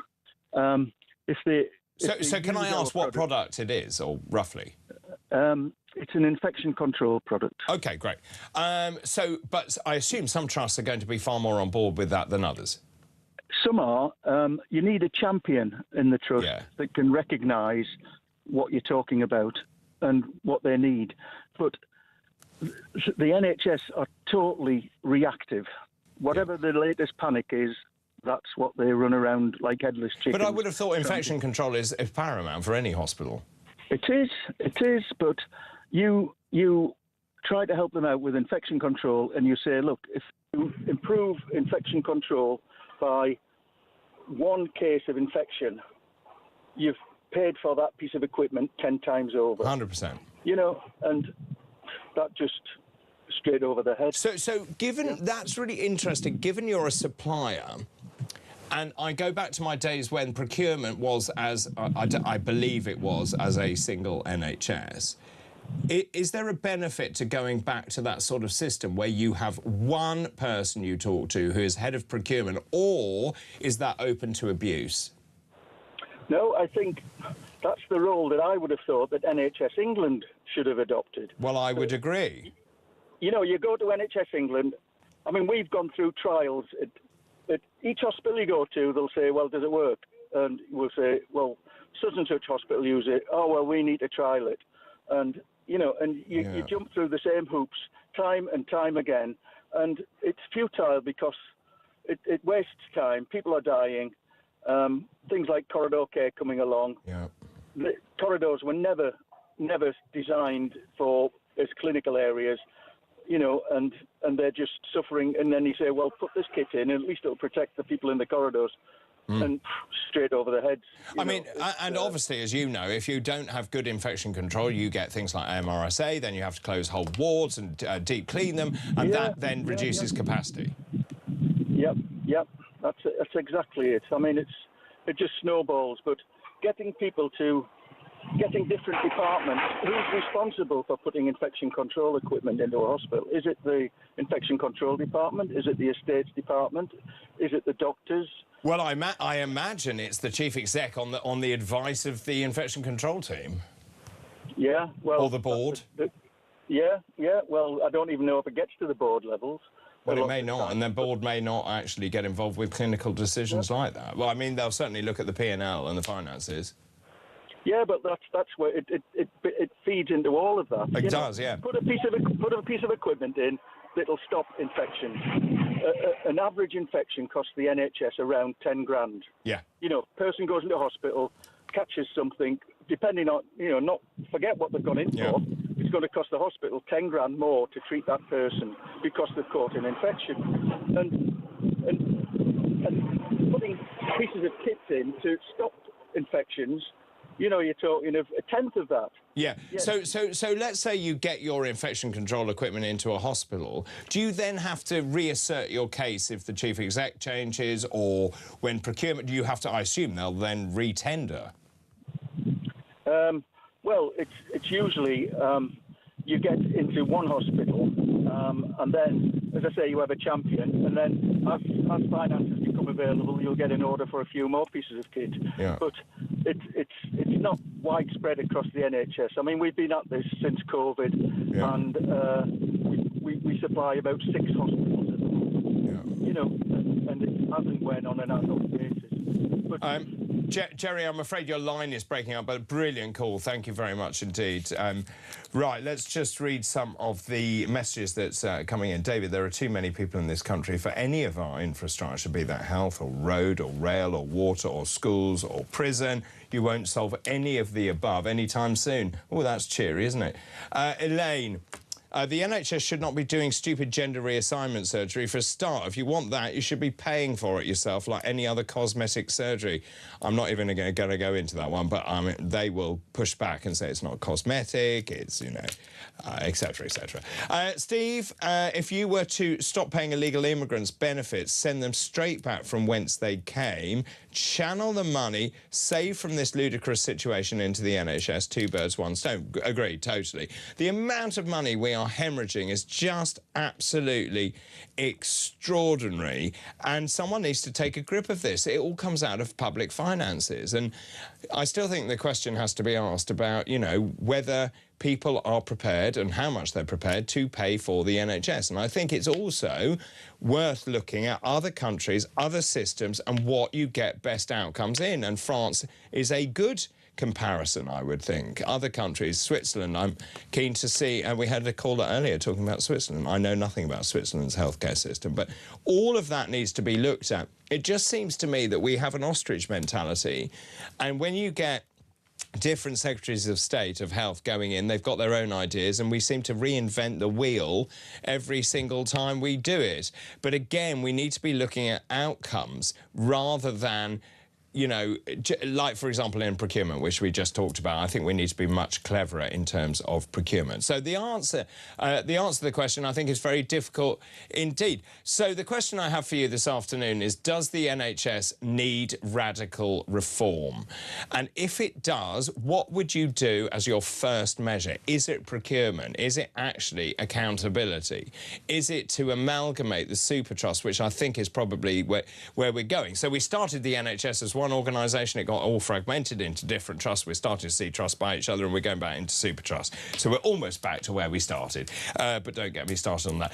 So can I ask what product it is, or roughly? It's an infection control product. OK, great. But I assume some trusts are going to be far more on board with that than others. Some are. You need a champion in the trust that can recognise what you're talking about and what they need. But the NHS are totally reactive. Whatever the latest panic is, that's what they run around like headless chickens. But I would have thought infection control is paramount for any hospital. It is, but you try to help them out with infection control, and you say, look, if you improve infection control by one case of infection, you've paid for that piece of equipment 10 times over. 100%. You know, and that just straight over the head. So given that's really interesting, given you're a supplier, and I go back to my days when procurement was I believe it was as a single NHS. Is there a benefit to going back to that sort of system where you have one person you talk to who is head of procurement, or is that open to abuse? No, I think that's the role that I would have thought that NHS England should have adopted. Well, I would agree. You know, you go to NHS England, I mean, we've gone through trials. At each hospital you go to, they'll say, well, does it work? And we'll say, well, such and such hospital use it. Oh, well, we need to trial it. And, you know, and you jump through the same hoops time and time again. And it's futile because it wastes time. People are dying. Things like corridor care coming along. Yeah. The corridors were never designed for as clinical areas. and they're just suffering. And then you say, well, put this kit in, and at least it'll protect the people in the corridors. And straight over their heads. I mean, and obviously, as you know, if you don't have good infection control, you get things like MRSA, then you have to close whole wards and deep clean them, and that then reduces capacity. Yep, that's exactly it. I mean, it just snowballs, but getting different departments, who's responsible for putting infection control equipment into a hospital? Is it the infection control department? Is it the estates department? Is it the doctors? Well, I imagine it's the chief exec on the advice of the infection control team. Yeah, well... Or the board. Yeah, well, I don't even know if it gets to the board levels. Well, it may not, and the board may not actually get involved with clinical decisions like that. Well, I mean, they'll certainly look at the P&L and the finances. Yeah, but that's where it feeds into all of that. It does, yeah. Put a piece of equipment in that'll stop infections. An average infection costs the NHS around 10 grand. Yeah. Person goes into hospital, catches something, depending on, not forget what they've gone in for. It's going to cost the hospital 10 grand more to treat that person because they've caught an infection. And putting pieces of kits in to stop infections, you're talking of a tenth of that. Yeah. So let's say you get your infection control equipment into a hospital. Do you then have to reassert your case if the chief exec changes, or when procurement, do you have to, I assume they'll then re-tender? Well, it's usually you get into one hospital, and then, as I say, you have a champion, and then as finances become available, you'll get an order for a few more pieces of kit. Yeah. But it's not widespread across the NHS. I mean, we've been at this since COVID, and we supply about 6 hospitals at the moment. And it's as and when on an ad hoc basis. But, Jerry, I'm afraid your line is breaking up, but brilliant call. Thank you very much indeed. Right, let's just read some of the messages that's coming in. David, there are too many people in this country for any of our infrastructure, be that health or road or rail or water or schools or prison. You won't solve any of the above anytime soon. Oh, that's cheery, isn't it? Elaine. The NHS should not be doing stupid gender reassignment surgery. For a start, if you want that, you should be paying for it yourself like any other cosmetic surgery. I'm not even going to go into that one, but they will push back and say it's not cosmetic, it's, et cetera, et cetera. Steve, if you were to stop paying illegal immigrants benefits, send them straight back from whence they came, channel the money, save from this ludicrous situation into the NHS, 2 birds, 1 stone. Agreed, totally. The amount of money we are hemorrhaging is just absolutely extraordinary, and someone needs to take a grip of this. It all comes out of public finances, and I still think the question has to be asked about, whether people are prepared and how much they're prepared to pay for the NHS. And I think it's also worth looking at other countries, other systems, and what you get best outcomes in. And France is a good comparison, I would think. Other countries, Switzerland, I'm keen to see, and we had a caller earlier talking about Switzerland. I know nothing about Switzerland's healthcare system, but all of that needs to be looked at. It just seems to me that we have an ostrich mentality, and when you get different secretaries of state of health going in, they've got their own ideas, and we seem to reinvent the wheel every single time we do it. But again, we need to be looking at outcomes rather than, like, for example, in procurement, which we just talked about. I think we need to be much cleverer in terms of procurement. So the answer to the question, I think, is very difficult indeed. So the question I have for you this afternoon is, does the NHS need radical reform? And if it does, what would you do as your first measure? Is it procurement? Is it actually accountability? Is it to amalgamate the super trust, which I think is probably where we're going? So we started the NHS as one organisation, it got all fragmented into different trusts. We're starting to see trusts by each other, and we're going back into super trust. So we're almost back to where we started. But don't get me started on that.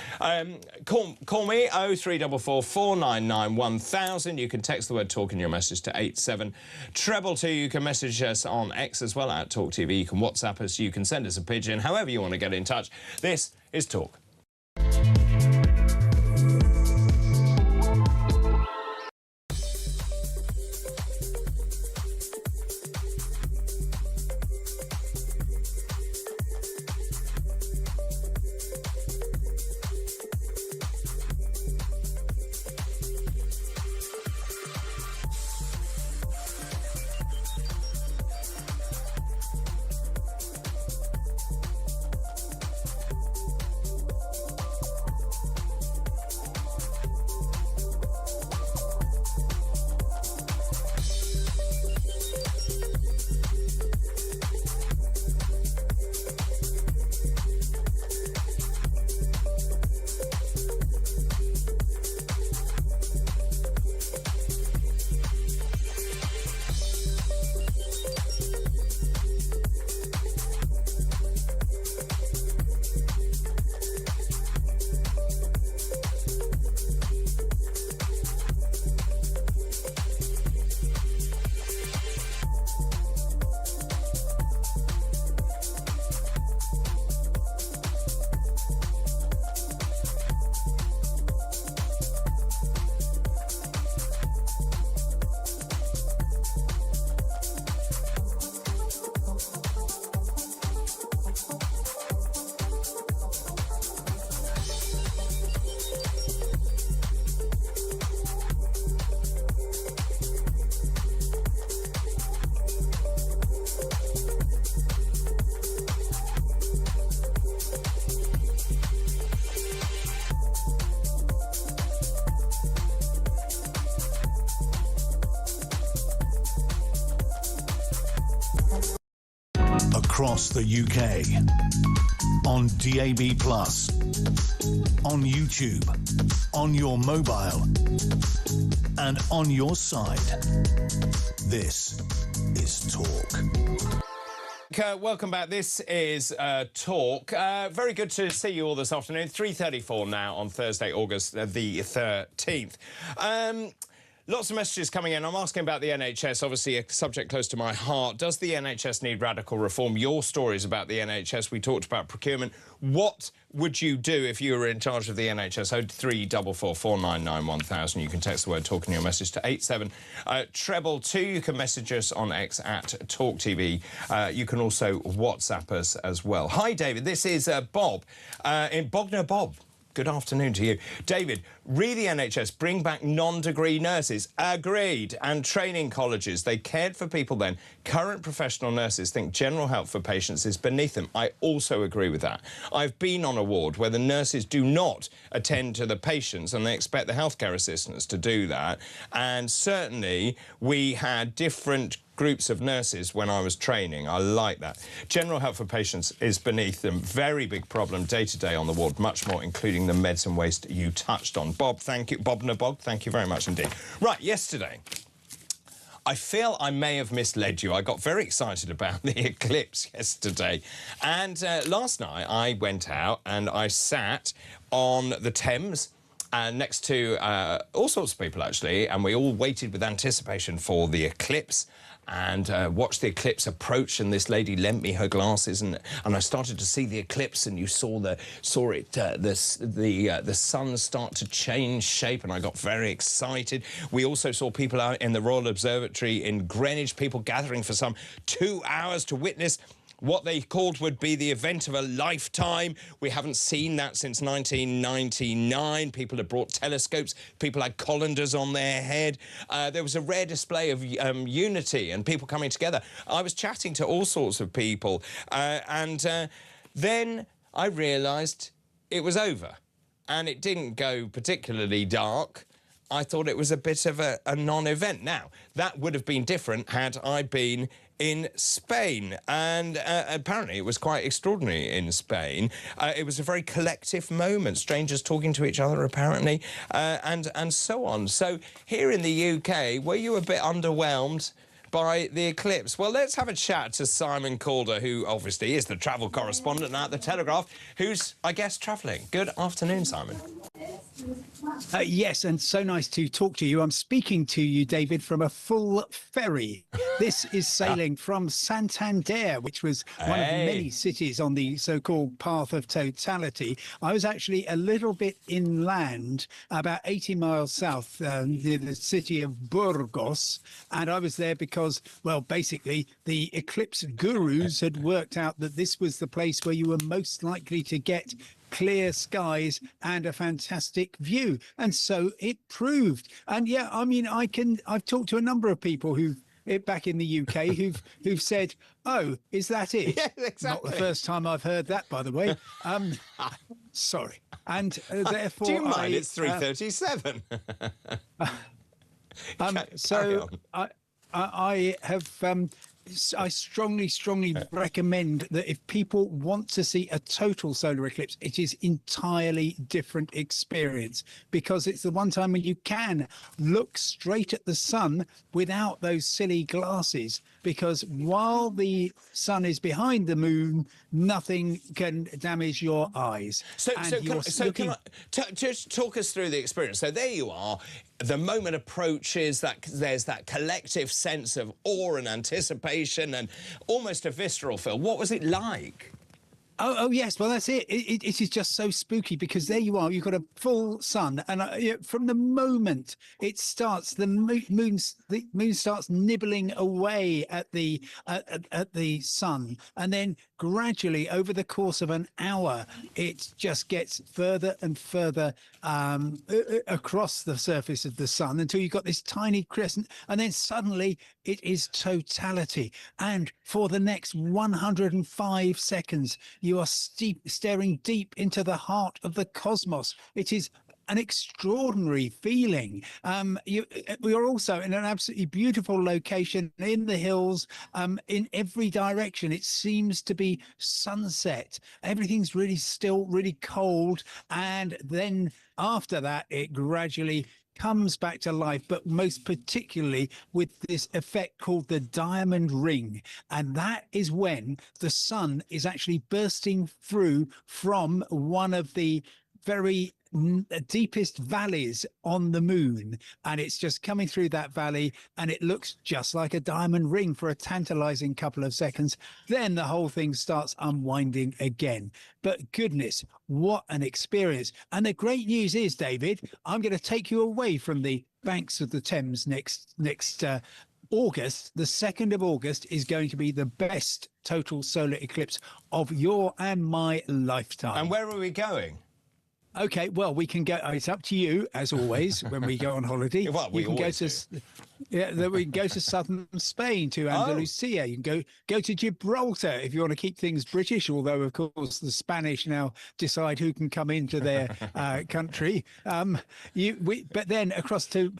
Call me 0344 499 1000. You can text the word talk in your message to 87222. You can message us on X as well at talkTV. You can WhatsApp us. You can send us a pigeon. However you want to get in touch. This is Talk. across the UK. On DAB+, on YouTube, on your mobile, and on your side. This is Talk. Welcome back. This is Talk. Very good to see you all this afternoon. 3:34 now on Thursday, August the 13th. Lots of messages coming in. I'm asking about the NHS, obviously a subject close to my heart. Does the NHS need radical reform? Your stories about the NHS. We talked about procurement. What would you do if you were in charge of the NHS? 0344 499 1000. You can text the word Talk in your message to 8722. You can message us on X at talkTV. You can also WhatsApp us as well. Hi, David. This is Bob in Bognor. Bob. Good afternoon to you. David, the NHS, bring back non-degree nurses. Agreed. And training colleges. They cared for people then. Current professional nurses think general help for patients is beneath them. I also agree with that. I've been on a ward where the nurses do not attend to the patients and they expect the healthcare assistants to do that. And certainly we had different groups of nurses when I was training. I like that. General help for patients is beneath them. Very big problem day to day on the ward, much more, including the meds and waste you touched on. Bob, thank you. Bob Nabog, thank you very much indeed. Right, yesterday, I feel I may have misled you. I got very excited about the eclipse yesterday. And last night I went out and I sat on the Thames next to all sorts of people, actually, and we all waited with anticipation for the eclipse and watched the eclipse approach, and this lady lent me her glasses, and I started to see the eclipse, and you saw the sun start to change shape, and I got very excited. We also saw people out in the Royal Observatory in Greenwich, people gathering for some 2 hours to witness what they called would be the event of a lifetime. We haven't seen that since 1999. People had brought telescopes. People had colanders on their head. There was a rare display of unity and people coming together. I was chatting to all sorts of people and then I realised it was over and it didn't go particularly dark. I thought it was a bit of a non-event. Now, that would have been different had I been in Spain, and apparently it was quite extraordinary in Spain. It was a very collective moment, strangers talking to each other apparently, and so on. So here in the UK, were you a bit underwhelmed by the eclipse? Well, let's have a chat to Simon Calder, who obviously is the travel correspondent at The Telegraph, who's, I guess, travelling. Good afternoon, Simon. Yes, and so nice to talk to you. I'm speaking to you, David, from a full ferry. This is sailing from Santander, which was one of many cities on the so-called path of totality. I was actually a little bit inland, about 80 miles south, near the city of Burgos, and I was there because, well, basically, the eclipse gurus had worked out that this was the place where you were most likely to get clear skies and a fantastic view, and so it proved. And yeah, I mean, I've talked to a number of people who back in the UK who've said, "Oh, is that it?" Yeah, exactly. Not the first time I've heard that, by the way. Sorry, and therefore, do you mind? It's 3:37. So I have. I strongly recommend that if people want to see a total solar eclipse, it is entirely different experience, because it's the one time when you can look straight at the sun without those silly glasses, because while the sun is behind the moon, nothing can damage your eyes. So can I just talk us through the experience? So there you are. The moment approaches, that there's that collective sense of awe and anticipation and almost a visceral feel. What was it like? Oh yes, well that's it. It is just so spooky, because there you are, you've got a full sun, and from the moment it starts, the moon starts nibbling away at the sun, and then gradually over the course of an hour it just gets further and further across the surface of the sun until you've got this tiny crescent, and then suddenly it is totality, and for the next 105 seconds you are staring deep into the heart of the cosmos. It is an extraordinary feeling. We are also in an absolutely beautiful location in the hills. In every direction, it seems to be sunset. Everything's really still really cold, and then after that, it gradually comes back to life, but most particularly with this effect called the diamond ring. And that is when the sun is actually bursting through from one of the very deepest valleys on the moon, and it's just coming through that valley, and it looks just like a diamond ring for a tantalizing couple of seconds. Then the whole thing starts unwinding again. But goodness, what an experience. And the great news is, David, I'm going to take you away from the banks of the Thames next August. The 2nd of August is going to be the best total solar eclipse of your and my lifetime. And where are we going? Okay, well, we can go. It's up to you, as always, when we go on holiday. Well, we can we can go to southern Spain, to Andalusia. You can go to Gibraltar if you want to keep things British. Although, of course, the Spanish now decide who can come into their country. But then across to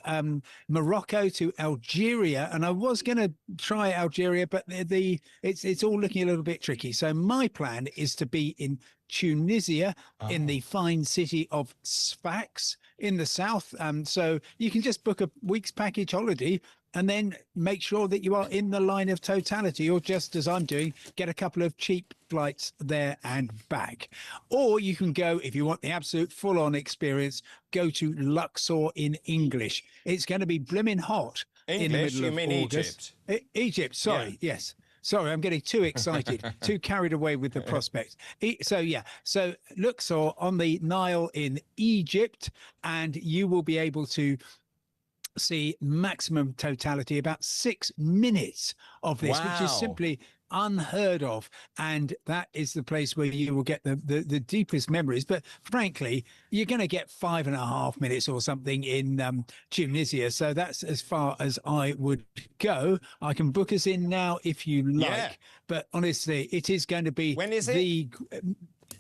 Morocco, to Algeria, and I was going to try Algeria, but it's all looking a little bit tricky. So my plan is to be in Tunisia, in the fine city of Sfax in the south. So you can just book a week's package holiday and then make sure that you are in the line of totality, or just as I'm doing, get a couple of cheap flights there and back. Or you can go, if you want the absolute full-on experience, go to Luxor in English. It's going to be blimmin' hot in the middle of August. Egypt, sorry, yes. Sorry, I'm getting too excited, too carried away with the prospects. So Luxor on the Nile in Egypt, and you will be able to see maximum totality, about 6 minutes of this, which is simply unheard of. And that is the place where you will get the deepest memories. But frankly, you're going to get 5.5 minutes or something in Tunisia. So that's as far as I would go. I can book us in now if you like. Yeah. But honestly, it is going to be... When is it?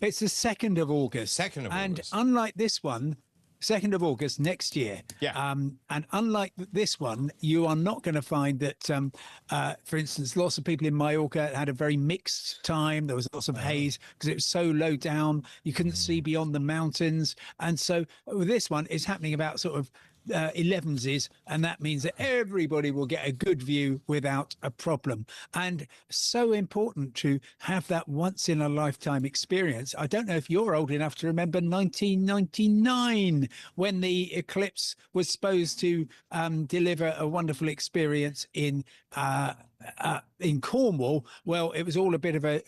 It's the 2nd of August. 2nd of August. And unlike this one, 2nd of August next year. Yeah. And unlike this one, you are not going to find that, for instance, lots of people in Mallorca had a very mixed time. There was lots of haze because it was so low down. You couldn't see beyond the mountains. And so this one is happening about sort of 11s, and that means that everybody will get a good view without a problem. And so important to have that once in a lifetime experience. I don't know if you're old enough to remember 1999, when the eclipse was supposed to deliver a wonderful experience in Cornwall. Well, it was all a bit of a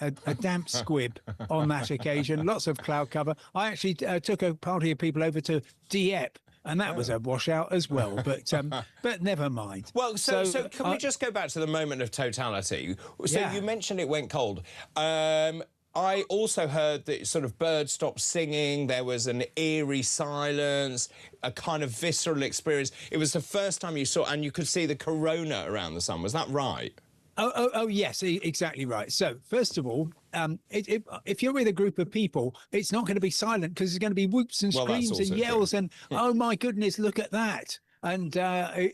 damp squib on that occasion. Lots of cloud cover. I actually took a party of people over to Dieppe, and that was a washout as well, but never mind. Well, so can we just go back to the moment of totality? So you mentioned it went cold. I also heard that sort of birds stopped singing. There was an eerie silence, a kind of visceral experience. It was the first time you saw, and you could see the corona around the sun. Was that right? Oh, yes, exactly right. So, first of all, if you're with a group of people, it's not going to be silent, because there's going to be whoops and screams and yells and, oh, my goodness, look at that. And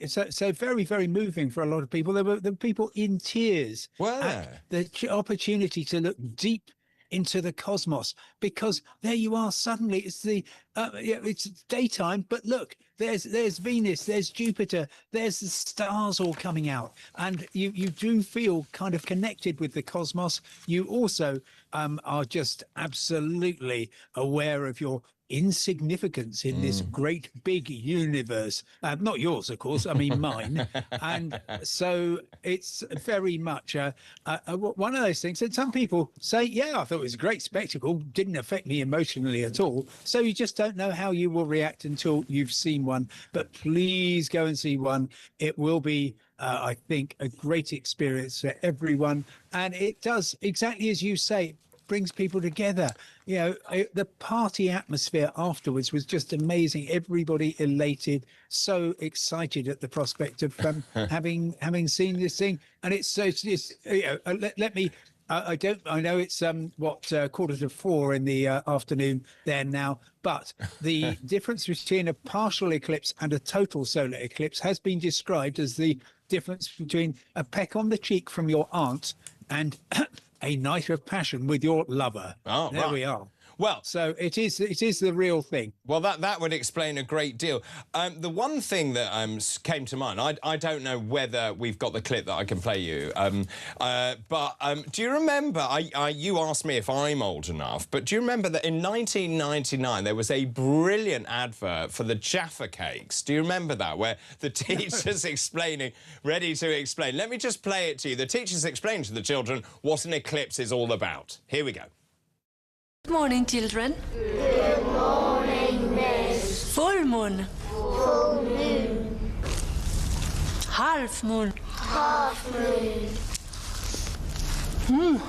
so very, very moving for a lot of people. There were people in tears at the opportunity to look deep into the cosmos, because there you are, suddenly it's daytime, but look, there's Venus, there's Jupiter, there's the stars all coming out, and you do feel kind of connected with the cosmos. You also are just absolutely aware of your insignificance in this great big universe. Not yours, of course, I mean mine. And so it's very much one of those things that some people say, yeah, I thought it was a great spectacle, didn't affect me emotionally at all. So you just don't know how you will react until you've seen one. But please go and see one. It will be I think a great experience for everyone, and it does exactly as you say, brings people together. You know, the party atmosphere afterwards was just amazing. Everybody elated, so excited at the prospect of having seen this thing. And it's let me I don't. I know it's 3:45 in the afternoon there now, but the difference between a partial eclipse and a total solar eclipse has been described as the difference between a peck on the cheek from your aunt and a night of passion with your lover. Oh, there right. we are. Well, so it is the real thing. Well, that would explain a great deal. The one thing that came to mind, I don't know whether we've got the clip that I can play you, but do you remember, you asked me if I'm old enough, but do you remember that in 1999 there was a brilliant advert for the Jaffa cakes? Do you remember that, where the teacher's ready to explain? Let me just play it to you. The teacher's explaining to the children what an eclipse is all about. Here we go. Good morning, children. Good morning, miss. Full moon. Full moon. Half moon. Half moon.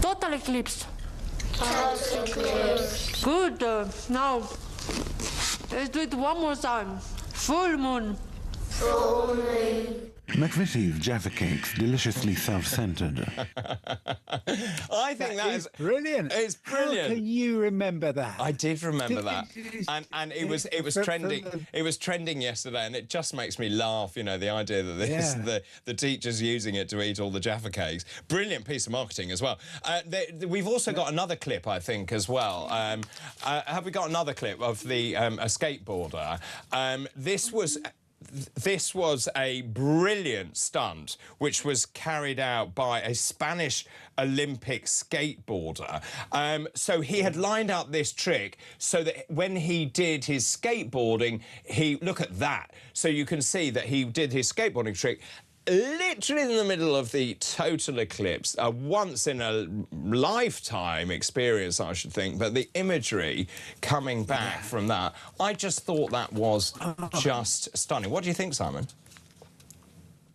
Total eclipse. Total eclipse. Good. Now, let's do it one more time. Full moon. Full moon. McVitie's Jaffa Cakes, deliciously self-centered. I think that is brilliant. It's brilliant. How can you remember that? I did remember that, and it was trending. It was trending yesterday, and it just makes me laugh. You know, the idea that the teachers using it to eat all the Jaffa cakes. Brilliant piece of marketing as well. We've also got another clip, I think, as well. Have we got another clip of a skateboarder? This was a brilliant stunt which was carried out by a Spanish Olympic skateboarder. So he had lined up this trick so that when he did his skateboarding, look at that. So you can see that he did his skateboarding trick literally in the middle of the total eclipse, a once-in-a-lifetime experience, I should think, but the imagery coming back from that, I just thought that was just stunning. What do you think, Simon?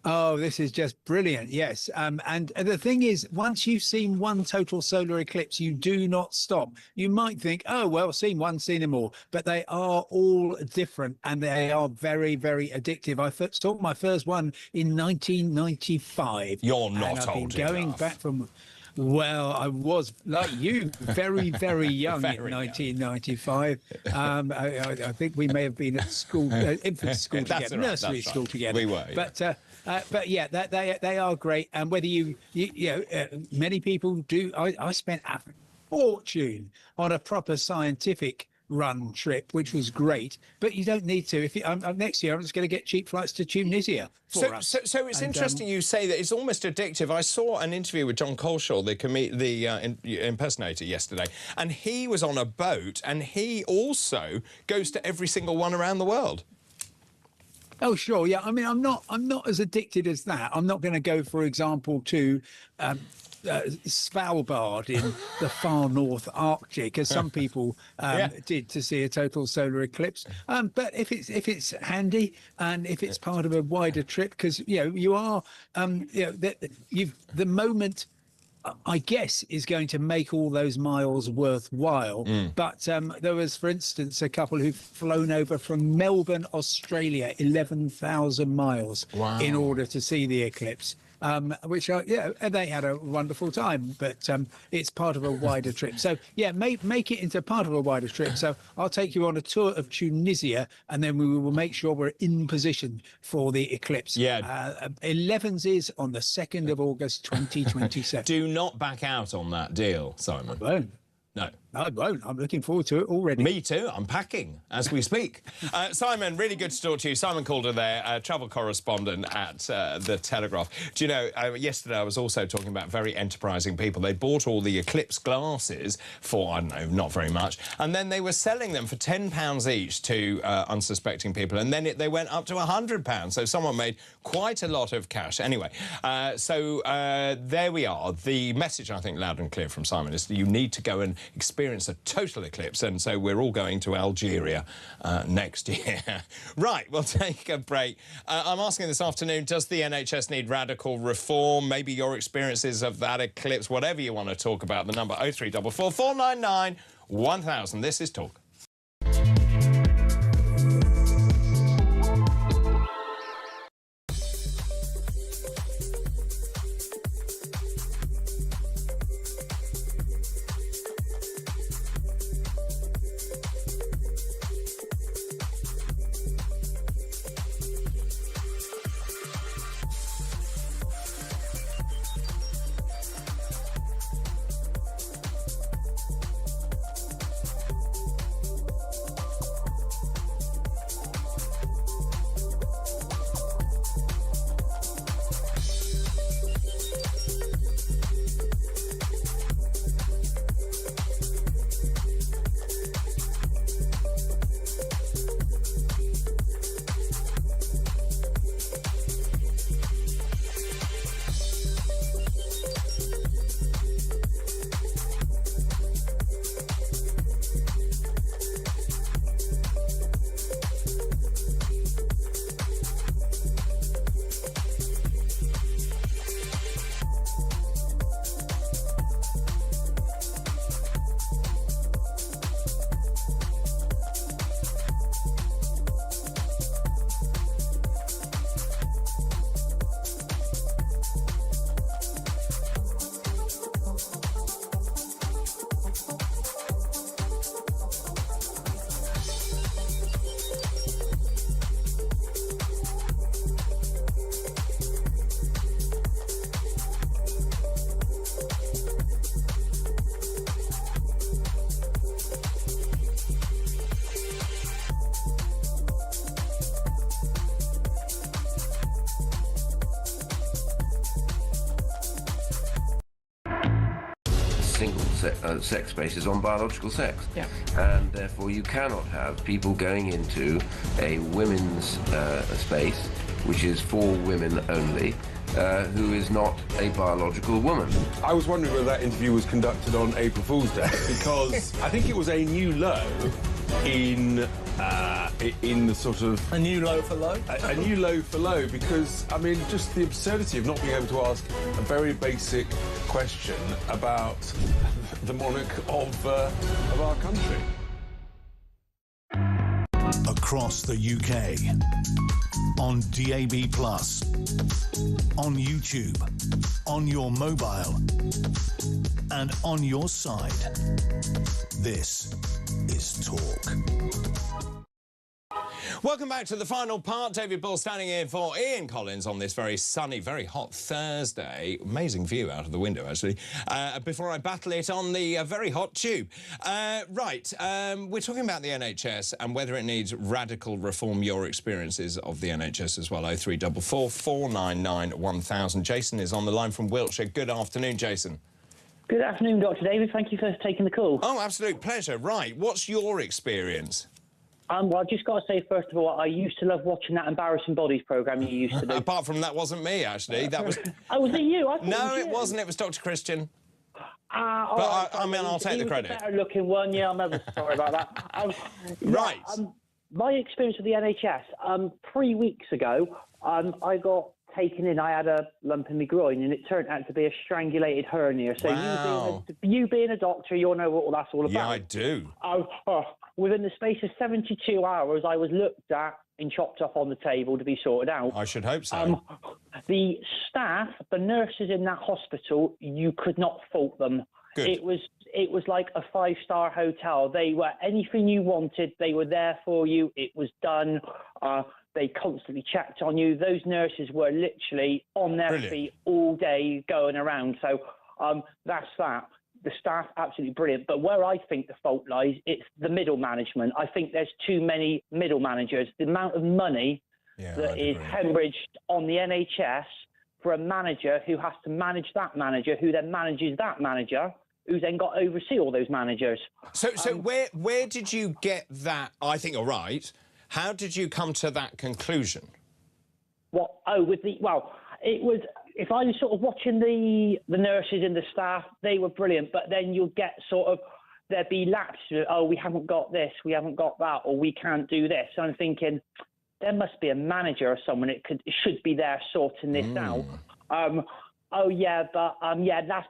Oh, this is just brilliant, yes. And the thing is, once you've seen one total solar eclipse, you do not stop. You might think, oh, well, seen one, seen them all. But they are all different, and they are very, very addictive. I saw my first one in 1995. You're not old enough. Going back from... Well, I was, like you, very, very young in 1995. I think we may have been at school, infant school together, nursery school together. We were. Yeah. But yeah, they are great. And whether you know, many people do. I spent a fortune on a proper scientific run trip, which was great, but you don't need to. If next year, I'm just going to get cheap flights to Tunisia. So it's interesting you say that it's almost addictive. I saw an interview with John Coleshaw, the impersonator, yesterday, and he was on a boat, and he also goes to every single one around the world. Oh, sure, yeah. I mean, I'm not as addicted as that. I'm not going to go, for example, to Svalbard in the far north Arctic, as some people did, to see a total solar eclipse. But if it's handy and if it's part of a wider trip, because you are the moment, I guess, is going to make all those miles worthwhile. But there was, for instance, a couple who've flown over from Melbourne, Australia, 11,000 miles in order to see the eclipse. Which they had a wonderful time, but it's part of a wider trip. So yeah, make it into part of a wider trip. So I'll take you on a tour of Tunisia, and then we will make sure we're in position for the eclipse. 11's is on the 2nd of August 2027. Do not back out on that deal, Simon. I won't. No. I won't. I'm looking forward to it already. Me too. I'm packing as we speak. Simon, really good to talk to you. Simon Calder there, travel correspondent at The Telegraph. Do you know, yesterday I was also talking about very enterprising people. They bought all the eclipse glasses for, I don't know, not very much, and then they were selling them for £10 each to unsuspecting people, and then they went up to £100. So someone made quite a lot of cash. Anyway, there we are. The message, I think, loud and clear from Simon is that you need to go and experience a total eclipse, and so we're all going to Algeria next year. Right, we'll take a break. I'm asking this afternoon, does the NHS need radical reform? Maybe your experiences of that eclipse, whatever you want to talk about. The number 0344 499 1000. This is Talk. single sex basis on biological sex. Yeah. And therefore you cannot have people going into a women's space, which is for women only, who is not a biological woman. I was wondering whether that interview was conducted on April Fool's Day, because I think it was a new low in the sort of... A new low for low? A new low for low, because, I mean, just the absurdity of not being able to ask a very basic question about the monarch of our country. Across the UK, on DAB+, on YouTube, on your mobile, and on your side. This is Talk. Welcome back to the final part. David Bull standing in for Ian Collins on this very sunny, very hot Thursday. Amazing view out of the window, actually. Before I battle it on the very hot tube. We're talking about the NHS and whether it needs radical reform. Your experiences of the NHS as well. 0344 499 1000. Jason is on the line from Wiltshire. Good afternoon, Jason. Good afternoon, Dr. David. Thank you for taking the call. Oh, absolute pleasure. Right. What's your experience? Well, I've just got to say, first of all, I used to love watching that Embarrassing Bodies programme you used to do. Apart from that wasn't me, actually. That was... Oh, was it you? No, it wasn't. It was Dr. Christian. I'll take the credit. The better-looking one. Yeah, I'm ever sorry about that. Right. My experience with the NHS, 3 weeks ago, I got taken in. I had a lump in my groin, and it turned out to be a strangulated hernia. So you being a doctor, you'll know what that's all about. Yeah, I do. Within the space of 72 hours, I was looked at and chopped off on the table to be sorted out. I should hope so. The staff, the nurses in that hospital, you could not fault them. Good. It was like a five-star hotel. They were anything you wanted. They were there for you. It was done. They constantly checked on you. Those nurses were literally on their feet all day going around. So that's that. The staff, absolutely brilliant. But where I think the fault lies, it's the middle management. I think there's too many middle managers. The amount of money that is hemorrhaged on the NHS for a manager who has to manage that manager, who then manages that manager, who's then got to oversee all those managers. So where did you get that? I think you're right. How did you come to that conclusion? What? Oh, it was... If I was sort of watching the nurses and the staff, they were brilliant. But then you'll get sort of, there'd be lapses. Oh, we haven't got this, we haven't got that, or we can't do this. So I'm thinking, there must be a manager or someone it should be there sorting this out. That's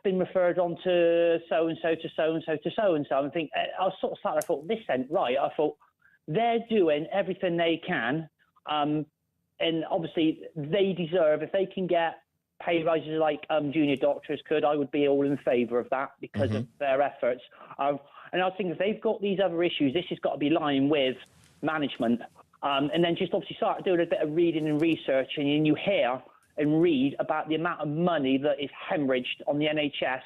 been referred on to so-and-so, to so-and-so, to so-and-so. I think, I was sort of sat there, I thought, this ain't right. I thought, they're doing everything they can. And obviously, they deserve, if they can get pay rises like junior doctors could, I would be all in favour of that because of their efforts. And I think if they've got these other issues, this has got to be lying with management. And then just obviously start doing a bit of reading and research, and you hear and read about the amount of money that is hemorrhaged on the NHS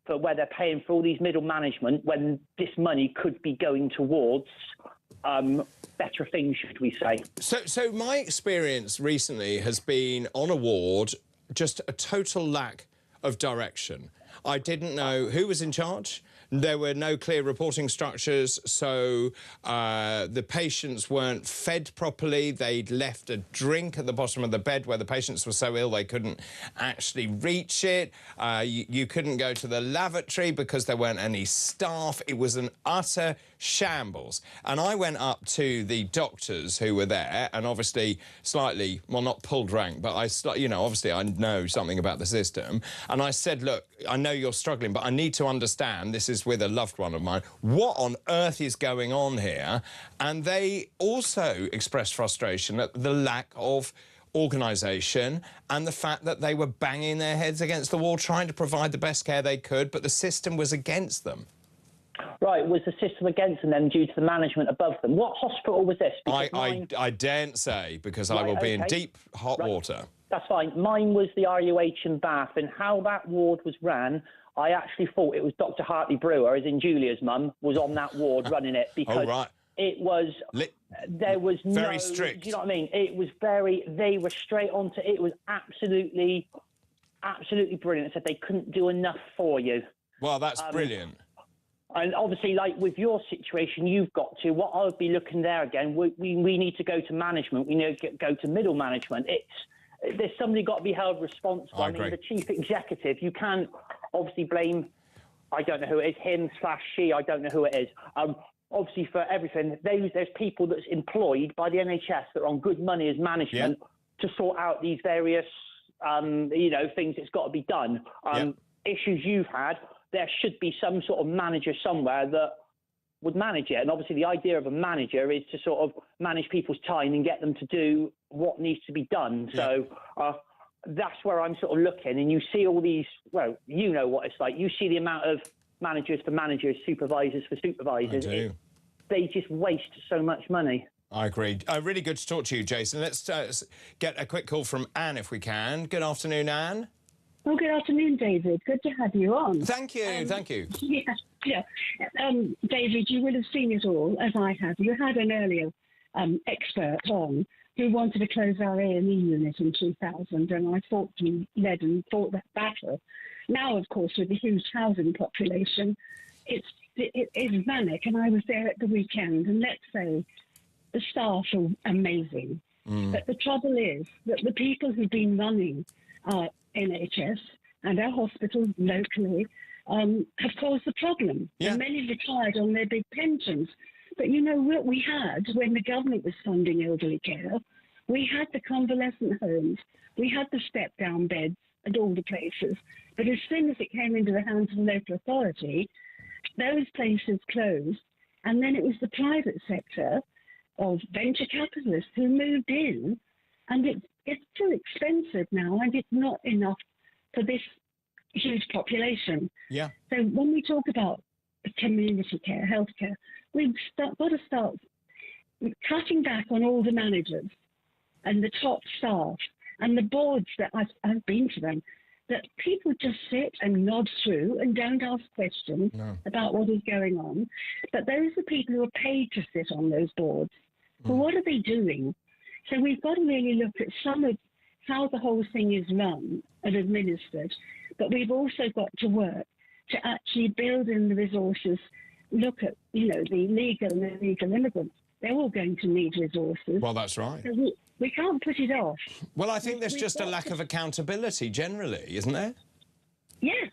for where they're paying for all these middle management when this money could be going towards better things, should we say. So my experience recently has been on a ward, just a total lack of direction. I didn't know who was in charge. There were no clear reporting structures, so the patients weren't fed properly. They'd left a drink at the bottom of the bed where the patients were so ill they couldn't actually reach it. You couldn't go to the lavatory because there weren't any staff. It was an utter shambles. And I went up to the doctors who were there and obviously slightly, well, not pulled rank, but obviously I know something about the system. And I said, look, I know you're struggling, but I need to understand, this is with a loved one of mine, what on earth is going on here? And they also expressed frustration at the lack of organisation and the fact that they were banging their heads against the wall trying to provide the best care they could, but the system was against them. Right, was the system against them then due to the management above them? What hospital was this? I daren't say, because I will be in deep hot water. That's fine. Mine was the RUH in Bath, and how that ward was ran, I actually thought it was Dr. Hartley Brewer, as in Julia's mum, was on that ward running it, because it was... there was very strict. Do you know what I mean? It was they were straight on to... It was absolutely brilliant. It said they couldn't do enough for you. Well, that's brilliant. And obviously, like with your situation, you've got to. What I would be looking there again. We need to go to management. We need to go to middle management. There's somebody got to be held responsible. I mean, the chief executive. You can't obviously blame. I don't know who it is. Him/she. I don't know who it is. Obviously, for everything, there's people that's employed by the NHS that are on good money as management to sort out these various, things that's got to be done. Issues you've had. There should be some sort of manager somewhere that would manage it. And obviously the idea of a manager is to sort of manage people's time and get them to do what needs to be done. So that's where I'm sort of looking. And you see all these, well, you know what it's like. You see the amount of managers for managers, supervisors for supervisors. I do. They just waste so much money. I agree. Really good to talk to you, Jason. Let's get a quick call from Anne if we can. Good afternoon, Anne. Well, good afternoon, David. Good to have you on. Thank you, thank you. Yeah. David, you will have seen it all, as I have. You had an earlier expert on who wanted to close our A&E unit in 2000, and I led and fought that battle. Now, of course, with the huge housing population, it is manic, and I was there at the weekend, and let's say the staff are amazing. But the trouble is that the people who've been running our NHS and our hospitals locally have caused the problem. And many retired on their big pensions. But you know what we had when the government was funding elderly care? We had the convalescent homes, we had the step-down beds at all the places. But as soon as it came into the hands of the local authority, those places closed. And then it was the private sector of venture capitalists who moved in, and it's too expensive now, and it's not enough for this huge population. Yeah. So when we talk about community care, healthcare, we've got to start cutting back on all the managers and the top staff and the boards that I've been to them, that people just sit and nod through and don't ask questions about what is going on. But those are people who are paid to sit on those boards. Well, what are they doing? So we've got to really look at some of how the whole thing is run and administered, but we've also got to work to actually build in the resources, look at, the legal and illegal immigrants. They're all going to need resources. Well, that's right. So we can't put it off. Well, I think there's just a lack of accountability generally, isn't there? Yes.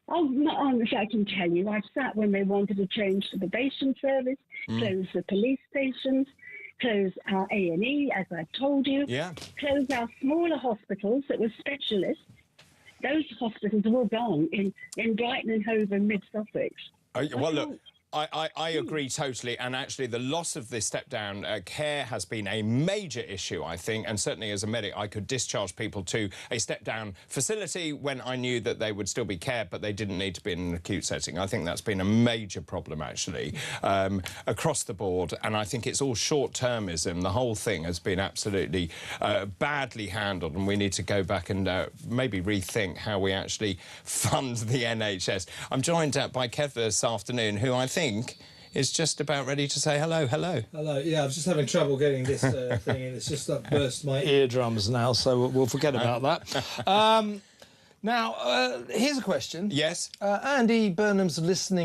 I can tell you, I've sat when they wanted to change the probation service, close the police stations, close our A&E, as I've told you, close our smaller hospitals that were specialists. Those hospitals are all gone in Brighton and Hove and Mid-Sussex. Well, look, I agree totally, and actually the loss of this step-down care has been a major issue, I think, and certainly as a medic I could discharge people to a step-down facility when I knew that they would still be cared, but they didn't need to be in an acute setting. I think that's been a major problem, actually, across the board, and I think it's all short-termism. The whole thing has been absolutely badly handled, and we need to go back and maybe rethink how we actually fund the NHS. I'm joined by Kev this afternoon, who I think is just about ready to say hello. Hello. Hello. Yeah, I was just having trouble getting this thing in. It's just burst my eardrums now, so we'll forget about that. Now, here's a question. Yes. Andy Burnham's listening